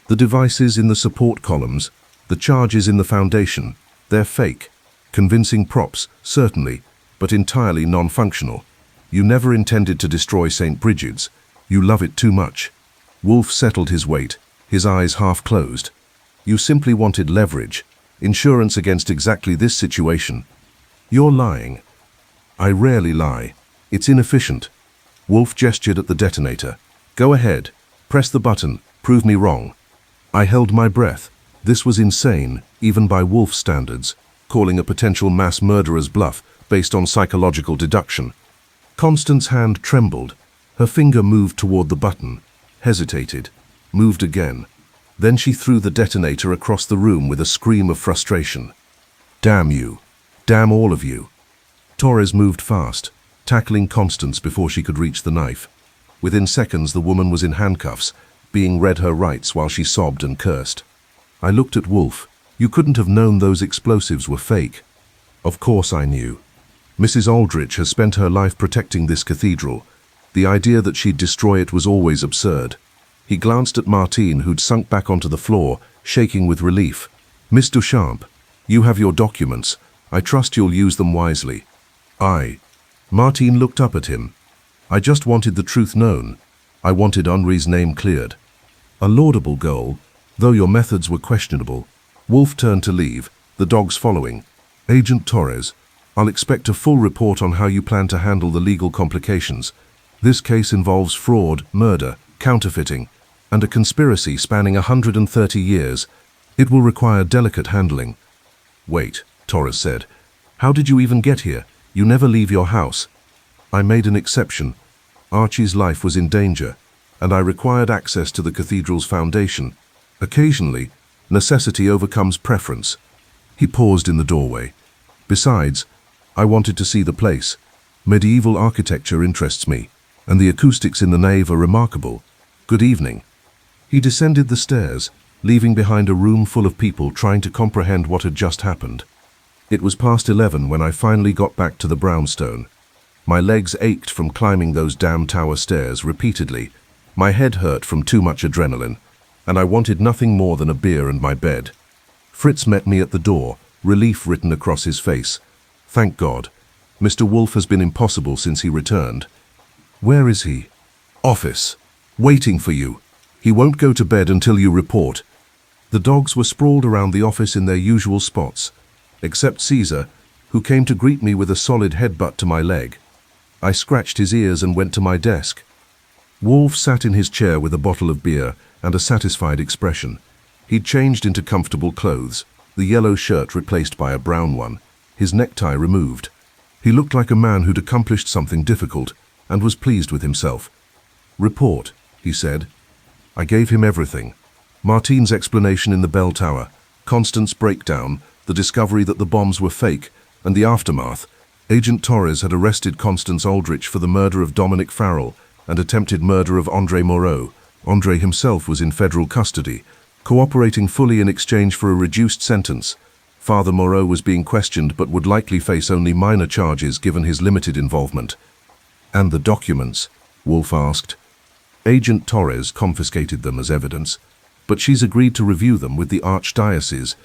The devices in the support columns, the charges in the foundation, they're fake. Convincing props, certainly, but entirely non-functional. You never intended to destroy St. Brigid's. You love it too much. Wolfe settled his weight, his eyes half closed. You simply wanted leverage, insurance against exactly this situation. You're lying. I rarely lie. It's inefficient. Wolfe gestured at the detonator. Go ahead. Press the button. Prove me wrong. I held my breath. This was insane, even by Wolfe's standards, calling a potential mass murderer's bluff based on psychological deduction. Constance's hand trembled. Her finger moved toward the button, hesitated, moved again. Then she threw the detonator across the room with a scream of frustration. Damn you. Damn all of you. Torres moved fast, tackling Constance before she could reach the knife. Within seconds, the woman was in handcuffs, being read her rights while she sobbed and cursed. I looked at Wolfe. You couldn't have known those explosives were fake. Of course I knew. Mrs. Aldrich has spent her life protecting this cathedral. The idea that she'd destroy it was always absurd. He glanced at Martine, who'd sunk back onto the floor, shaking with relief. Miss Duchamp, you have your documents. I trust you'll use them wisely. Martine looked up at him. I just wanted the truth known. I wanted Henri's name cleared. A laudable goal, though your methods were questionable. Wolfe turned to leave, the dogs following. Agent Torres, I'll expect a full report on how you plan to handle the legal complications. This case involves fraud, murder, counterfeiting, and a conspiracy spanning 130 years. It will require delicate handling. Wait, Torres said. How did you even get here? You never leave your house. I made an exception. Archie's life was in danger, and I required access to the cathedral's foundation. Occasionally, necessity overcomes preference. He paused in the doorway. Besides, I wanted to see the place. Medieval architecture interests me, and the acoustics in the nave are remarkable. Good evening. He descended the stairs, leaving behind a room full of people trying to comprehend what had just happened. It was past 11 when I finally got back to the brownstone. My legs ached from climbing those damn tower stairs repeatedly. My head hurt from too much adrenaline, and I wanted nothing more than a beer and my bed. Fritz met me at the door, relief written across his face. Thank God. Mr. Wolfe has been impossible since he returned. Where is he? Office. Waiting for you. He won't go to bed until you report. The dogs were sprawled around the office in their usual spots, except Caesar, who came to greet me with a solid headbutt to my leg. I scratched his ears and went to my desk. Wolfe sat in his chair with a bottle of beer and a satisfied expression. He'd changed into comfortable clothes, the yellow shirt replaced by a brown one, his necktie removed. He looked like a man who'd accomplished something difficult and was pleased with himself. "Report," he said. I gave him everything. Martine's explanation in the bell tower, Constance's breakdown, the discovery that the bombs were fake, and the aftermath. Agent Torres had arrested Constance Aldrich for the murder of Dominic Farrell and attempted murder of Andre Moreau. Andre himself was in federal custody, cooperating fully in exchange for a reduced sentence. Father Moreau was being questioned but would likely face only minor charges given his limited involvement. "And the documents?" Wolfe asked. Agent Torres confiscated them as evidence, but she's agreed to review them with the Archdiocese.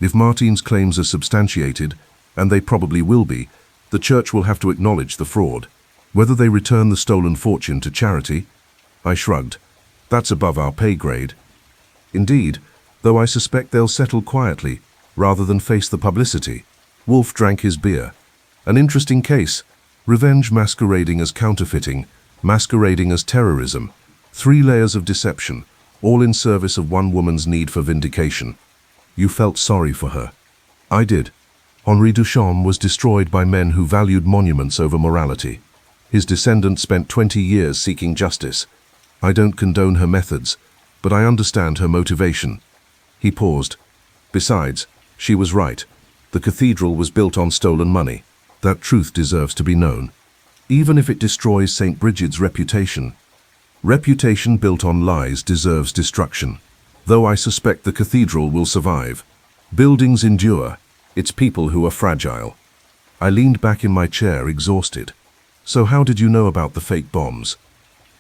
If Martine's claims are substantiated, and they probably will be, the church will have to acknowledge the fraud. Whether they return the stolen fortune to charity? I shrugged. That's above our pay grade. Indeed, though I suspect they'll settle quietly, rather than face the publicity. Wolfe drank his beer. An interesting case. Revenge masquerading as counterfeiting, masquerading as terrorism. 3 layers of deception, all in service of one woman's need for vindication. You felt sorry for her. I did. Henri Duchamp was destroyed by men who valued monuments over morality. His descendants spent 20 years seeking justice. I don't condone her methods, but I understand her motivation. He paused. Besides, she was right. The cathedral was built on stolen money. That truth deserves to be known, even if it destroys St. Brigid's reputation. Reputation built on lies deserves destruction, though I suspect the cathedral will survive. Buildings endure, it's people who are fragile. I leaned back in my chair, exhausted. So how did you know about the fake bombs?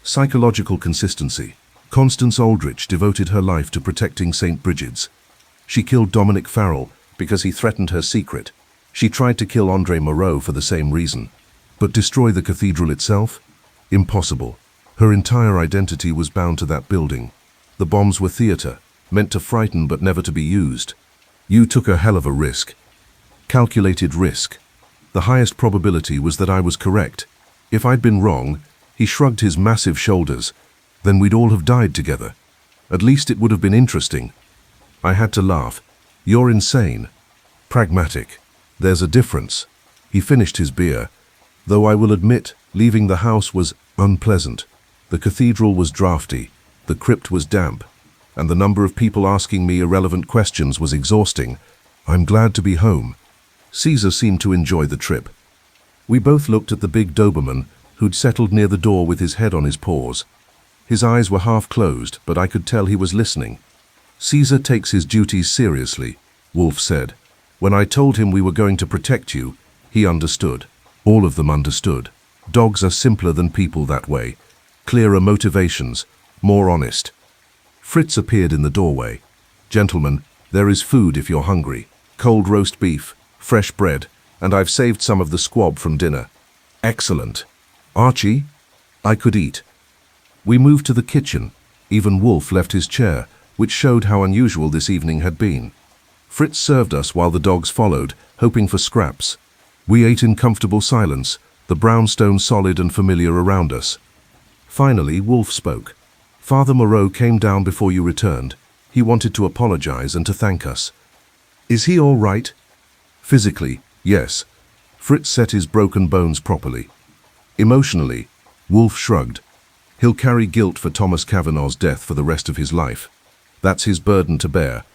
Psychological consistency. Constance Aldrich devoted her life to protecting St. Brigid's. She killed Dominic Farrell because he threatened her secret. She tried to kill Andre Moreau for the same reason. But destroy the cathedral itself? Impossible. Her entire identity was bound to that building. The bombs were theater, meant to frighten but never to be used. You took a hell of a risk. Calculated risk. The highest probability was that I was correct. If I'd been wrong, he shrugged his massive shoulders, then we'd all have died together. At least it would have been interesting. I had to laugh. You're insane. Pragmatic. There's a difference. He finished his beer. Though I will admit, leaving the house was unpleasant. The cathedral was drafty, the crypt was damp, and the number of people asking me irrelevant questions was exhausting. I'm glad to be home. Caesar seemed to enjoy the trip. We both looked at the big Doberman, who'd settled near the door with his head on his paws. His eyes were half closed, but I could tell he was listening. Caesar takes his duties seriously, Wolfe said. When I told him we were going to protect you, he understood. All of them understood. Dogs are simpler than people that way. Clearer motivations, more honest. Fritz appeared in the doorway. Gentlemen, there is food if you're hungry. Cold roast beef, fresh bread, and I've saved some of the squab from dinner. Excellent. Archie? I could eat. We moved to the kitchen. Even Wolfe left his chair, which showed how unusual this evening had been. Fritz served us while the dogs followed, hoping for scraps. We ate in comfortable silence, the brownstone solid and familiar around us. Finally, Wolfe spoke. Father Moreau came down before you returned. He wanted to apologize and to thank us. Is he all right? Physically, yes. Fritz set his broken bones properly. Emotionally, Wolfe shrugged. He'll carry guilt for Thomas Kavanagh's death for the rest of his life. That's his burden to bear.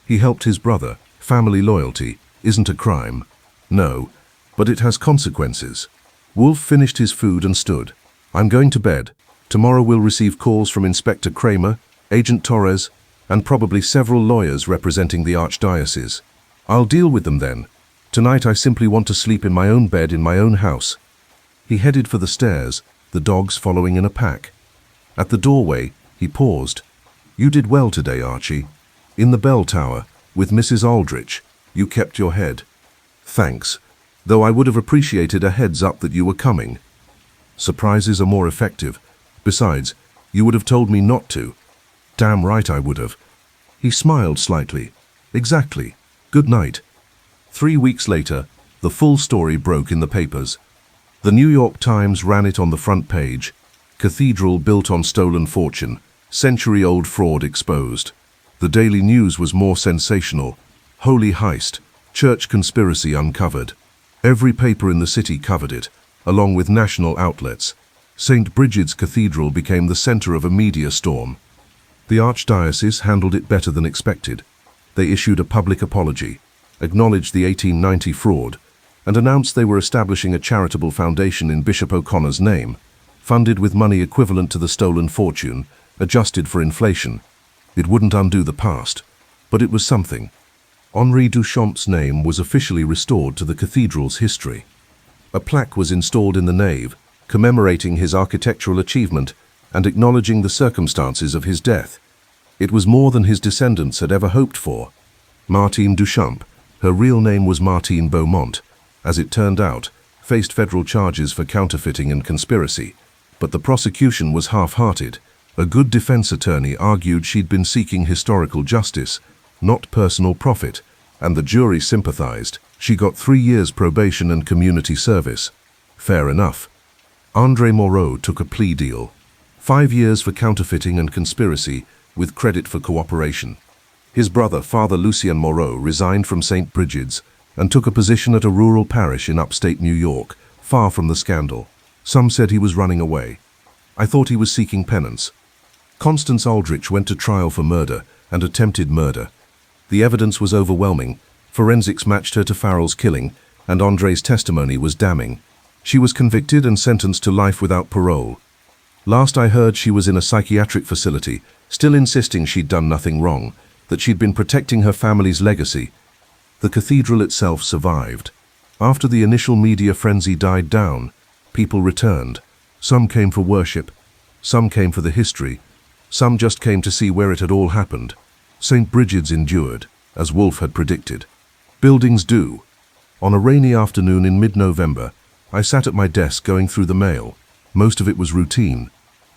He helped his brother. Family loyalty isn't a crime. No, but it has consequences. Wolfe finished his food and stood. I'm going to bed. Tomorrow we'll receive calls from Inspector Kramer, Agent Torres, and probably several lawyers representing the Archdiocese. I'll deal with them then. Tonight I simply want to sleep in my own bed in my own house. He headed for the stairs, the dogs following in a pack. At the doorway, he paused. You did well today, Archie. In the bell tower, with Mrs. Aldrich, you kept your head. Thanks, though I would have appreciated a heads up that you were coming. Surprises are more effective. Besides, you would have told me not to. Damn right I would have. He smiled slightly. Exactly. Good night. 3 weeks later, the full story broke in the papers. The New York Times ran it on the front page. Cathedral built on stolen fortune. Century-old fraud exposed. The Daily News was more sensational. Holy heist. Church conspiracy uncovered. Every paper in the city covered it, along with national outlets. St. Brigid's Cathedral became the center of a media storm. The Archdiocese handled it better than expected. They issued a public apology, acknowledged the 1890 fraud, and announced they were establishing a charitable foundation in Bishop O'Connor's name, funded with money equivalent to the stolen fortune, adjusted for inflation. It wouldn't undo the past, but it was something. Henri Duchamp's name was officially restored to the cathedral's history. A plaque was installed in the nave, commemorating his architectural achievement and acknowledging the circumstances of his death. It was more than his descendants had ever hoped for. Martine Duchamp, her real name was Martine Beaumont, as it turned out, faced federal charges for counterfeiting and conspiracy, but the prosecution was half-hearted. A good defense attorney argued she'd been seeking historical justice, not personal profit, and the jury sympathized. She got 3 years probation and community service. Fair enough. Andre Moreau took a plea deal. 5 years for counterfeiting and conspiracy, with credit for cooperation. His brother, Father Lucien Moreau, resigned from St. Brigid's and took a position at a rural parish in upstate New York, far from the scandal. Some said he was running away. I thought he was seeking penance. Constance Aldrich went to trial for murder and attempted murder. The evidence was overwhelming. Forensics matched her to Farrell's killing, and Andre's testimony was damning. She was convicted and sentenced to life without parole. Last I heard, she was in a psychiatric facility, still insisting she'd done nothing wrong, that she'd been protecting her family's legacy. The cathedral itself survived. After the initial media frenzy died down, people returned. Some came for worship, some came for the history, some just came to see where it had all happened. St. Brigid's endured, as Wolfe had predicted. Buildings do. On a rainy afternoon in mid-November, I sat at my desk going through the mail. Most of it was routine.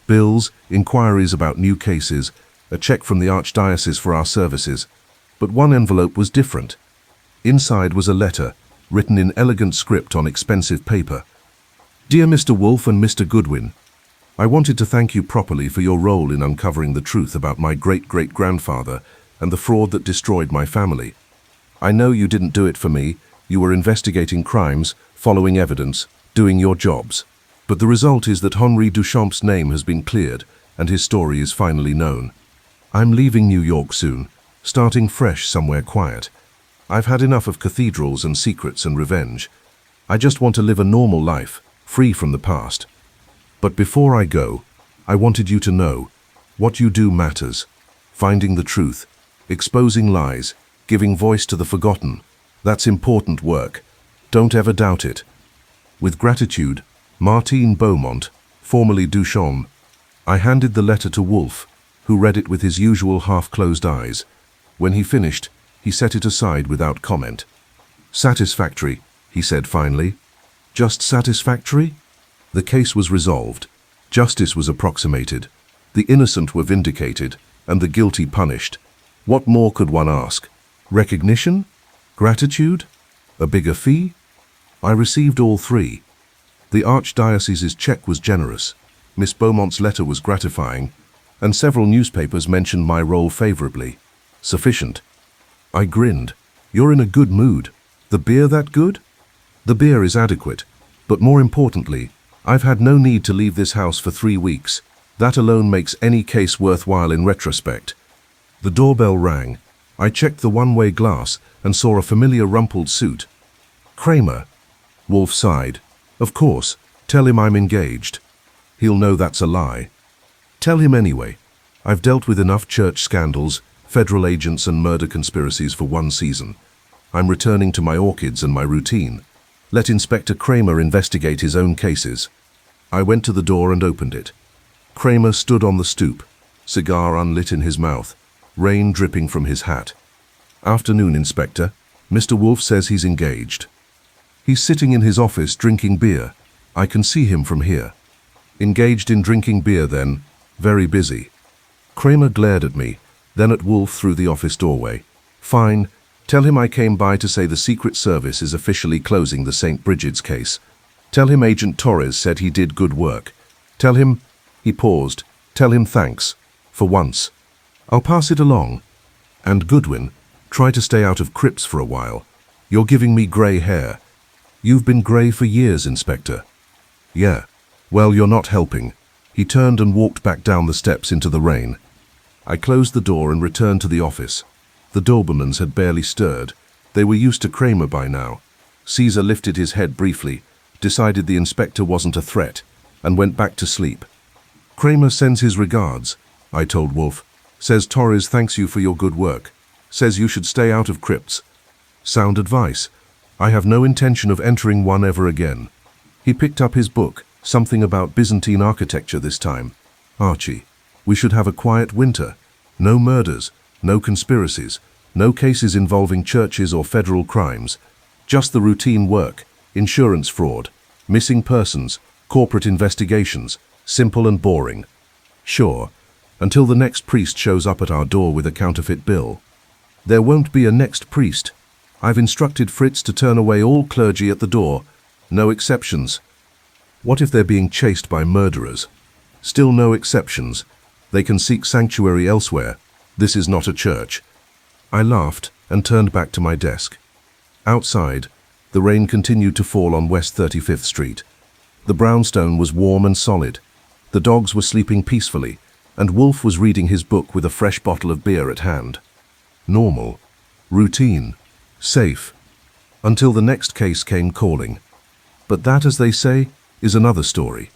Bills, inquiries about new cases, a check from the Archdiocese for our services. But one envelope was different. Inside was a letter, written in elegant script on expensive paper. Dear Mr. Wolfe and Mr. Goodwin, I wanted to thank you properly for your role in uncovering the truth about my great-great-grandfather and the fraud that destroyed my family. I know you didn't do it for me. You were investigating crimes, following evidence, doing your jobs. But the result is that Henri Duchamp's name has been cleared and his story is finally known. I'm leaving New York soon, starting fresh somewhere quiet. I've had enough of cathedrals and secrets and revenge. I just want to live a normal life, free from the past. But before I go, I wanted you to know, what you do matters. Finding the truth, exposing lies, giving voice to the forgotten, that's important work. Don't ever doubt it. With gratitude, Martine Beaumont, formerly Duchamp. I handed the letter to Wolfe, who read it with his usual half-closed eyes. When he finished, he set it aside without comment. Satisfactory, he said finally. Just satisfactory? The case was resolved. Justice was approximated. The innocent were vindicated, and the guilty punished. What more could one ask? Recognition? Gratitude? A bigger fee? I received all three. The Archdiocese's check was generous. Miss Beaumont's letter was gratifying, and several newspapers mentioned my role favorably. Sufficient. I grinned. You're in a good mood. The beer that good? The beer is adequate, but more importantly, I've had no need to leave this house for 3 weeks. That alone makes any case worthwhile in retrospect. The doorbell rang. I checked the one-way glass and saw a familiar rumpled suit. Kramer. Wolfe sighed. Of course, tell him I'm engaged. He'll know that's a lie. Tell him anyway. I've dealt with enough church scandals, federal agents and murder conspiracies for one season. I'm returning to my orchids and my routine. Let Inspector Kramer investigate his own cases. I went to the door and opened it. Kramer stood on the stoop, cigar unlit in his mouth, rain dripping from his hat. Afternoon, Inspector. Mr. Wolfe says he's engaged. He's sitting in his office drinking beer. I can see him from here. Engaged in drinking beer then, very busy. Kramer glared at me, then at Wolfe through the office doorway. Fine. Tell him I came by to say the Secret Service is officially closing the St. Brigid's case. Tell him Agent Torres said he did good work. Tell him... He paused. Tell him thanks. For once. I'll pass it along. And Goodwin, try to stay out of crypts for a while. You're giving me grey hair. You've been grey for years, Inspector. Yeah. Well, you're not helping. He turned and walked back down the steps into the rain. I closed the door and returned to the office. The Dobermans had barely stirred. They were used to Kramer by now. Caesar lifted his head briefly, decided the inspector wasn't a threat, and went back to sleep. Kramer sends his regards, I told Wolfe. Says Torres thanks you for your good work. Says you should stay out of crypts. Sound advice. I have no intention of entering one ever again. He picked up his book, something about Byzantine architecture this time. Archie, we should have a quiet winter. No murders, no conspiracies, no cases involving churches or federal crimes. Just the routine work, insurance fraud, missing persons, corporate investigations, simple and boring. Sure, until the next priest shows up at our door with a counterfeit bill. There won't be a next priest. I've instructed Fritz to turn away all clergy at the door. No exceptions. What if they're being chased by murderers? Still no exceptions. They can seek sanctuary elsewhere. This is not a church. I laughed and turned back to my desk. Outside, the rain continued to fall on West 35th Street. The brownstone was warm and solid. The dogs were sleeping peacefully, and Wolfe was reading his book with a fresh bottle of beer at hand. Normal. Routine. Safe. Until the next case came calling. But that, as they say, is another story.